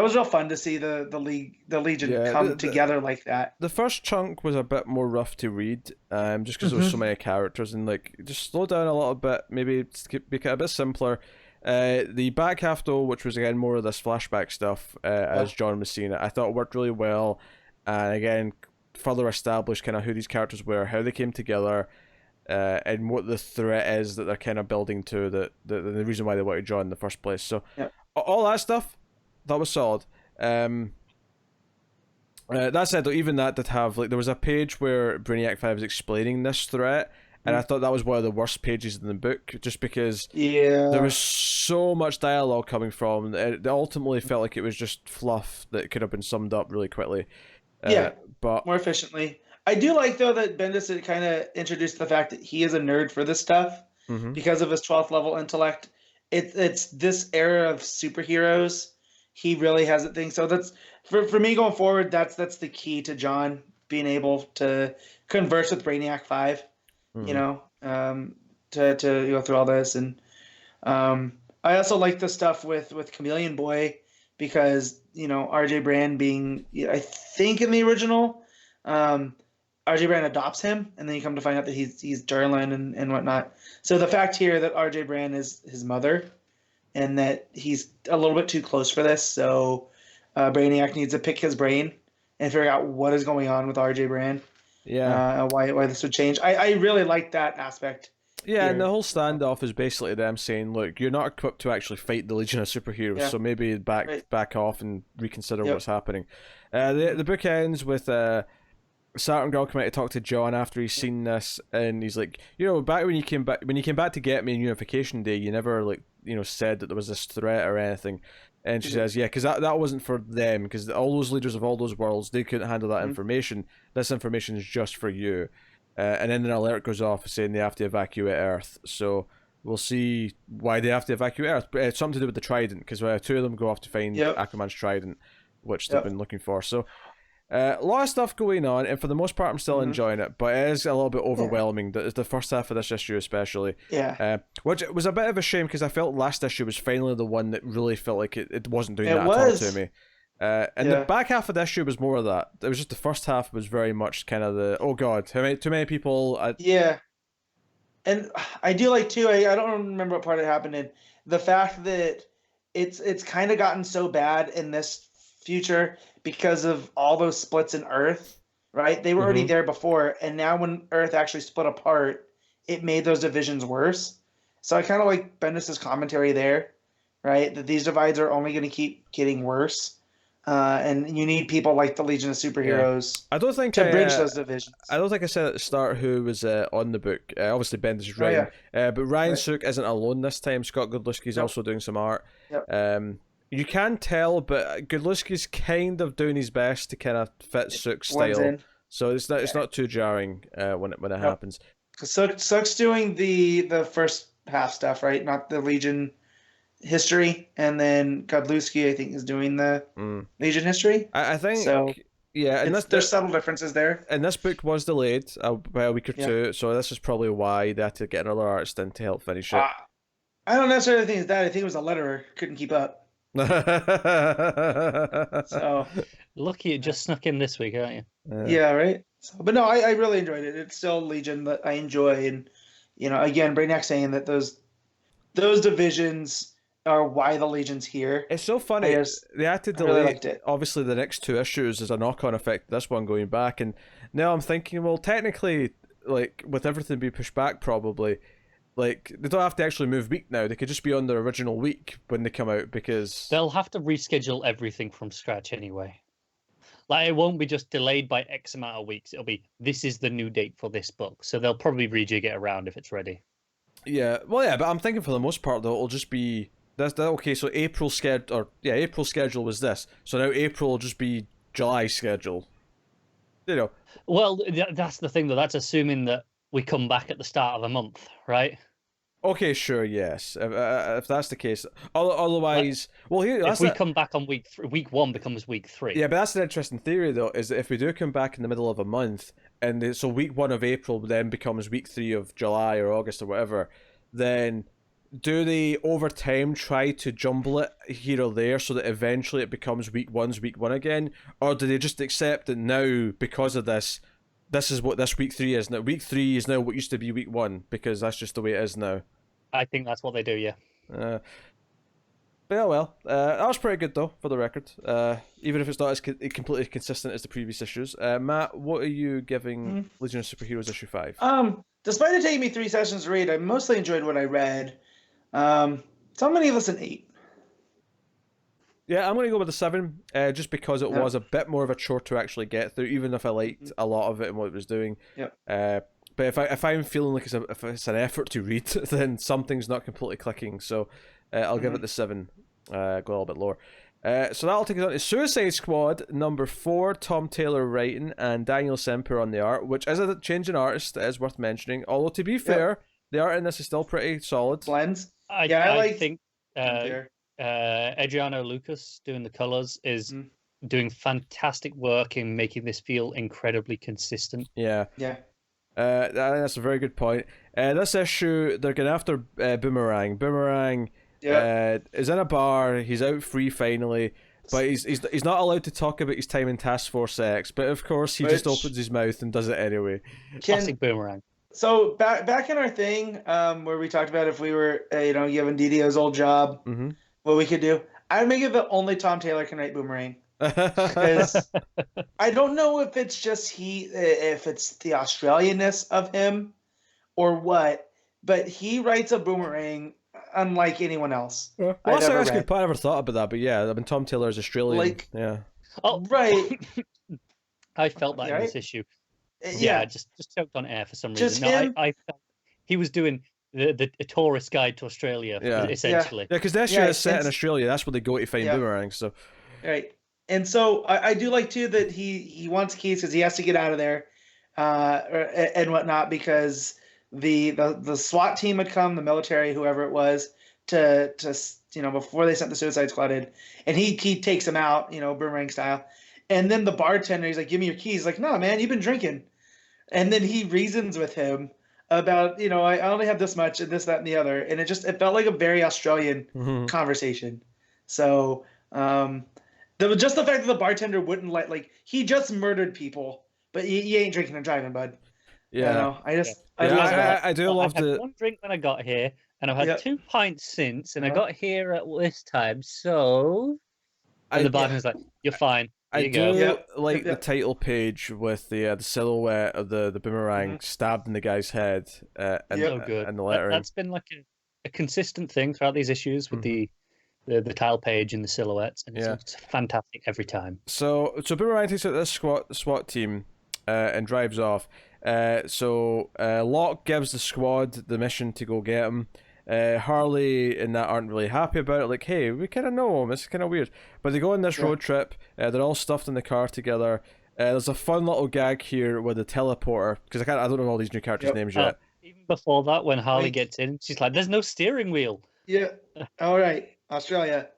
was real fun to see the Legion come together like that. The first chunk was a bit more rough to read, just because there was so many characters, and like, just slow down a little bit, maybe make it a bit simpler. The back half though, which was again more of this flashback stuff, as John was seeing it, I thought worked really well, and again further established kind of who these characters were, how they came together, and what the threat is that they're kind of building to, the reason why they wanted John in the first place. So all that stuff, that was solid. That said though, even that did have, like, there was a page where Brainiac 5 was explaining this threat, and I thought that was one of the worst pages in the book, just because there was so much dialogue coming from. It ultimately felt like it was just fluff that could have been summed up really quickly. But more efficiently. I do like, though, that Bendis had kind of introduced the fact that he is a nerd for this stuff because of his 12th level intellect. It's this era of superheroes. He really has a thing. So that's, for me going forward, that's the key to John being able to converse with Brainiac 5. To go through all this. And I also like the stuff with Chameleon Boy, because RJ Brand being, I think in the original, RJ Brand adopts him, and then you come to find out that he's Darlin and whatnot. So the fact here that RJ Brand is his mother, and that he's a little bit too close for this, so Brainiac needs to pick his brain and figure out what is going on with RJ Brand. Why this would change. I really like that aspect. Yeah, here. And the whole standoff is basically them saying, look, you're not equipped to actually fight the Legion of Superheroes, so maybe back off and reconsider what's happening. The book ends with Saturn Girl coming out to talk to John after he's seen this, and he's like, back when you came back to get me on Unification Day, you never said that there was this threat or anything. And she says, because that wasn't for them, because all those leaders of all those worlds, they couldn't handle that information. This information is just for you. And then an alert goes off saying they have to evacuate Earth. So we'll see why they have to evacuate Earth. But it's something to do with the Trident, because two of them go off to find Aquaman's Trident, which they've been looking for. So a lot of stuff going on, and for the most part I'm still enjoying it, but it is a little bit overwhelming. The first half of this issue especially, which was a bit of a shame, because I felt last issue was finally the one that really felt like it wasn't doing that at all to me. And the back half of the issue was more of that. It was just the first half was very much kind of the, oh god, too many people. And I do like too, I don't remember what part it happened in, the fact that it's kind of gotten so bad in this future because of all those splits in Earth, right? They were already there before, and now when Earth actually split apart, it made those divisions worse. So I kind of like Bendis' commentary there, right? That these divides are only going to keep getting worse. And you need people like the Legion of Superheroes to bridge those divisions. I don't think I said at the start who was on the book. Obviously, Bendis is writing. But Ryan Sook isn't alone this time. Scott Godlewski is also doing some art. You can tell, but Godlewski's kind of doing his best to kind of fit Sook's style. So it's not too jarring when it happens. Because Sook's doing the first half stuff, right? Not the Legion history, and then Godlewski, I think, is doing the Legion history. I think so. Yeah, and there's subtle differences there. And this book was delayed by a week or two, so this is probably why they had to get another artist in to help finish it. I don't necessarily think it's that. I think it was a letterer couldn't keep up. So lucky it just snuck in this week, aren't you? Yeah, right. So, but no, I really enjoyed it. It's still Legion that I enjoy, and again, Brainiac saying that those divisions or why the Legion's here. It's so funny. They had to delay. Really liked it. Obviously, the next 2 issues is a knock-on effect. This one going back, and now I'm thinking, well, technically, like with everything being pushed back, probably, like they don't have to actually move week now. They could just be on their original week when they come out because they'll have to reschedule everything from scratch anyway. Like it won't be just delayed by X amount of weeks. It'll be this is the new date for this book. So they'll probably rejig it around if it's ready. Yeah, well, yeah, but I'm thinking for the most part though, it'll just be that's okay. So April schedule was this. So now April will just be July schedule. You know. Well, that's the thing though. That's assuming that we come back at the start of a month, right? Okay, sure, yes. If that's the case, otherwise, well, here if we come back on week 1 becomes week 3. Yeah, but that's an interesting theory though. Is that if we do come back in the middle of a month, and so week 1 of April then becomes week 3 of July or August or whatever, then do they over time try to jumble it here or there so that eventually it becomes week 1's week 1 again, or do they just accept that now because of this? This is what this week 3 is now. Week 3 is now what used to be week 1 because that's just the way it is now. I think that's what they do, yeah. But yeah, well, that was pretty good though, for the record. Even if it's not as completely consistent as the previous issues. Matt, what are you giving Legion of Superheroes issue 5? Despite it taking me 3 sessions to read, I mostly enjoyed what I read. So I'm gonna give this an 8. Yeah, I'm going to go with a 7, just because it was a bit more of a chore to actually get through, even if I liked a lot of it and what it was doing. Yep. But if I'm feeling like if it's an effort to read, then something's not completely clicking. So I'll give it the 7, go a little bit lower. So that'll take us on to Suicide Squad number 4, Tom Taylor writing and Daniel Sempere on the art, which is a change in artist that is worth mentioning. Although to be fair, the art in this is still pretty solid. Blends. I think Adriano Lucas doing the colors is doing fantastic work in making this feel incredibly consistent. Yeah. That's a very good point. This issue, they're going after Boomerang. Boomerang is in a bar. He's out free finally, but he's not allowed to talk about his time in Task Force X. But of course, he just opens his mouth and does it anyway. Classic Boomerang. So back in our thing, where we talked about if we were, given Didio's old job, what we could do, I'd make it that only Tom Taylor can write Boomerang. Because I don't know if it's just if it's the Australianness of him or what, but he writes a Boomerang unlike anyone else. Well, that's a good point. I never thought about that, but yeah, I mean, Tom Taylor is Australian. Yeah. Oh, right. I felt that in this issue. Yeah, just choked on air for some reason. No, I felt he was doing the tourist guide to Australia, essentially. Yeah, because this year is set in Australia. That's where they go to find boomerangs. So, right, and so I do like too that he wants keys because he has to get out of there, and whatnot because the SWAT team had come, the military, whoever it was, to before they sent the Suicide Squad in, and he takes him out, boomerang style. And then the bartender, he's like, "Give me your keys." He's like, "No, man, you've been drinking." And then he reasons with him about, I only have this much and this, that, and the other. And it felt like a very Australian conversation. So there was just the fact that the bartender wouldn't he just murdered people, but you ain't drinking and driving, bud. Yeah. I do love I had one drink when I got here, and I've had 2 pints since, and I got here at this time, so... And the bartender's like, "You're fine. I do like the title page with the silhouette of the boomerang stabbed in the guy's head and the lettering. That's been like a consistent thing throughout these issues with the title page and the silhouettes, and it's fantastic every time. So Boomerang takes out this SWAT team and drives off. So Locke gives the squad the mission to go get him. Harley and that aren't really happy about it. Like, hey, we kind of know him. It's kind of weird. But they go on this road trip. They're all stuffed in the car together. There's a fun little gag here with the teleporter because I don't know all these new characters' names yet. Even before that, when Harley gets in, she's like, "There's no steering wheel." Yeah. All right, Australia.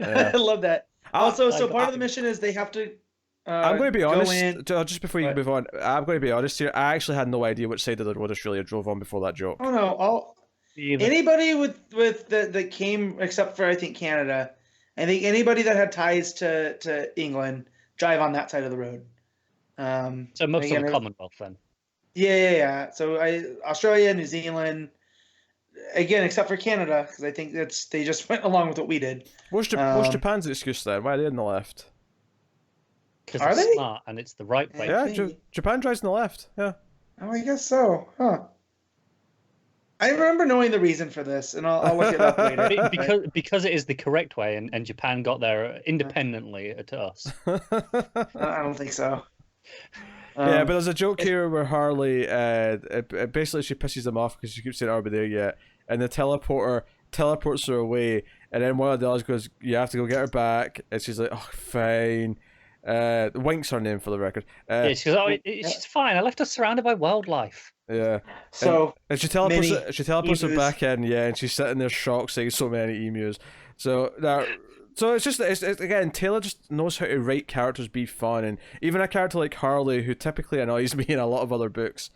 I love that. Also, part of the mission is they have to. I'm going to be honest. Just before you move on, I'm going to be honest here. I actually had no idea which side of the road Australia drove on before that joke. Oh no! Anybody with that came, except for I think Canada, I think anybody that had ties to England drive on that side of the road. So most of the Commonwealth then. Yeah. So Australia, New Zealand, again, except for Canada, because I think they just went along with what we did. What's Japan's excuse then? Why are they in the left? Because Are it's they? smart and it's the right way. Yeah, Maybe. Japan drives in the left. Yeah. Oh, I guess so. Huh. I remember knowing the reason for this, and I'll look it up later. Because it is the correct way, and Japan got there independently to us. I don't think so. Yeah, but there's a joke here where Harley, basically she pisses them off because she keeps saying, "Are we there yet?" And the teleporter teleports her away, and then one of the others goes, "You have to go get her back," and she's like, "Oh, fine." Wink's her name for the record. Yeah, she goes, "Oh, she's fine. I left her surrounded by wildlife." Yeah. So and she teleports her back in, yeah, and she's sitting there shocked, saying so many emus. So it's again, Taylor just knows how to write characters be fun, and even a character like Harley, who typically annoys me in a lot of other books,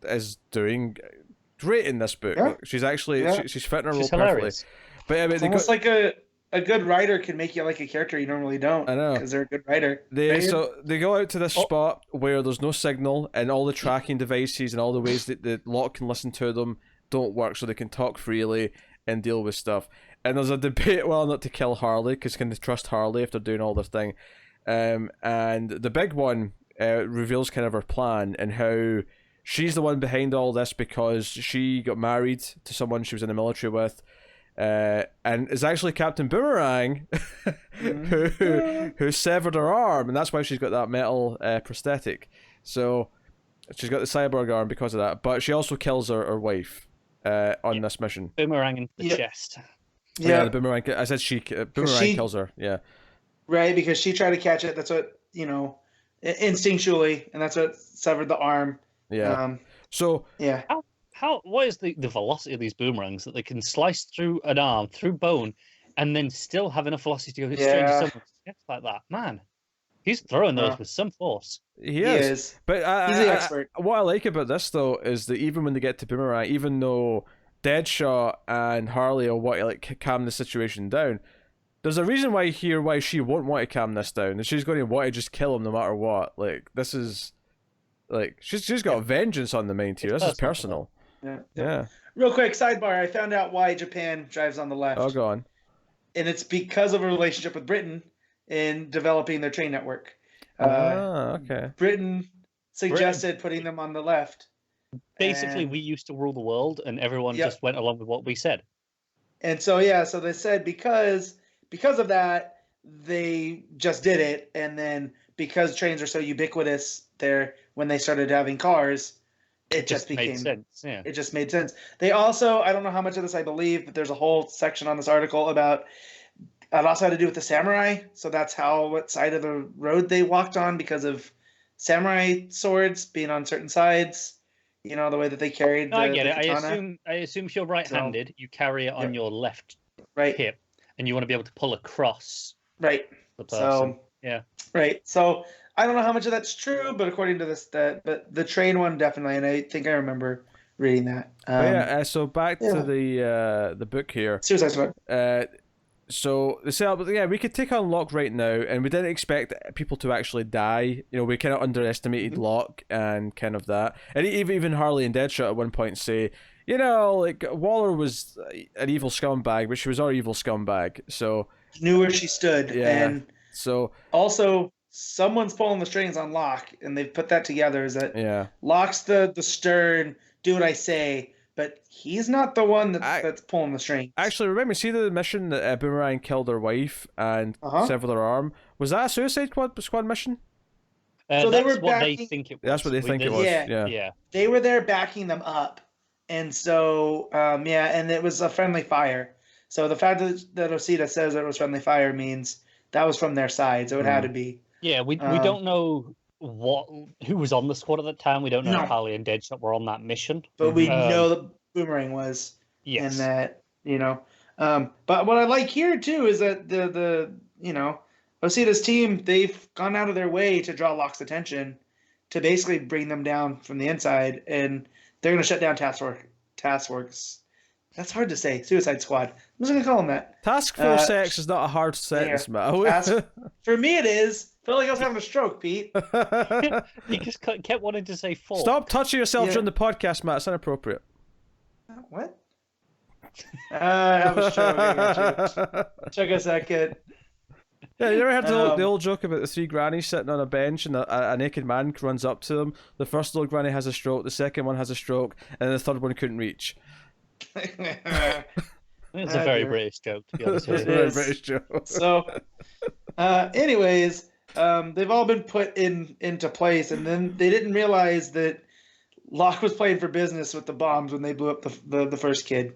is doing great in this book. Yeah. She's actually she's fitting her role hilarious. perfectly. But I mean, it's almost like a good writer can make you like a character you normally don't. I know, because they're a good writer. They go out to this spot where there's no signal, and all the tracking devices and all the ways that the Lock can listen to them don't work, so they can talk freely and deal with stuff. And there's a debate whether or not to kill Harley, because can they trust Harley if they're doing all this thing? And the big one reveals kind of her plan and how she's the one behind all this because she got married to someone she was in the military with. And is actually Captain Boomerang, who severed her arm, and that's why she's got that metal prosthetic. So she's got the cyborg arm because of that. But she also kills her wife on this mission. Boomerang in the chest. Yeah, the boomerang. I said Boomerang kills her. Yeah, right, because she tried to catch it. That's what instinctually, and that's what severed the arm. Yeah. What is the velocity of these boomerangs that they can slice through an arm, through bone, and then still have enough velocity to go straight into someone's chest like that? Man, he's throwing those with some force. He is. But he's the expert. What I like about this, though, is that even when they get to Boomerang, even though Deadshot and Harley will want to like calm the situation down, there's a reason why she won't want to calm this down, and she's going to want to just kill him no matter what. Like, this is... Like, she's got vengeance on the mind here. This is personal. Yeah. Real quick sidebar: I found out why Japan drives on the left. Oh, go on. And it's because of a relationship with Britain in developing their train network. Okay. Britain suggested putting them on the left. Basically, we used to rule the world, and everyone just went along with what we said. And so so they said because of that, they just did it, and then because trains are so ubiquitous there, when they started having cars, it just made sense. Yeah. It just made sense. They also, I don't know how much of this I believe, but there's a whole section on this article about it also had to do with the samurai. So that's what side of the road they walked on, because of samurai swords being on certain sides. You know, the way that they carried. I get it. I assume if you're right-handed, you carry it on your left hip, and you want to be able to pull across. Right. The person. Right. So I don't know how much of that's true, but according to this, but the train one definitely, and I think I remember reading that. So back to the book here. Suicide Squad. So the setup, we could take on Locke right now, and we didn't expect people to actually die. You know, we kind of underestimated Locke and kind of that. And even Harley and Deadshot at one point say, you know, like, Waller was an evil scumbag, but she was our evil scumbag. So knew where she stood. Yeah. And so also, someone's pulling the strings on Locke, and they've put that together. Is that Locke's the stern, do what I say, but he's not the one that's pulling the strings. Actually, remember, see the mission that Boomerang killed her wife and severed her arm? Was that a Suicide Squad mission? So they were they think it was. That's what they think it was. Yeah. They were there backing them up, and so and it was a friendly fire. So the fact that Osita says it was friendly fire means that was from their side, so it had to be. Yeah, we don't know who was on the squad at the time. We don't know if Harley and Deadshot were on that mission. But we know that Boomerang was. Yes. And that, but what I like here too is that the Osita's team, they've gone out of their way to draw Locke's attention to basically bring them down from the inside, and they're going to shut down Task Force. That's hard to say. Suicide Squad. I'm just going to call them that. Task Force X is not a hard sentence, man. For me, it is. I feel like I was having a stroke, Pete. He just kept wanting to say 4. Stop touching yourself during the podcast, Matt. It's inappropriate. What? I was joking at you. Took a second. Yeah, you ever heard the old joke about the three grannies sitting on a bench and a naked man runs up to them? The first old granny has a stroke, the second one has a stroke, and the third one couldn't reach. It's a very British joke, to be honest with It's you. a very British joke. So, anyways, they've all been put into place, and then they didn't realize that Locke was playing for business with the bombs when they blew up the first kid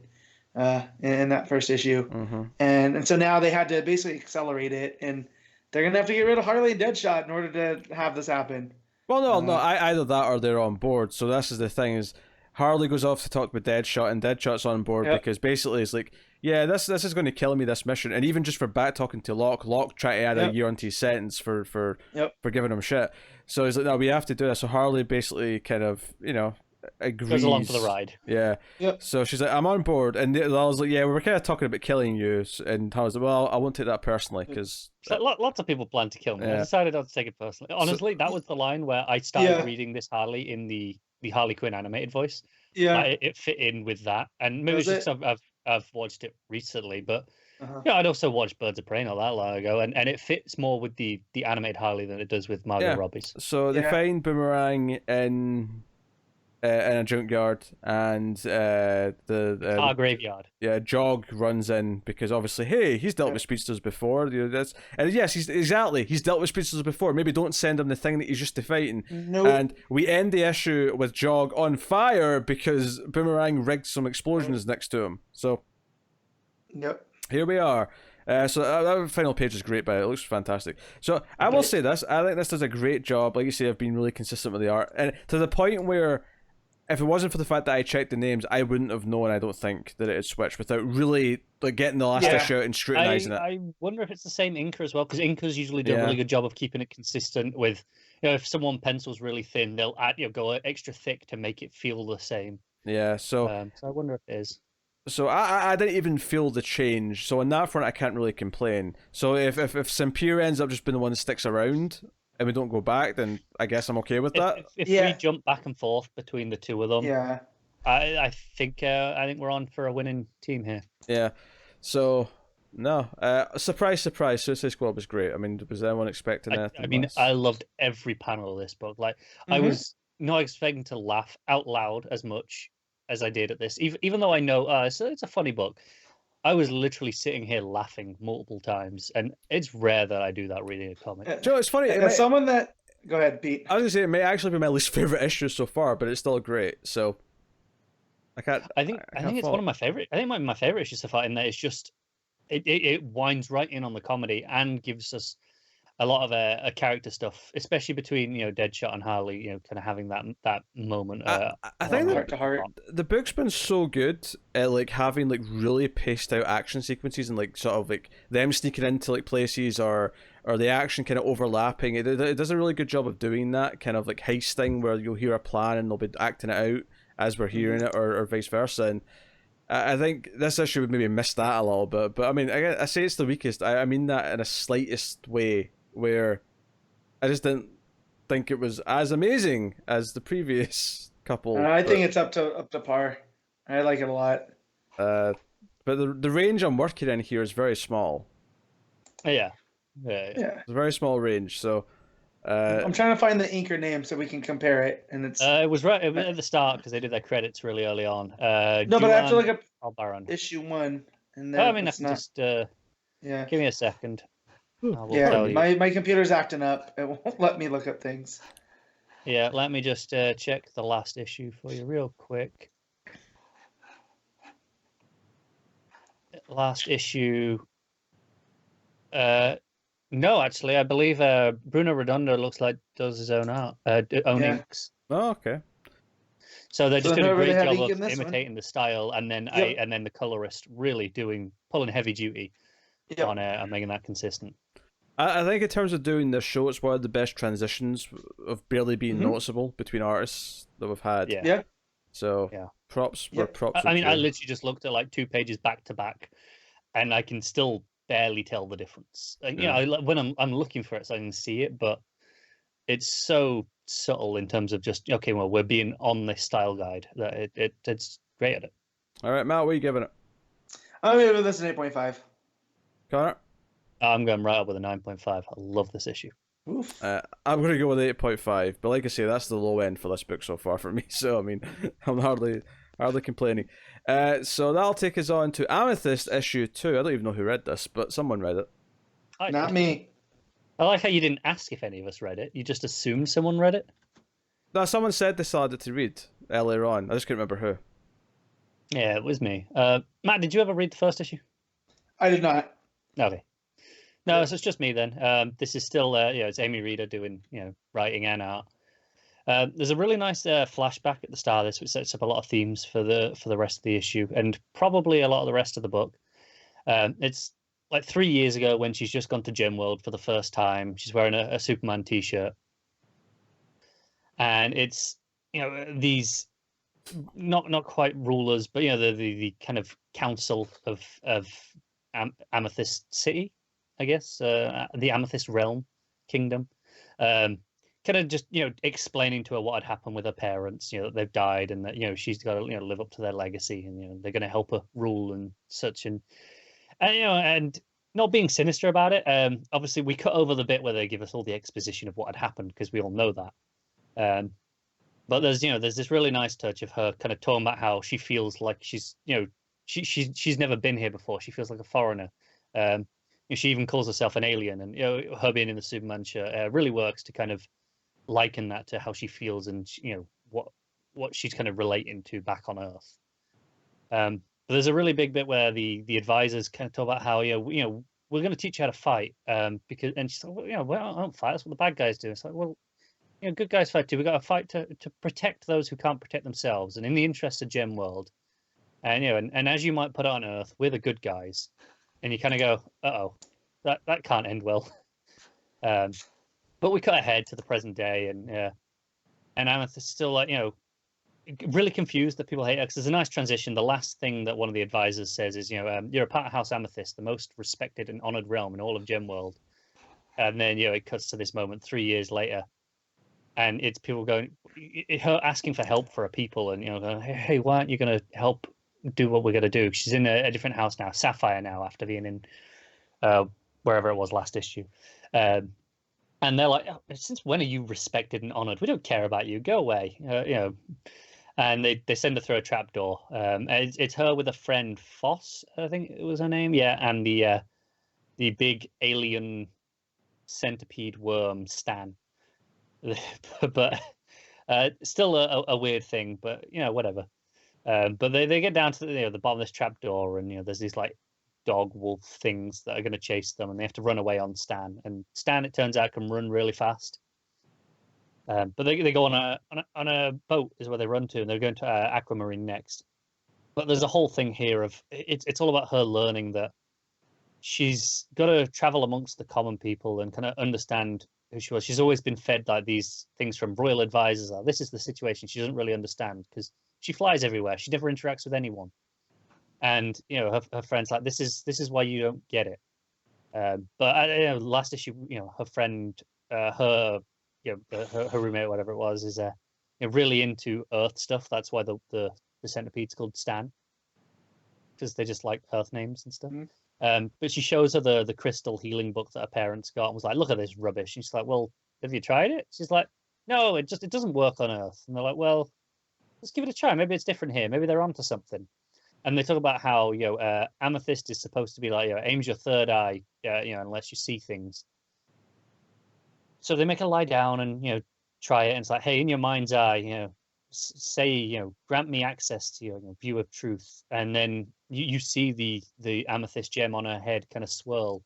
in that first issue. Mm-hmm. And so now they had to basically accelerate it, and they're going to have to get rid of Harley and Deadshot in order to have this happen. Well, no, either that or they're on board. So this is the thing: is Harley goes off to talk with Deadshot, and Deadshot's on board because basically it's like, yeah, this is going to kill me, this mission, and even just for back talking to Locke tried to add a year onto his sentence for giving him shit. So he's like, no, we have to do this. So Harley basically kind of, agrees. Goes along for the ride. Yeah. Yep. So she's like, I'm on board, and I was like, yeah, we were kind of talking about killing you, and I was like, well, I won't take that personally because lots of people plan to kill me. I decided not to take it personally. Honestly, that was the line where I started reading this Harley in the Harley Quinn animated voice. Yeah, it fit in with that, and maybe it's just I've watched it recently, but I'd also watched Birds of Prey not that long ago, and it fits more with the animated Harley than it does with Margot Robbie's. So they find Boomerang in a junkyard, and the Car graveyard. Yeah, Jog runs in because obviously, hey, he's dealt with speedsters before. And yes, he's dealt with speedsters before. Maybe don't send him the thing that he's just fighting. Nope. And we end the issue with Jog on fire because Boomerang rigged some explosions next to him. So, here we are. So that final page is great, but it looks fantastic. So I will say this: I think this does a great job. Like you say, I've been really consistent with the art, and to the point where, if it wasn't for the fact that I checked the names, I wouldn't have known, I don't think, that it had switched without really getting the last issue out and scrutinizing it. I wonder if it's the same inker as well, because inkers usually do a really good job of keeping it consistent with, if someone pencils really thin, they'll go extra thick to make it feel the same. Yeah, so I wonder if it is. So I didn't even feel the change. So on that front, I can't really complain. So if Sempere ends up just being the one that sticks around, and we don't go back, then I guess I'm okay with that. If we jump back and forth between the two of them, I think we're on for a winning team here. Yeah. So no, surprise, Suicide Squad was great. I mean, was anyone expecting anything? I mean, I loved every panel of this book. Like, I was not expecting to laugh out loud as much as I did at this, even though I know it's a funny book. I was literally sitting here laughing multiple times, and it's rare that I do that reading a comic. Joe, it's funny. Go ahead, Pete. I was gonna say it may actually be my least favorite issue so far, but it's still great. So I think it's one of my favorite. I think my favorite issue so far in that it's just it winds right in on the comedy and gives us a lot of a character stuff, especially between Deadshot and Harley. Kind of having that moment. I think heart to heart. The book's been so good at having really paced out action sequences and sort of them sneaking into places or the action kind of overlapping. It does a really good job of doing that kind of heist thing where you'll hear a plan and they'll be acting it out as we're hearing it, or vice versa. And I think this issue would maybe miss that a little bit. But I mean, I say it's the weakest. I mean that in a slightest way, where I just didn't think it was as amazing as the previous couple. I think it's up to par. I like it a lot. But the range I'm working in here is very small. Yeah. It's a very small range. So I'm trying to find the inker name so we can compare it, and it's it was right at the start because they did their credits really early on. No, but I have to look up Alvaro. issue 1, and then that's just give me a second. My computer's acting up. It won't let me look up things. Yeah, let me just check the last issue for you real quick. Last issue. No, actually, I believe Bruno Redondo looks like does his own art, own inks. Oh, okay. So they're just doing a great job of imitating the style, and then the colorist really pulling heavy duty on making that consistent. I think in terms of doing this show, it's one of the best transitions of barely being noticeable between artists that we've had. Yeah. So props were props. I mean, I literally just looked at 2 pages back to back, and I can still barely tell the difference. And when I'm looking for it, so I can see it, but it's so subtle in terms of just we're being on this style guide that it's great at it. All right, Matt, what are you giving it? I'm gonna give this an 8.5. Connor? I'm going right up with a 9.5. I love this issue. Oof. I'm going to go with 8.5, but like I say, that's the low end for this book so far for me. So I mean, I'm hardly complaining. So that'll take us on to Amethyst issue 2. I don't even know who read this, but someone read it. Not me. I like how you didn't ask if any of us read it. You just assumed someone read it. No, someone said they still had it to read earlier on. I just couldn't remember who. Yeah, it was me. Matt, did you ever read the first issue? I did not. Okay. No, so it's just me then. This is still, it's Amy Reeder doing, writing and art. There's a really nice flashback at the start of this, which sets up a lot of themes for the rest of the issue, and probably a lot of the rest of the book. It's like 3 years ago when she's just gone to Gem World for the first time. She's wearing a Superman t-shirt, and it's these not quite rulers, but the kind of council of Amethyst City, I guess, the Amethyst Realm Kingdom, kind of just explaining to her what had happened with her parents, that they've died, and that she's got to live up to their legacy, and they're going to help her rule and such, and and not being sinister about it. Obviously, we cut over the bit where they give us all the exposition of what had happened because we all know that. But there's this really nice touch of her kind of talking about how she feels like she's she's never been here before. She feels like a foreigner. She even calls herself an alien, and her being in the Superman shirt really works to kind of liken that to how she feels and what she's kind of relating to back on Earth. But there's a really big bit where the advisors kind of talk about how we're going to teach you how to fight, because, and she's like, well, I don't fight. That's what the bad guys do. It's like, well, good guys fight too. We've got to fight to protect those who can't protect themselves, and in the interest of Gem World. And and as you might put it on Earth, we're the good guys, and you kind of go, uh-oh, that can't end well. But we cut ahead to the present day, and Amethyst is still like really confused that people hate her, because there's a nice transition. The last thing that one of the advisors says is, you're a part of House Amethyst, the most respected and honored realm in all of Gem World. And then it cuts to this moment 3 years later, and it's people going, her asking for help for her people, and going, hey, why aren't you going to help do what we're going to do? She's in a different house now, Sapphire now, after being in wherever it was last issue. And they're like, since when are you respected and honored? We don't care about you. Go away. And they send her through a trapdoor. It's her with a friend, Foss, I think it was her name. Yeah, and the big alien centipede worm, Stan. But still a weird thing, but whatever. But they get down to the bottom of this trapdoor, and there's these like dog wolf things that are going to chase them, and they have to run away on Stan. And Stan, it turns out, can run really fast. But they go on a boat is where they run to, and they're going to Aquamarine next. But there's a whole thing here of it's all about her learning that she's got to travel amongst the common people and kind of understand who she was. She's always been fed like these things from royal advisors. Like, this is the situation. She doesn't really understand because she flies everywhere. She never interacts with anyone. And her friends like, this is why you don't get it. But last issue, her friend, her roommate, whatever it was, is really into Earth stuff. That's why the centipede's called Stan, because they just like Earth names and stuff. But she shows her the crystal healing book that her parents got and was like, look at this rubbish. And she's like, well, have you tried it? She's like, no, it doesn't work on Earth. And they're like, well, let's give it a try. Maybe it's different here. Maybe they're onto something. And they talk about how Amethyst is supposed to be like aims your third eye, and lets you see things. So they make her lie down and try it, and it's like, hey, in your mind's eye, say grant me access to your view of truth, and then you see the amethyst gem on her head kind of swirl,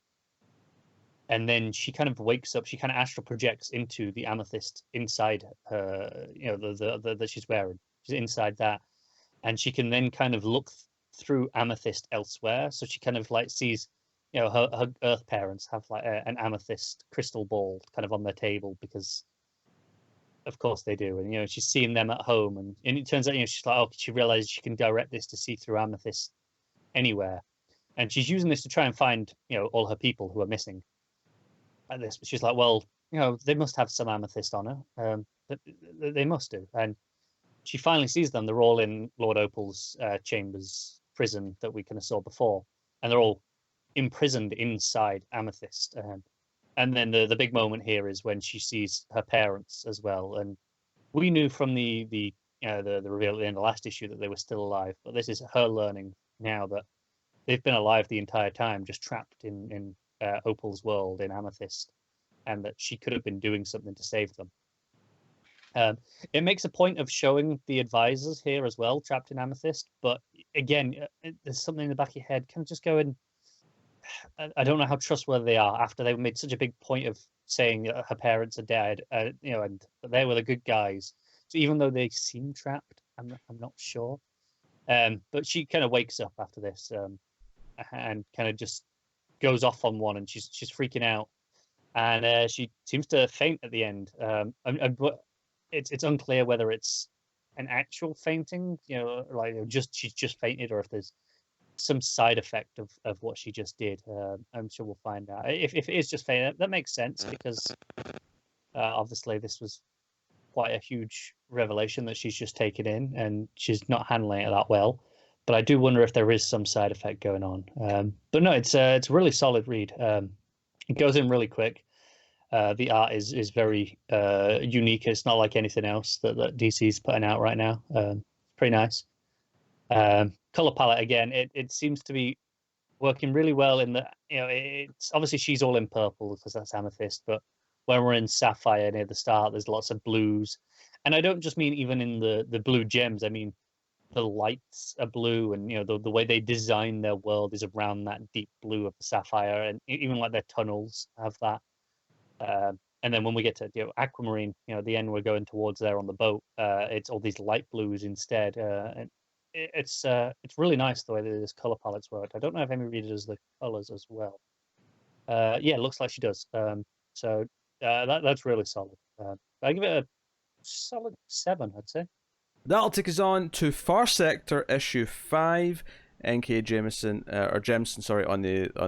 and then she kind of wakes up. She kind of astral projects into the amethyst inside her, the that she's wearing. She's inside that. And she can then kind of look through amethyst elsewhere. So she kind of like sees, her Earth parents have like an amethyst crystal ball kind of on their table because, of course, they do. And she's seeing them at home, and it turns out she's like, she realizes she can direct this to see through amethyst anywhere, and she's using this to try and find all her people who are missing. At this, she's like, well, they must have some amethyst on her. They must do, and she finally sees them. They're all in Lord Opal's chambers prison that we kind of saw before, and they're all imprisoned inside Amethyst. And then the big moment here is when she sees her parents as well. And we knew from the reveal at the end of the last issue that they were still alive, but this is her learning now that they've been alive the entire time, just trapped in Opal's world in Amethyst, and that she could have been doing something to save them. It makes a point of showing the advisors here as well, trapped in Amethyst. But again, there's something in the back of your head, kind of just going, I don't know how trustworthy they are after they made such a big point of saying that her parents are dead, and they were the good guys. So even though they seem trapped, I'm not sure. But she kind of wakes up after this, and kind of just goes off on one, and she's freaking out, and she seems to faint at the end. But it's unclear whether it's an actual fainting, she's just fainted, or if there's some side effect of what she just did. I'm sure we'll find out. If it is just fainting, that makes sense, because obviously this was quite a huge revelation that she's just taken in, and she's not handling it that well. But I do wonder if there is some side effect going on. But no, it's a really solid read. It goes in really quick. The art is very unique. It's not like anything else that DC's putting out right now. Pretty nice. Color palette, again, it seems to be working really well in that, it's obviously she's all in purple because that's Amethyst, but when we're in Sapphire near the start, there's lots of blues. And I don't just mean even in the blue gems, I mean the lights are blue, and the way they design their world is around that deep blue of the Sapphire, and even like their tunnels have that. And then when we get to Aquamarine, the end we're going towards there on the boat, it's all these light blues instead. And it's really nice the way that this color palette's worked. I don't know if Amy Reed does the colors as well. Yeah, it looks like she does. So that's really solid. I give it a solid 7, I'd say. That'll take us on to Far Sector issue 5. N.K. Jemsin, on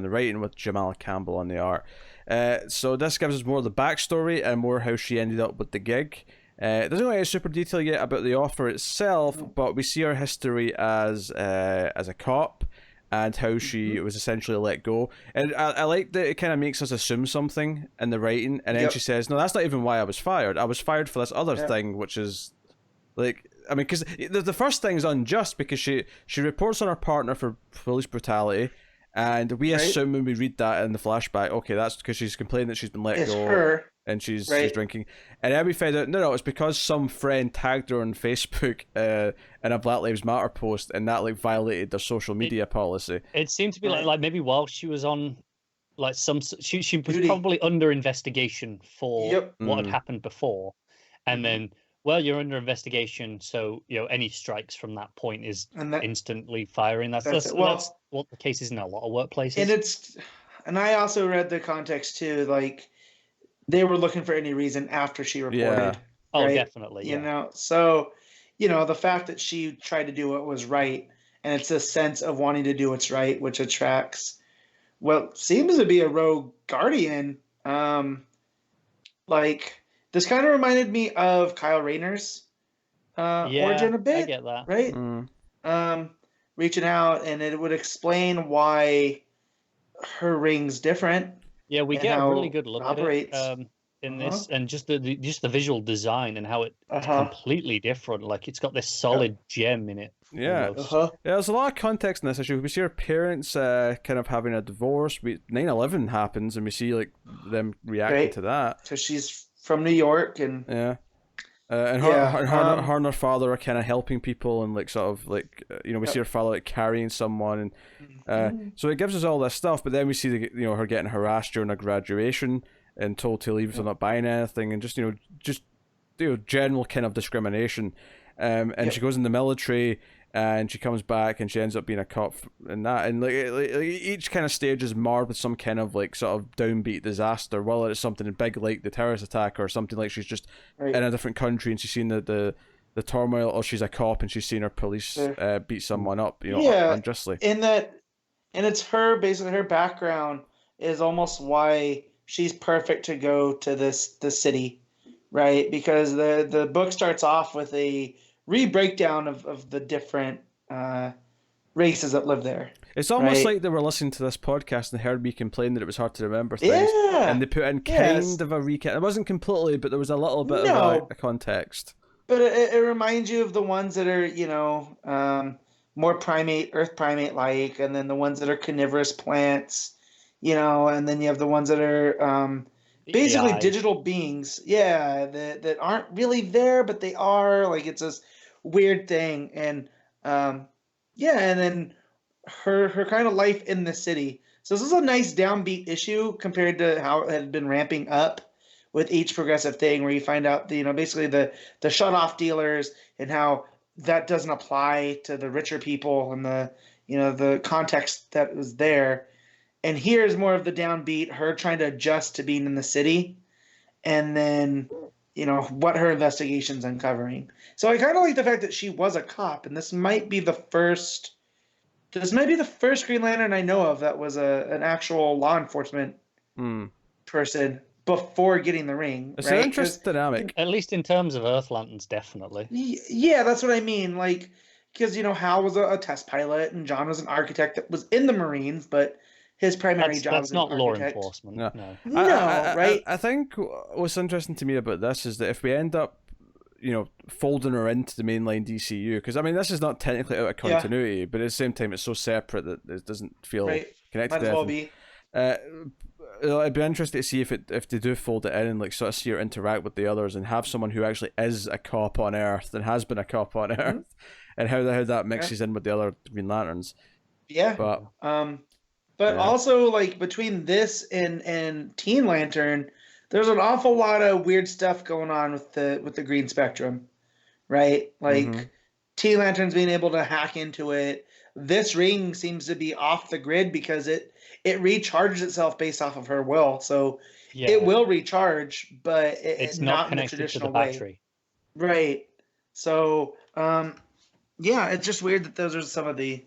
the writing, with Jamal Campbell on the art. So this gives us more of the backstory and more how she ended up with the gig. It doesn't go into super detail yet about the offer itself, but we see her history as a cop and how she was essentially let go. And I like that it kind of makes us assume something in the writing, and then she says, "No, that's not even why I was fired. I was fired for this other thing," which is like, I mean, because the first thing is unjust, because she reports on her partner for police brutality, and we assume when we read that in the flashback, okay, that's because she's complaining that she's been let go. Her. And she's drinking. And then we find out, no, it's because some friend tagged her on Facebook in a Black Lives Matter post, and that violated their social media policy. It seemed to be like maybe while she was on she was probably under investigation for what had happened before, and then you're under investigation, so any strikes from that point is instantly firing. That's what the case is in a lot of workplaces. And I also read the context too, like, they were looking for any reason after she reported. Oh, definitely. So, the fact that she tried to do what was right, and it's a sense of wanting to do what's right, which attracts seems to be a rogue guardian. This kind of reminded me of Kyle Rayner's origin a bit. I get that. Right? Reaching out, and it would explain why her ring's different. Yeah, we get a really good look at it in this, and just the visual design and how it's completely different. Like, it's got this solid gem in it. Yeah. Yeah, there's a lot of context in this issue. We see her parents kind of having a divorce. 9/11 happens, and we see them reacting to that. Because she's from New York, and and her and her father are kind of helping people, and we see her father carrying someone, and so it gives us all this stuff. But then we see her getting harassed during her graduation and told to leave, so not buying anything, and just general kind of discrimination. And she goes in the military, and she comes back, and she ends up being a cop and that. And each kind of stage is marred with some kind of sort of downbeat disaster, whether it's something big like the terrorist attack, or something like she's just in a different country and she's seen the turmoil, or she's a cop and she's seen her police beat someone up, unjustly. And it's her, basically her background is almost why she's perfect to go to the city, right? Because the book starts off with a re-breakdown of the different races that live there. It's almost right? like they were listening to this podcast and heard me complain that it was hard to remember things. Yeah. And they put in kind of a recap. It wasn't completely, but there was a little bit of a context. But it reminds you of the ones that are, more earth primate-like, and then the ones that are carnivorous plants, and then you have the ones that are basically digital beings, that aren't really there, but they are. Like, it's this weird thing. And, and then her kind of life in the city. So this is a nice downbeat issue compared to how it had been ramping up with each progressive thing, where you find out basically the shut-off dealers and how that doesn't apply to the richer people and the context that was there. And here's more of the downbeat, her trying to adjust to being in the city, and then what her investigation's uncovering. So I kind of like the fact that she was a cop, and this might be the first Green Lantern I know of that was an actual law enforcement person before getting the ring. It's right? an interesting dynamic. At least in terms of Earth Lanterns, definitely. Yeah, that's what I mean. Like, because Hal was a test pilot, and John was an architect that was in the Marines, but his primary job that's is not law architect. enforcement. No. Right? I think what's interesting to me about this is that if we end up folding her into the mainline DCU, because this is not technically out of continuity, but at the same time it's so separate that it doesn't feel connected. Might as well be. It'd be interesting to see if they do fold it in and sort of see her interact with the others and have someone who actually is a cop on Earth and has been a cop on Earth, and how that mixes in with the other Green Lanterns. Yeah. But also, like, between this and Teen Lantern, there's an awful lot of weird stuff going on with the Green Spectrum, right? Like, Teen Lantern's being able to hack into it. This ring seems to be off the grid because it recharges itself based off of her will. So it will recharge, but it's not connected in the traditional to the battery. Way. Right. So, it's just weird that those are some of the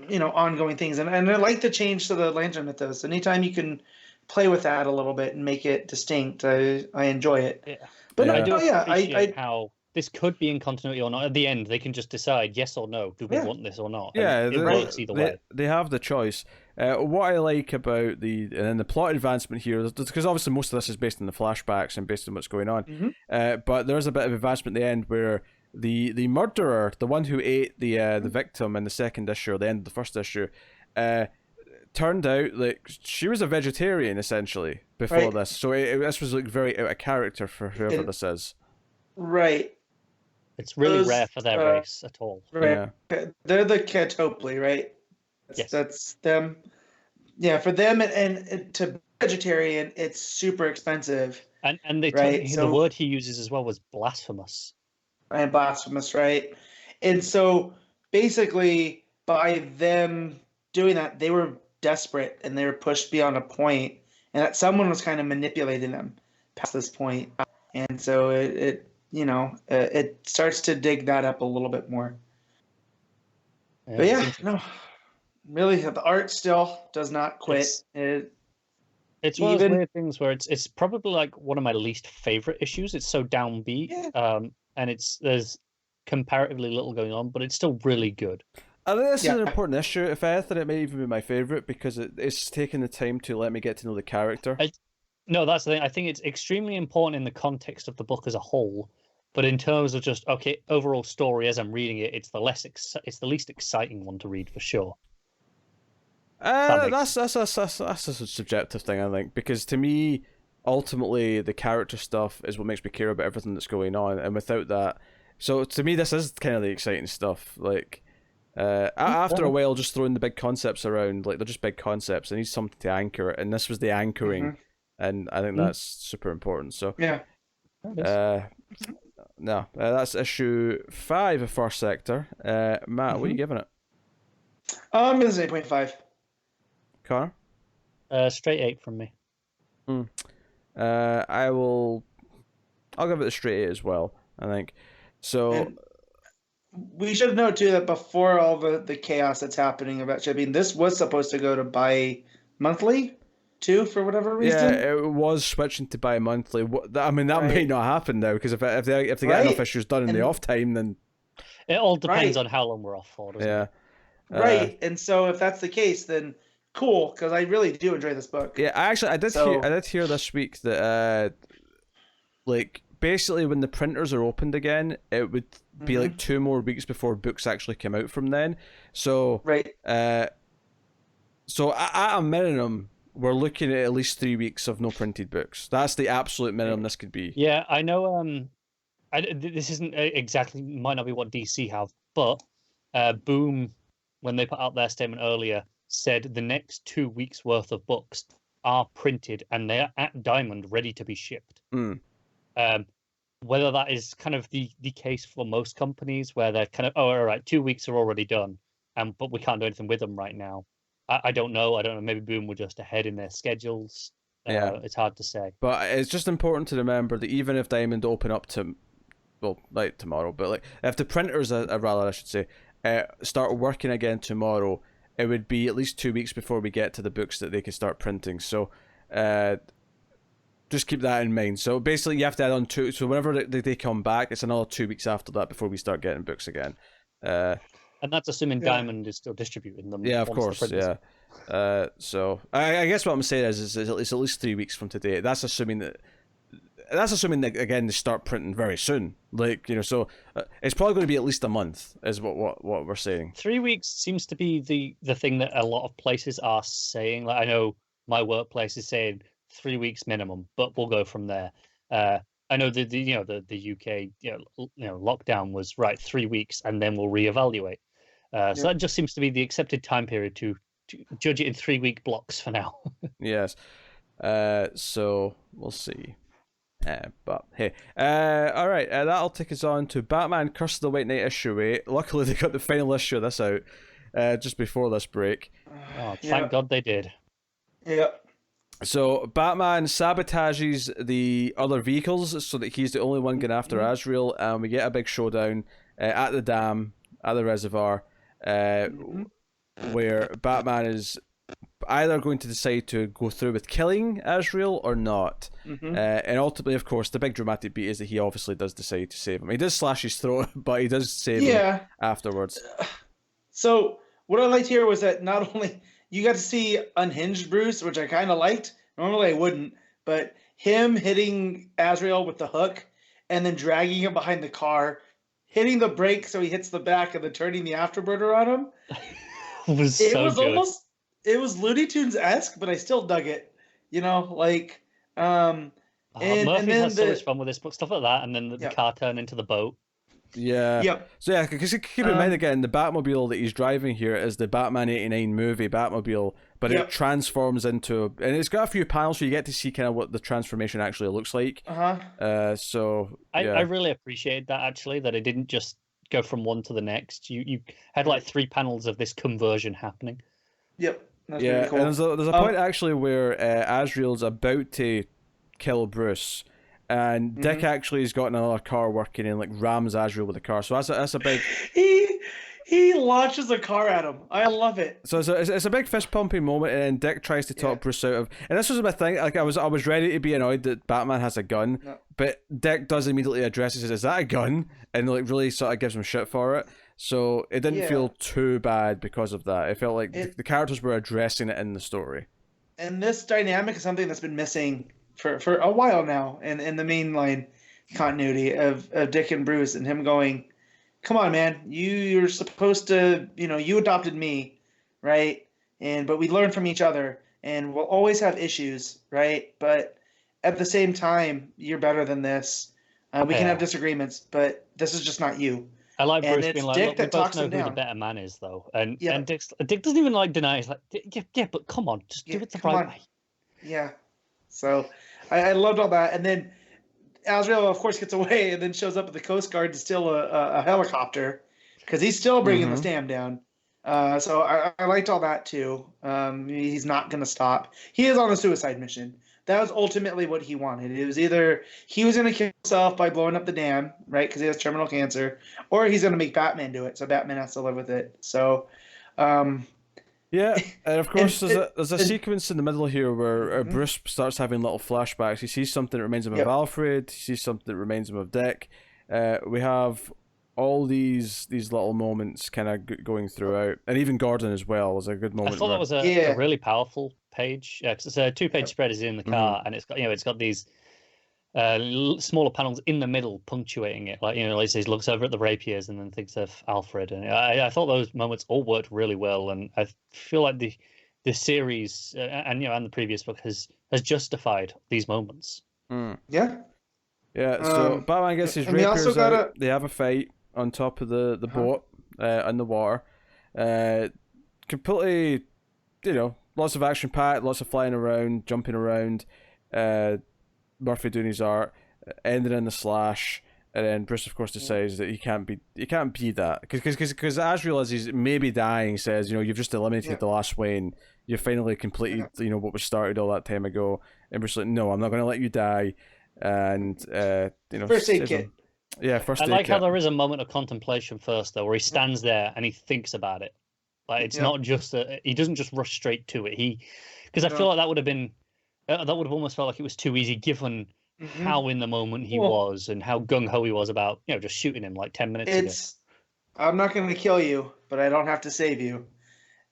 ongoing things, and I like the change to the Lantern Mythos. Anytime you can play with that a little bit and make it distinct, I enjoy it. Yeah. But I do appreciate how this could be in continuity or not. At the end, they can just decide yes or no. Do we want this or not? Yeah, it works either way. They have the choice. What I like about the plot advancement here, because obviously most of this is based on the flashbacks and based on what's going on, but there's a bit of advancement at the end where the murderer, the one who ate the victim in the second issue or the end of the first issue, turned out like she was a vegetarian essentially before this. So this was very out of character for whoever this is. Right. It's really rare for their race at all. Right. Yeah. They're the Catopli, right? That's them. Yeah, for them and to vegetarian, it's super expensive. And they the word he uses as well was blasphemous. And blasphemous, right? And so basically by them doing that, they were desperate and they were pushed beyond a point, and that someone was kind of manipulating them past this point. And so it starts to dig that up a little bit more. But really, the art still does not quit. It's one of those weird things where it's probably like one of my least favorite issues. It's so downbeat, and there's comparatively little going on, but it's still really good. I think this is an important issue. If anything, it may even be my favorite because it's taking the time to let me get to know the character. No, that's the thing. I think it's extremely important in the context of the book as a whole. But in terms of just overall story as I'm reading it, it's the least exciting one to read for sure. That's a subjective thing, I think, because to me, ultimately, the character stuff is what makes me care about everything that's going on, and without that, so to me, this is kind of the exciting stuff. Like, after a while, just throwing the big concepts around, like they're just big concepts. I need something to anchor it, and this was the anchoring, and I think that's super important. So that's issue 5 of First Sector. Matt, what are you giving it? It's 8.5. Connor? Straight 8 from me. I'll give it a straight 8 as well, I think. So and we should know too that before all the chaos that's happening about shipping, this was supposed to go to bi-monthly too, for whatever reason. Yeah, it was switching to bi-monthly. That may not happen now, because if they get enough issues done in the off time, then It all depends Right. on how long we're off for, doesn't Yeah. it? Right. And so if that's the case, then cool, because I really do enjoy this book. Yeah, I did hear this week that like basically when the printers are opened again, it would be like 2 more weeks before books actually come out from then. So Right. So at a minimum, we're looking at least 3 weeks of no printed books. That's the absolute minimum this could be. Yeah, I know. This isn't exactly, might not be what DC have, but Boom, when they put out their statement earlier, said the next 2 weeks worth of books are printed and they're at Diamond ready to be shipped. Whether that is kind of the case for most companies where they're kind of, oh, all right, 2 weeks are already done, but we can't do anything with them right now. I don't know. Maybe Boom were just ahead in their schedules. It's hard to say. But it's just important to remember that even if Diamond open up to, well, like tomorrow, but like if the printers, rather I should say, start working again tomorrow, it would be at least 2 weeks before we get to the books that they can start printing. So just keep that in mind. So basically you have to add on 2, so whenever they come back, it's another 2 weeks after that before we start getting books again. And that's assuming Diamond is still distributing them. Yeah, of course, yeah. So I guess what I'm saying is it's at least 3 weeks from today. That's assuming that again they start printing very soon. Like, you know, so it's probably going to be at least a month, is what we're saying. 3 weeks seems to be the thing that a lot of places are saying. Like, I know my workplace is saying 3 weeks minimum, but we'll go from there. I know the UK lockdown was 3 weeks and then we'll reevaluate. So that just seems to be the accepted time period to judge it in 3 week blocks for now. Yes. So we'll see. But hey, all right. That'll take us on to Batman: Curse of the White Knight issue 8. Luckily, they got the final issue of this out just before this break. Oh, thank God they did. Yeah. So Batman sabotages the other vehicles so that he's the only one going after Azrael, and we get a big showdown at the dam, at the reservoir, where Batman is either going to decide to go through with killing Azrael or not. And ultimately, of course, the big dramatic beat is that he obviously does decide to save him. He does slash his throat, but he does save him afterwards. So what I liked here was that not only you got to see unhinged Bruce, which I kind of liked. Normally I wouldn't, but him hitting Azrael with the hook and then dragging him behind the car, hitting the brake so he hits the back and then turning the afterburner on him. It was Looney Tunes-esque, but I still dug it. You know, like Murphy has so much fun with this book, stuff like that, and then the car turn into the boat. Yeah. Yep. So yeah, because keep in mind again, the Batmobile that he's driving here is the Batman '89 movie Batmobile, but it transforms into, and it's got a few panels so you get to see kind of what the transformation actually looks like. So I really appreciated that actually, that it didn't just go from one to the next. You had like 3 panels of this conversion happening. Yep. That's pretty cool. And there's a point actually where Azrael's about to kill Bruce. And Dick actually has got another car working and like rams Azrael with a car. So that's a big. He launches a car at him. I love it. So it's a big fist pumping moment, and then Dick tries to talk Bruce out of. And this was my thing. Like I was ready to be annoyed that Batman has a gun, but Dick does immediately address it. Says, "Is that a gun?" And like really sort of gives him shit for it. So it didn't feel too bad because of that. It felt like the characters were addressing it in the story. And this dynamic is something that's been missing for a while now in the mainline continuity of Dick and Bruce, and him going, come on, man, you're supposed to, you adopted me, right? But we learn from each other, and we'll always have issues, right? But at the same time, you're better than this. We can have disagreements, but this is just not you. I like Bruce being like, Dick look, we both know who the better man is, though. And Dick doesn't even like deny. He's like, yeah, but come on, just do it the right way. Yeah. So I loved all that. And then Azrael, of course, gets away and then shows up at the Coast Guard to steal a helicopter because he's still bringing the dam down. So I liked all that, too. He's not going to stop. He is on a suicide mission. That was ultimately what he wanted. It was either he was going to kill himself by blowing up the dam, right, because he has terminal cancer, or he's going to make Batman do it, so Batman has to live with it. So, yeah, and of course there's a sequence in the middle here where Bruce starts having little flashbacks. He sees something that reminds him of Alfred. He sees something that reminds him of Dick. We have all these little moments kind of going throughout, and even Gordon as well was a good moment. I thought that was a really powerful page. Yeah, 'cause it's a 2-page spread is in the car, and it's got these smaller panels in the middle punctuating it. Like like he looks over at the rapiers and then thinks of Alfred, and I thought those moments all worked really well, and I feel like the series and the previous book has justified these moments. Yeah. So Batman gets his rapiers out. They have a fight on top of the boat in the water. Completely, lots of action packed, lots of flying around, jumping around. Murphy doing his art, ending in the slash, and then Bruce, of course, decides that he can't be that because Azrael, as he's maybe dying, says, you've just eliminated the last Wayne. You've finally completed, what was started all that time ago. And Bruce's like, no, I'm not going to let you die. And first aid kit. Yeah, first aid kit. I like how there is a moment of contemplation first, though, where he stands there and he thinks about it. Like it's not just he doesn't just rush straight to it. Because I feel like that would have almost felt like it was too easy, given how in the moment he was and how gung ho he was about just shooting him like 10 minutes ago. I'm not going to kill you, but I don't have to save you.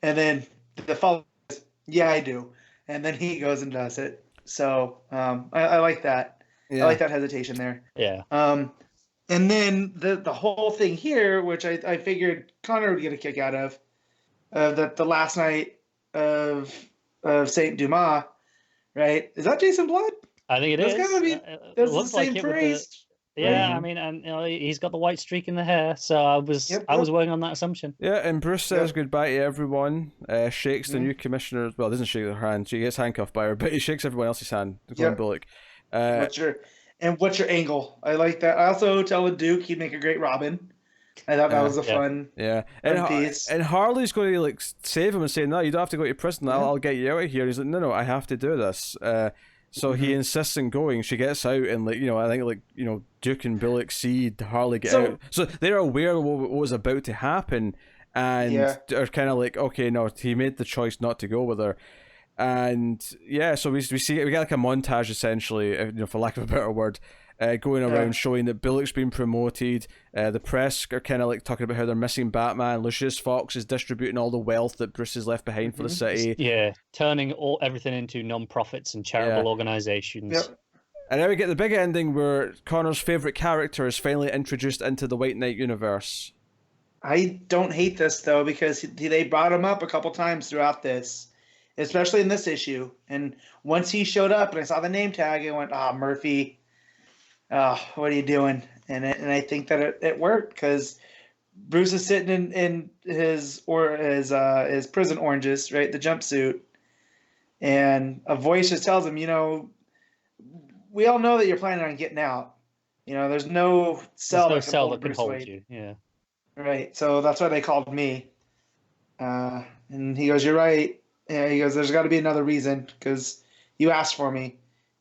And then the follow is, yeah, I do. And then he goes and does it. So I like that. Yeah. I like that hesitation there. Yeah. And then the whole thing here, which I figured Connor would get a kick out of, that the last night of Saint Dumas, right? Is that Jason Blood? I think it is. That's the same priest. I mean, and he's got the white streak in the hair, so I was working on that assumption. Yeah, and Bruce says goodbye to everyone. Shakes the new commissioner. Well, doesn't shake her hand. She gets handcuffed by her, but he shakes everyone else's hand. Glenn Bullock. What's your angle? I like that. I also tell Duke he'd make a great Robin. I thought that was a fun piece. And Harley's going to save him and say, "No, you don't have to go to prison. I'll get you out of here." He's like, "No, I have to do this." So he insists on going. She gets out, and I think Duke and Bullock see Harley get out, so they're aware of what was about to happen, and are kind of like, "Okay, no, he made the choice not to go with her." And so we get like a montage essentially, for lack of a better word, going around showing that Bullock's been promoted. The press are kind of talking about how they're missing Batman. Lucius Fox is distributing all the wealth that Bruce has left behind for the city. Yeah, turning everything into non-profits and charitable organizations. Yep. And then we get the big ending where Connor's favorite character is finally introduced into the White Knight universe. I don't hate this though, because they brought him up a couple times throughout this, especially in this issue. And once he showed up and I saw the name tag, I went, Murphy, what are you doing? And I think that it worked, because Bruce is sitting in his prison oranges, right, the jumpsuit, and a voice just tells him, we all know that you're planning on getting out. There's no cell that can hold you. Yeah. Right. So that's why they called me. And he goes, "You're right." Yeah, he goes, "There's got to be another reason, because you asked for me."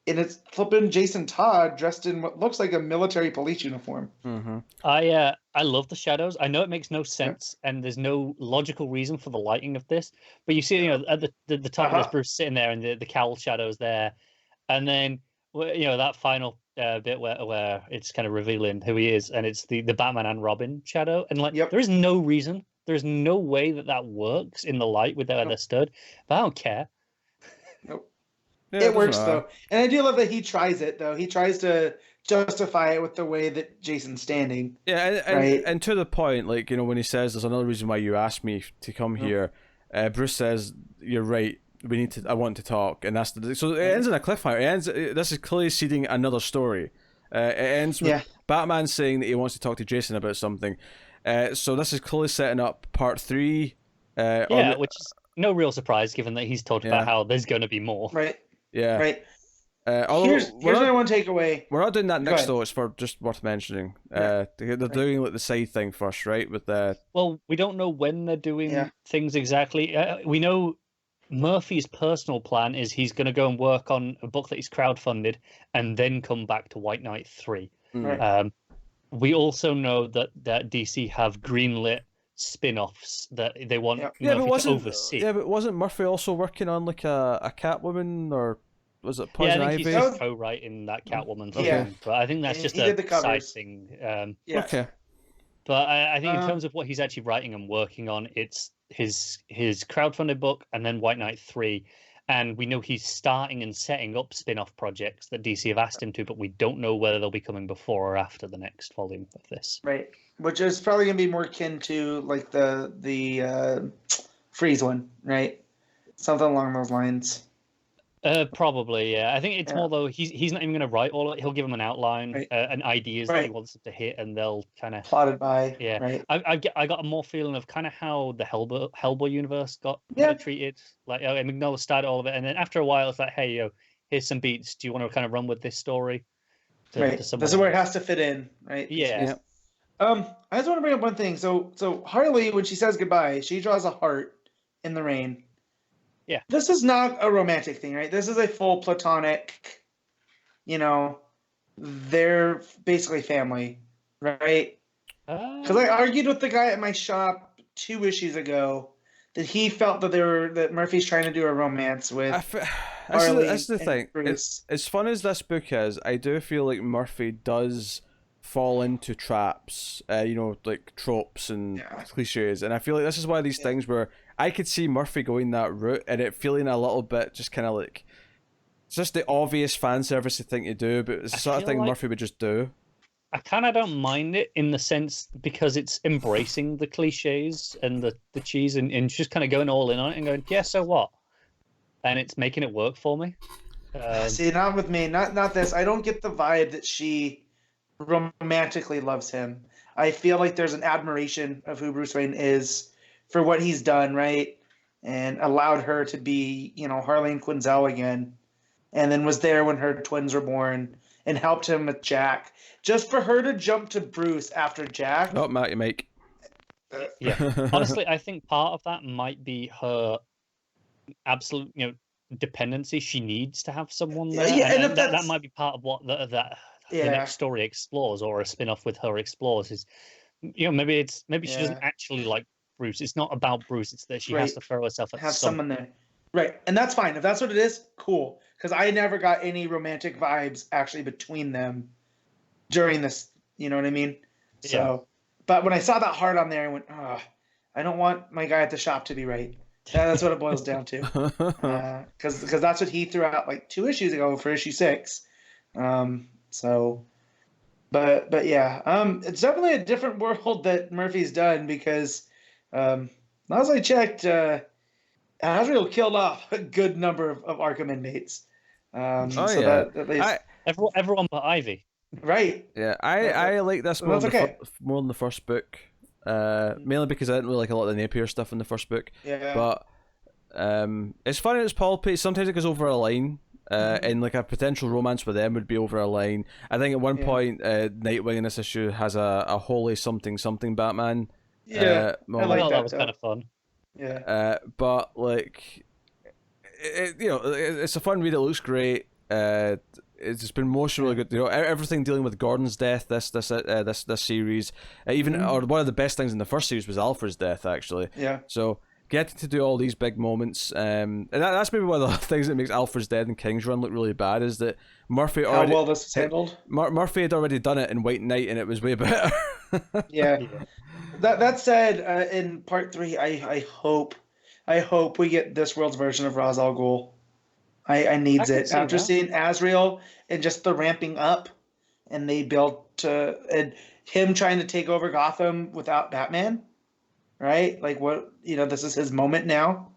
And it's flipping Jason Todd dressed in what looks like a military police uniform. Mm-hmm. I love the shadows. I know it makes no sense, and there's no logical reason for the lighting of this. But you see, at the top of this, Bruce sitting there, and the cowl shadow's there, and then that final bit where it's kind of revealing who he is, and it's the Batman and Robin shadow, and there is no reason, there's no way that works in the light with where they're stood. But I don't care. Nope. Yeah, it works though, and I do love that he tries it though. He tries to justify it with the way that Jason's standing. Yeah, and to the point, when he says, "There's another reason why you asked me to come here," Bruce says, "You're right. I want to talk," and so it ends in a cliffhanger. This is clearly seeding another story. It ends with Batman saying that he wants to talk to Jason about something. So this is clearly setting up part 3. Which is no real surprise, given that he's talked about how there's going to be more. Right. Yeah. Right. Here's my one takeaway. We're not doing that next though. It's just worth mentioning. They're doing the side thing first, right? With well, we don't know when they're doing things exactly. We know Murphy's personal plan is he's going to go and work on a book that he's crowdfunded, and then come back to White Knight 3. Right. We also know that DC have greenlit spin-offs that they want Murphy to oversee. Yeah, but wasn't Murphy also working on a Catwoman, or was it Poison Ivy? Yeah, I think he's co-writing that Catwoman thing, but I think that's just a side thing. Okay. But I think in terms of what he's actually writing and working on, it's his crowdfunded book and then White Knight 3. And we know he's starting and setting up spin-off projects that DC have asked him to, but we don't know whether they'll be coming before or after the next volume of this. Right. Which is probably going to be more akin to like the Freeze one, right? Something along those lines. Probably, yeah. I think it's more though. He's not even going to write all of it. He'll give them an outline and ideas that he wants them to hit, and they'll kind of plotted by. Yeah, right. I got a more feeling of kind of how the Hellboy universe got treated. Like, Mignola started all of it, and then after a while, it's like, hey, here's some beats. Do you want to kind of run with this story? Right. This is where it has to fit in, right? Yeah. I just want to bring up one thing. So Harley, when she says goodbye, she draws a heart in the rain. Yeah. This is not a romantic thing, right? This is a full platonic, they're basically family, right? Because I argued with the guy at my shop 2 issues ago that he felt that Murphy's trying to do a romance with Harley. That's the thing. As fun as this book is, I do feel like Murphy does fall into traps, like tropes and cliches, and I feel like this is one of these things where I could see Murphy going that route and it feeling a little bit just kind of like it's just the obvious fan service thing to do, but it's the sort of thing like Murphy would just do. I kind of don't mind it in the sense because it's embracing the cliches and the cheese and just kind of going all in on it and going, yeah, so what? And it's making it work for me. See, not with me. Not this. I don't get the vibe that she romantically loves him. I feel like there's an admiration of who Bruce Wayne is for what he's done, right? And allowed her to be, Harleen Quinzel again. And then was there when her twins were born and helped him with Jack. Just for her to jump to Bruce after Jack. Oh, Matt, you make. Yeah. Honestly, I think part of that might be her absolute, dependency. She needs to have someone there. Yeah, and that might be part of what the next story explores, or a spin-off with her explores is, maybe she doesn't actually like Bruce. It's not about Bruce. It's that she has to throw herself at someone there. Right. And that's fine. If that's what it is, cool. Because I never got any romantic vibes actually between them during this. You know what I mean? Yeah. So, but when I saw that heart on there, I went, oh, I don't want my guy at the shop to be right. That's what it boils down to. Because that's what he threw out like 2 issues ago for issue 6. So, but yeah, it's definitely a different world that Murphy's done because, last I checked, Azrael killed off a good number of Arkham inmates. Everyone but Ivy. Right. Yeah, I like this more than the first book. Mainly because I didn't really like a lot of the Napier stuff in the first book. Yeah. But it's funny, it's pulpy. Sometimes it goes over a line. And like a potential romance with them would be over a line. I think at one point, Nightwing in this issue has a holy something Batman. Yeah, I like that was kind of fun. Yeah. But like, it's a fun read. It looks great. It's been most really good. Everything dealing with Gordon's death. This series, or one of the best things in the first series was Alfred's death, actually. Yeah. So getting to do all these big moments, and that's maybe one of the things that makes Alfred's Dead and King's Run look really bad is that Murphy already how well this is handled. Murphy had already done it in White Knight, and it was way better. Yeah. That said, in part 3, I hope we get this world's version of Ra's al Ghul. I needs it after seeing Azrael and just the ramping up, and they built and him trying to take over Gotham without Batman. Right? Like what, this is his moment now.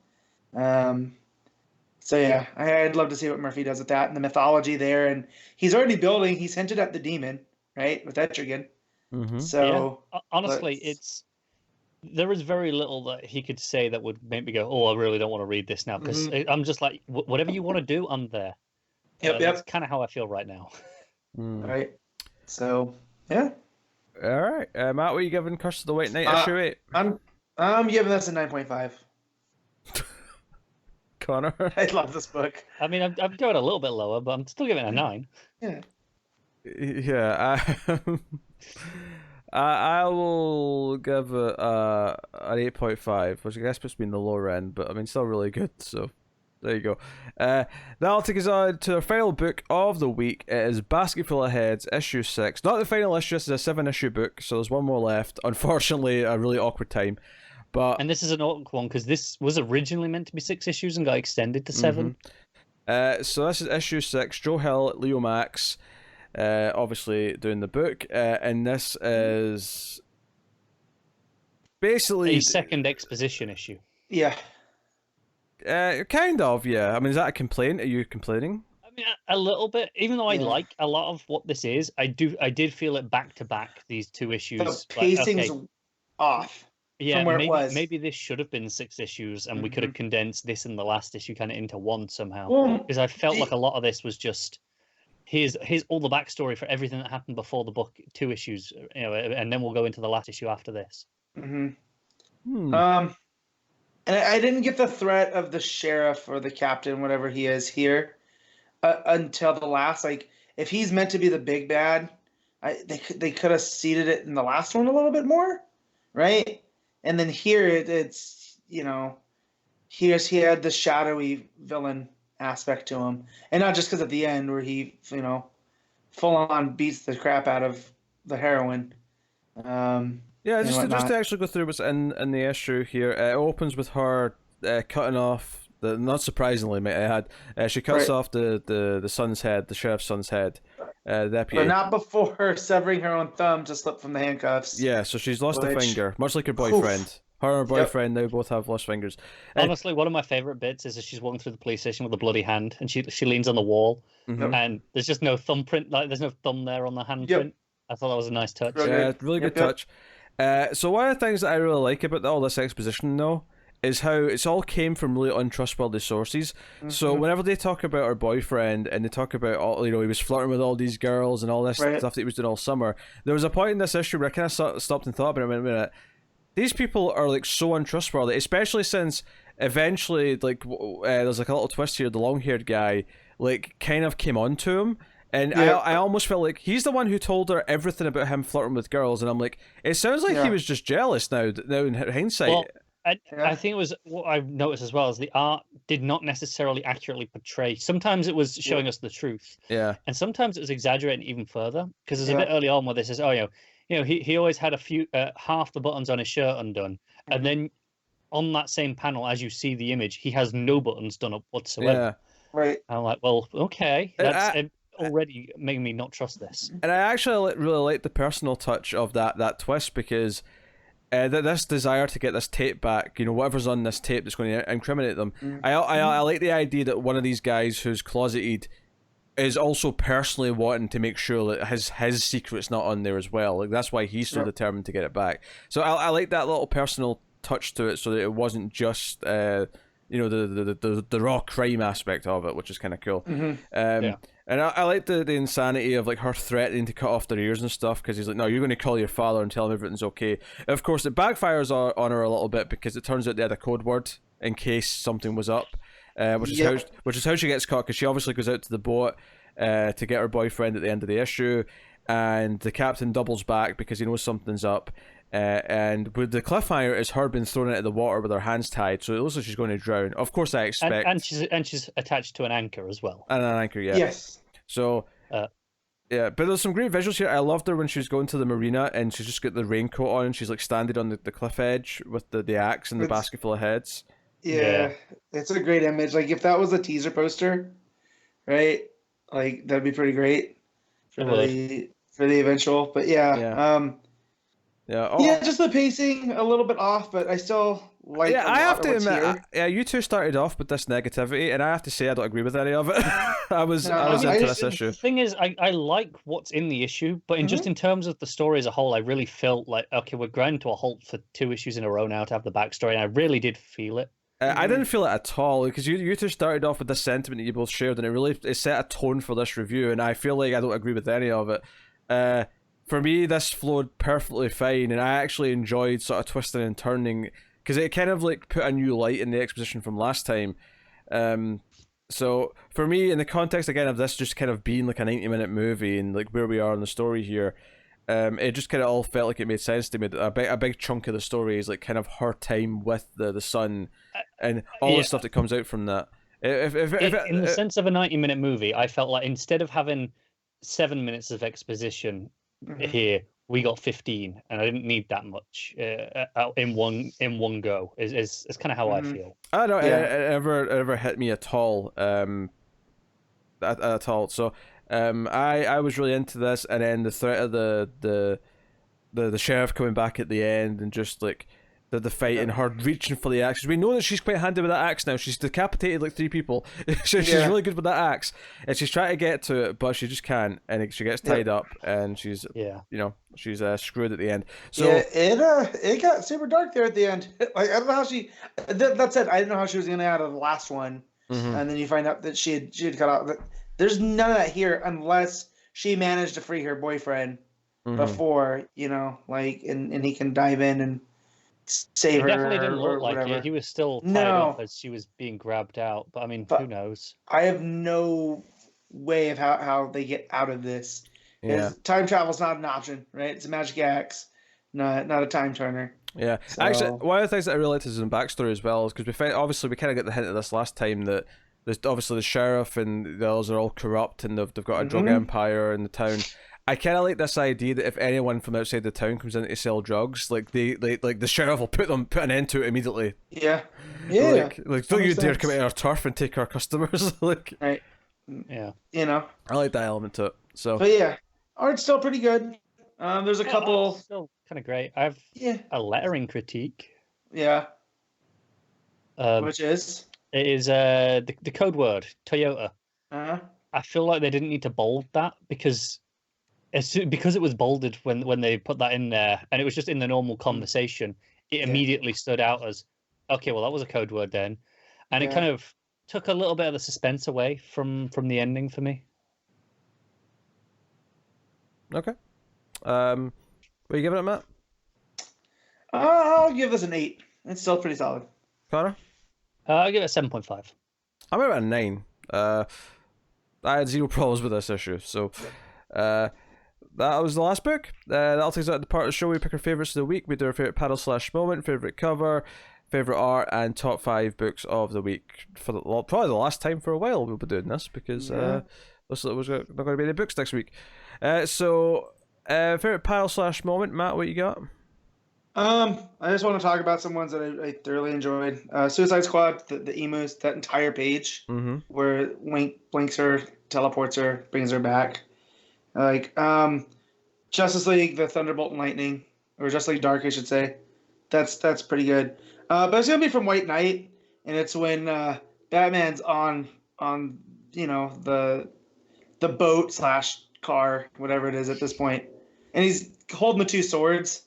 So yeah, I'd love to see what Murphy does with that and the mythology there. And he's already building, he's hinted at the demon, right? With Etrigan. Mm-hmm. So honestly, there is very little that he could say that would make me go, oh, I really don't want to read this now. Because I'm just like, whatever you want to do, I'm there. Yep. That's kind of how I feel right now. Right. So, yeah. All right. Matt, what are you giving Curse of the White Knight issue 8? I'm giving this a 9.5. Connor? I love this book. I mean, I'm going a little bit lower, but I'm still giving it a 9. Yeah. Yeah. I will give it an 8.5, which I guess puts me in the lower end, but I mean, still really good, so. There you go. That'll take us on to our final book of the week. It is Basketful of Heads, issue 6. Not the final issue, this is a 7-issue book, so there's one more left. Unfortunately, a really awkward time. And this is an awkward one, because this was originally meant to be 6 issues and got extended to 7. So this is issue 6, Joe Hill at LEOMACS, obviously doing the book. And this is basically... a second exposition issue. Yeah. Kind of, yeah. I mean, is that a complaint? Are you complaining? I mean, a little bit. Even though I like a lot of what this is, I did feel it back to back, these 2 issues. The pacing's off. Yeah, from where it was. Maybe this should have been 6 issues, and we could have condensed this and the last issue kind of into one somehow. Because I felt like a lot of this was just here's all the backstory for everything that happened before the book, 2 issues, and then we'll go into the last issue after this. And I didn't get the threat of the sheriff or the captain, whatever he is here, until the last. Like, if he's meant to be the big bad, they could have seeded it in the last one a little bit more, right? And then here it's he had the shadowy villain aspect to him, and not just because at the end where he full on beats the crap out of the heroine. Yeah, just to actually go through what's in the issue here. It opens with her cutting off not surprisingly, might I add, she cuts off the son's head, the sheriff's son's head, the deputy. But not before her severing her own thumb to slip from the handcuffs. Yeah, so she's lost a finger, much like her boyfriend. Oof. Her and her boyfriend now both have lost fingers. Honestly, one of my favorite bits is that she's walking through the police station with a bloody hand, and she leans on the wall, and there's just no thumbprint, like there's no thumb there on the handprint. I thought that was a nice touch. Yeah, really good touch. So one of the things that I really like about all this exposition, though, is how it's all came from really untrustworthy sources. So whenever they talk about her boyfriend and they talk about all, he was flirting with all these girls and all this stuff that he was doing all summer, there was a point in this issue where I kind of stopped and thought about it a minute. These people are like so untrustworthy, especially since eventually there's like a little twist here. The long-haired guy kind of came on to him. And I almost felt like he's the one who told her everything about him flirting with girls, and I'm like, it sounds like he was just jealous now in hindsight. Well, I think it was what I've noticed as well is the art did not necessarily accurately portray. Sometimes it was showing us the truth, and sometimes it was exaggerating even further. Because there's a bit early on where this is, he always had a few half the buttons on his shirt undone, and then on that same panel, as you see the image, he has no buttons done up whatsoever. Right. I'm like, well, okay, that's already making me not trust this. And I actually really like the personal touch of that twist, because this desire to get this tape back, whatever's on this tape that's going to incriminate them. I like the idea that one of these guys who's closeted is also personally wanting to make sure that his secret's not on there as well. Like, that's why he's so determined to get it back. So I like that little personal touch to it, so that it wasn't just the raw crime aspect of it, which is kind of cool. And I like the insanity of her threatening to cut off their ears and stuff, because he's like, no, you're going to call your father and tell him everything's okay. Of course, it backfires on her a little bit, because it turns out they had a code word in case something was up, which is how she gets caught, because she obviously goes out to the boat to get her boyfriend at the end of the issue, and the captain doubles back because he knows something's up. And with the cliffhanger is her being thrown into the water with her hands tied, so it looks like she's going to drown. Of course, I expect, and she's attached to an anchor as well. And an anchor, Yes. So, but there's some great visuals here. I loved her when she was going to the marina and she's just got the raincoat on and she's standing on the cliff edge with the axe and the basket full of heads. Yeah, it's a great image. If that was a teaser poster, right? That'd be pretty great for the eventual. But just the pacing a little bit off, but I still like. Yeah, I have to admit, you two started off with this negativity, and I have to say I don't agree with any of it. I was into this issue. The thing is, I like what's in the issue, but in terms of the story as a whole, I really felt like, okay, we're grinding to a halt for 2 issues in a row now to have the backstory, and I really did feel it. I didn't feel it at all, because you two started off with this sentiment that you both shared, and it set a tone for this review, and I feel like I don't agree with any of it. For me, this flowed perfectly fine, and I actually enjoyed sort of twisting and turning, because it kind of put a new light in the exposition from last time. So for me, in the context again of this just kind of being a 90-minute movie and where we are in the story here, it just kind of all felt like it made sense to me. A big chunk of the story is kind of her time with the son and all the stuff that comes out from that. In the sense of a 90-minute movie, I felt like instead of having 7 minutes of exposition here, we got 15, and I didn't need that much in one go. Is kind of how I feel. I don't know. It ever hit me at all. At all. So, I was really into this, and then the threat of the sheriff coming back at the end, and just like the fight and her reaching for the axe. We know that she's quite handy with that axe now. She's decapitated like 3 people. She's really good with that axe, and she's trying to get to it, but she just can't, and she gets tied up, and she's she's screwed at the end. So it got super dark there at the end. Like, I don't know how she. That said, I didn't know how she was gonna get out of the last one, and then you find out that she had cut out. There's none of that here unless she managed to free her boyfriend before, and he can dive in and save her. It definitely didn't look like whatever. it. He was still tied up as she was being grabbed out. But I mean, who knows? I have no way of how they get out of this. Yeah. Time travel is not an option, right? It's a magic axe, not a time turner. Yeah. So, actually, one of the things that I really liked is in backstory as well, is because we kind of get the hint of this last time that there's obviously the sheriff and the others are all corrupt, and they've got a drug empire in the town. I kind of like this idea that if anyone from outside the town comes in to sell drugs, like the sheriff will put an end to it immediately. Yeah. Like don't you dare come into our turf and take our customers. Like, right. Yeah. I like that element to it. So, but yeah, art's still pretty good. There's a couple. Still kind of great. I have a lettering critique. Yeah. Which is? It is the code word Toyota. Uh-huh. I feel like they didn't need to bold that because it was bolded when they put that in there, and it was just in the normal conversation. It immediately stood out as, okay, well that was a code word then, and it kind of took a little bit of the suspense away from the ending for me. Okay. What are you giving it, Matt? I'll give this an 8. It's still pretty solid. Connor? I'll give it a 7.5. I'm about a 9. I had 0 problems with this issue, so that was the last book. That'll take us out of the part of the show. We pick our favourites of the week. We do our favourite panel/moment, favourite cover, favourite art, and top 5 books of the week. For probably the last time for a while we'll be doing this, because looks like there's not going to be any books next week. So favourite panel/moment, Matt, what you got? I just want to talk about some ones that I thoroughly enjoyed. Suicide Squad, the emus, that entire page where Wink blinks her, teleports her, brings her back. Like Justice League, the Thunderbolt and Lightning, or Justice League Dark, I should say. That's pretty good. But it's gonna be from White Knight, and it's when Batman's on the boat/car, whatever it is at this point, and he's holding the 2 swords.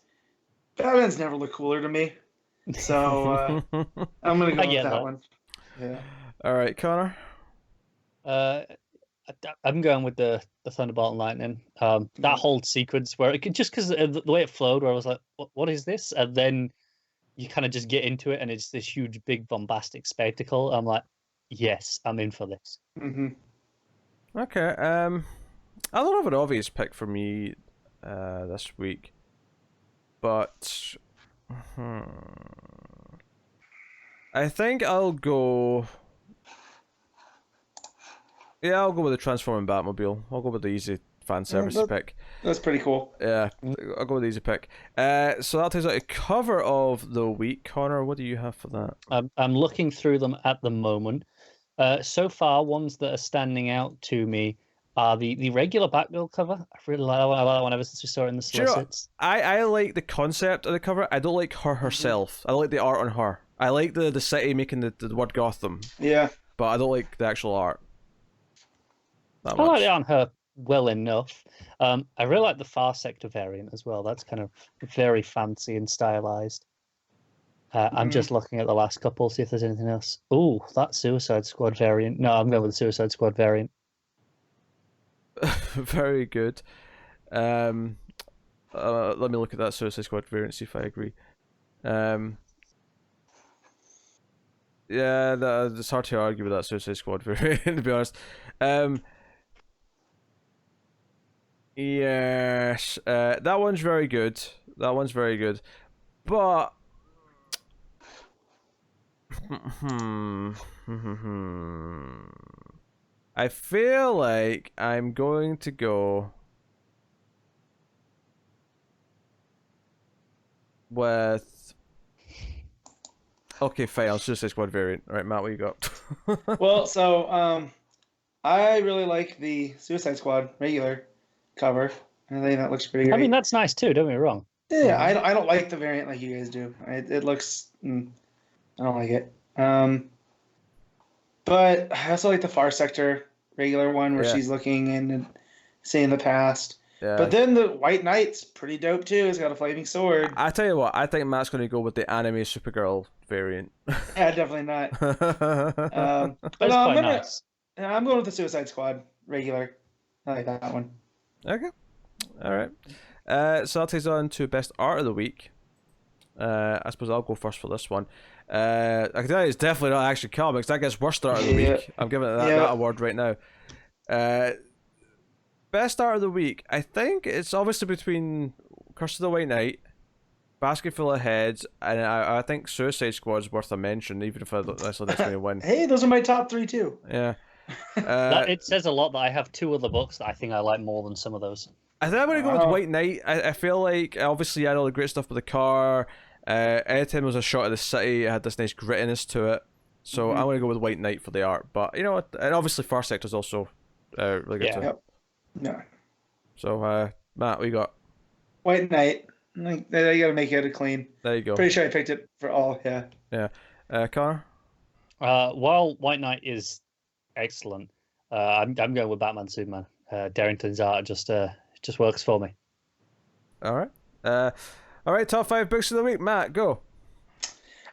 Batman's never looked cooler to me, so I'm gonna go with that one. Yeah. All right, Connor. I'm going with the Thunderbolt and Lightning. That whole sequence where just because the way it flowed, where I was like, "What is this?" and then you kind of just get into it, and it's this huge, big, bombastic spectacle. I'm like, "Yes, I'm in for this." Okay. I don't have an obvious pick for me this week. But I think I'll go. Yeah, I'll go with the Transforming Batmobile. I'll go with the easy fan service pick. That's pretty cool. Yeah, I'll go with the easy pick. So that takes out a cover of the week. Connor, what do you have for that? I'm looking through them at the moment. So far, ones that are standing out to me are the regular Batgirl cover. I really like that one ever since we saw it in the solicits. I like the concept of the cover. I don't like her herself. I like the art on her. I like the city making the word Gotham. Yeah. But I don't like the actual art. I like it on her well enough. I really like the Far Sector variant as well. That's kind of very fancy and stylized. I'm just looking at the last couple, see if there's anything else. Oh, that Suicide Squad variant. No, I'm going with the Suicide Squad variant. Very good. Let me look at that Suicide Squad variant, see if I agree. Yeah, it's hard to argue with that Suicide Squad variant, to be honest. Yes, that one's very good. But I feel like I'm going to go with. Okay, fine. I'll Suicide Squad variant. All right, Matt, what you got? Well, so I really like the Suicide Squad regular cover. I think that looks pretty great. I mean, that's nice too. Don't get me wrong. Yeah, I don't like the variant like you guys do. It looks. I don't like it. But I also like the Far Sector regular one where she's looking and seeing the past. Yeah. But then the White Knight's pretty dope too. It's got a flaming sword. I tell you what, I think Matt's going to go with the anime Supergirl variant. Yeah, definitely not. But nice. I'm going with the Suicide Squad regular. I like that one. Okay. All right. So that takes on to best art of the week. I suppose I'll go first for this one. I can tell you it's definitely not Action Comics. That gets worst art of the week. I'm giving it that award right now. Best art of the week. I think it's obviously between Curse of the White Knight, Basketful of Heads, and I think Suicide Squad's worth a mention, even if I don't necessarily think it's going to win. Hey, those are my top three too. Yeah. It says a lot that I have two other books that I think I like more than some of those. I think I'm going to go with White Knight. I feel like, obviously, I had all the great stuff with the car. Anytime was a shot of the city, it had this nice grittiness to it. So I'm going to go with White Knight for the art. But, you know what? And obviously, Far Sector's also really good too. Yep. Yeah. So, Matt, what you got? White Knight. You got to make it clean. There you go. Pretty sure I picked it for all, yeah. Yeah. Connor? While White Knight is excellent, I'm going with Batman Superman. Derington's art just works for me. All right, top 5 books of the week. Matt, go.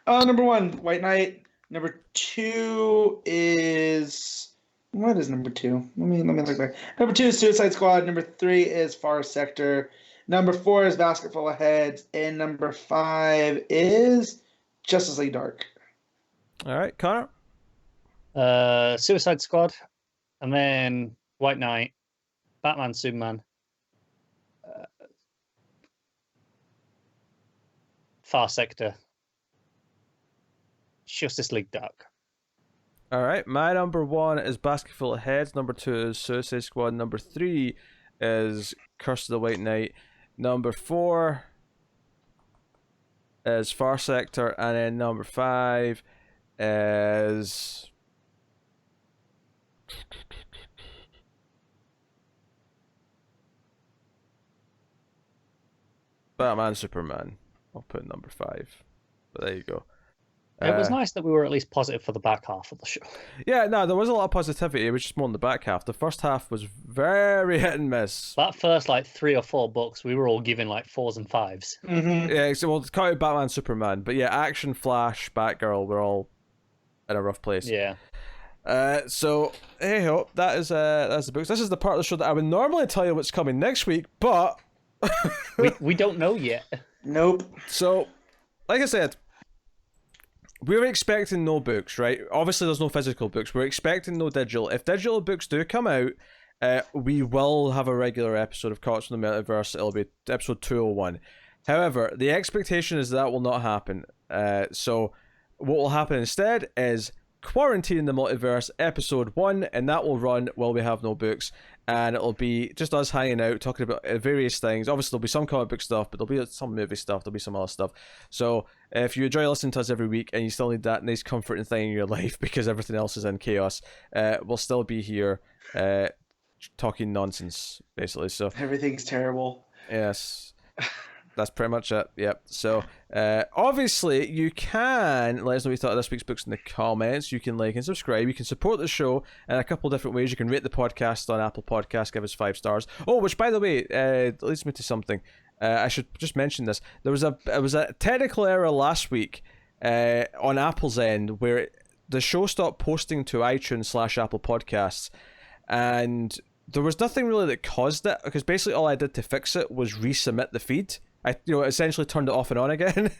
Number 1, White Knight. Number 2 is... What is number 2? Let me look back. Number 2 is Suicide Squad. Number 3 is Far Sector. Number 4 is Basketful of Heads. And number 5 is Justice League Dark. All right, Connor? Suicide Squad. And then White Knight. Batman Superman. Far Sector. Justice League Dark. All right, my number 1 is Basketful of Heads. Number 2 is Suicide Squad. Number 3 is Curse of the White Knight. Number 4 is Far Sector, and then number 5 is Batman Superman. I'll put number 5. But there you go. It was nice that we were at least positive for the back half of the show. Yeah, no, there was a lot of positivity. It was just more in the back half. The first half was very hit and miss. That first 3 or 4 books, we were all giving 4s and 5s. Mm-hmm. Yeah, so we'll count Batman, Superman, but yeah, Action, Flash, Batgirl, we're all in a rough place. Yeah. So hey ho, that's the books. This is the part of the show that I would normally tell you what's coming next week, but we don't know yet. Nope. So, like I said, we're expecting no books, right? Obviously, there's no physical books. We're expecting no digital. If digital books do come out, we will have a regular episode of Caught from the Multiverse. It'll be episode 201. However, the expectation is that will not happen. So, what will happen instead is Quarantine in the Multiverse episode 1, and that will run while we have no books. And it'll be just us hanging out, talking about various things. Obviously, there'll be some comic book stuff, but there'll be some movie stuff, there'll be some other stuff. So, if you enjoy listening to us every week and you still need that nice comforting thing in your life because everything else is in chaos, we'll still be here talking nonsense, basically. So everything's terrible. Yes. That's pretty much it. Yep. So, obviously, you can let us know what you thought of this week's books in the comments. You can like and subscribe. You can support the show in a couple of different ways. You can rate the podcast on Apple Podcasts, give us 5 stars. Oh, which, by the way, leads me to something. I should just mention this. It was a technical error last week on Apple's end where the show stopped posting to iTunes/Apple Podcasts, and there was nothing really that caused it, because basically all I did to fix it was resubmit the feed. I essentially turned it off and on again.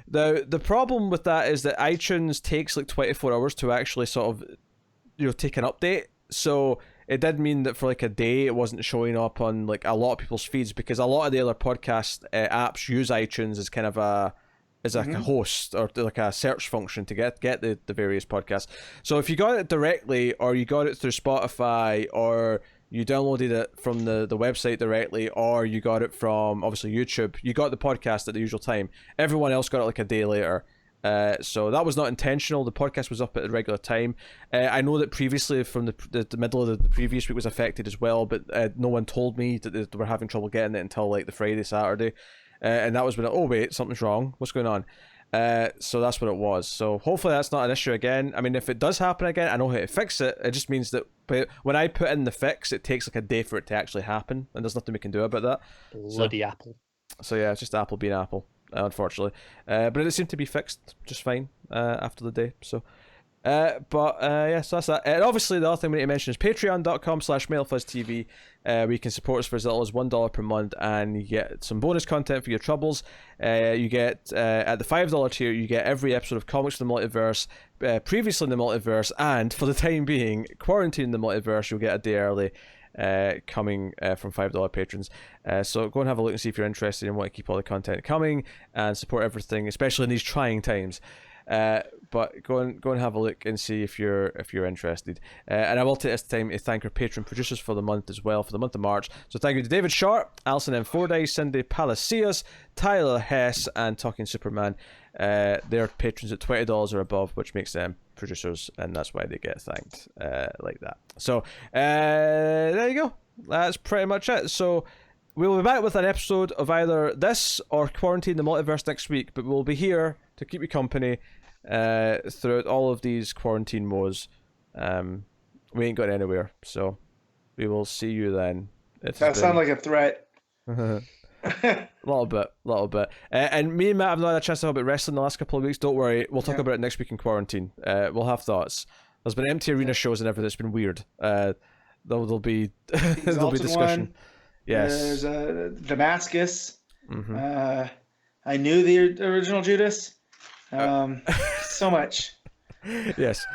The problem with that is that iTunes takes 24 hours to actually sort of take an update. So it did mean that for a day it wasn't showing up on a lot of people's feeds, because a lot of the other podcast apps use iTunes as kind of as like a host or like a search function to get the various podcasts. So if you got it directly, or you got it through Spotify, or you downloaded it from the website directly, or you got it from obviously YouTube, you got the podcast at the usual time. Everyone else got it like a day later. So that was not intentional. The podcast was up at the regular time. I know that previously from the middle of the previous week was affected as well, but no one told me that they were having trouble getting it until like the Friday, Saturday. And that was when, oh wait, something's wrong. What's going on? So that's what it was. So hopefully that's not an issue again. I mean, if it does happen again, I know how to fix it. It just means that when I put in the fix, it takes like a day for it to actually happen, and there's nothing we can do about that. Bloody Apple. So yeah, it's just Apple being Apple. Unfortunately, but it seemed to be fixed just fine after the day. So yeah, so that's that. And obviously the other thing we need to mention is patreon.com/MailFuzzTV, where you can support us for as little as $1 per month, and you get some bonus content for your troubles. You get at the $5 tier, you get every episode of Comics from the Multiverse, previously in the Multiverse, and for the time being, Quarantine in the Multiverse. You'll get a day early. Coming from $5 patrons. So go and have a look and see if you're interested and want to keep all the content coming and support everything, especially in these trying times. But go and have a look and see if you're interested. And I will take this time to thank our patron producers for the month as well, for the month of March. So thank you to David Short, Alison M. Fordyce, Cindy Palacios, Tyler Hess, and Talking Superman. They're patrons at $20 or above, which makes them producers, and that's why they get thanked like that. So there you go. That's pretty much it. So we'll be back with an episode of either this or Quarantine the Multiverse next week, but we'll be here to keep you company throughout all of these quarantine woes. We ain't going anywhere, so we will see you then. That sounds like a threat. little bit. And me and Matt have not had a chance to talk about wrestling the last couple of weeks. Don't worry, we'll talk about it next week in quarantine. We'll have thoughts. There's been empty arena shows and everything. It's been weird. There'll be there'll be discussion. One. Yes. There's Damascus. I knew the original Judas. So much. Yes.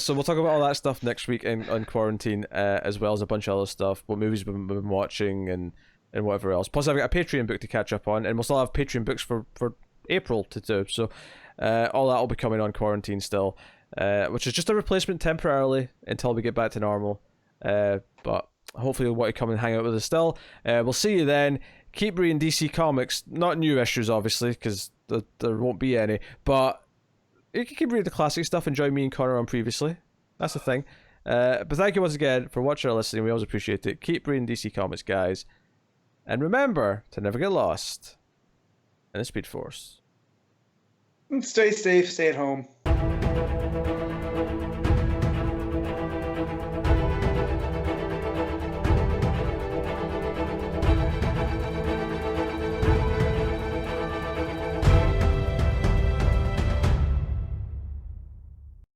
So we'll talk about all that stuff next week on quarantine, as well as a bunch of other stuff, what movies we've been watching and whatever else. Plus I've got a Patreon book to catch up on, and we'll still have Patreon books for April to do. So all that will be coming on quarantine still, which is just a replacement temporarily until we get back to normal. But hopefully you'll want to come and hang out with us still. We'll see you then. Keep reading DC Comics, not new issues obviously, because there won't be any, but you can keep reading the classic stuff and join me and Connor on previously. That's the thing. But thank you once again for watching or listening. We always appreciate it. Keep reading DC Comics, guys. And remember to never get lost in the Speed Force. And stay safe, stay at home.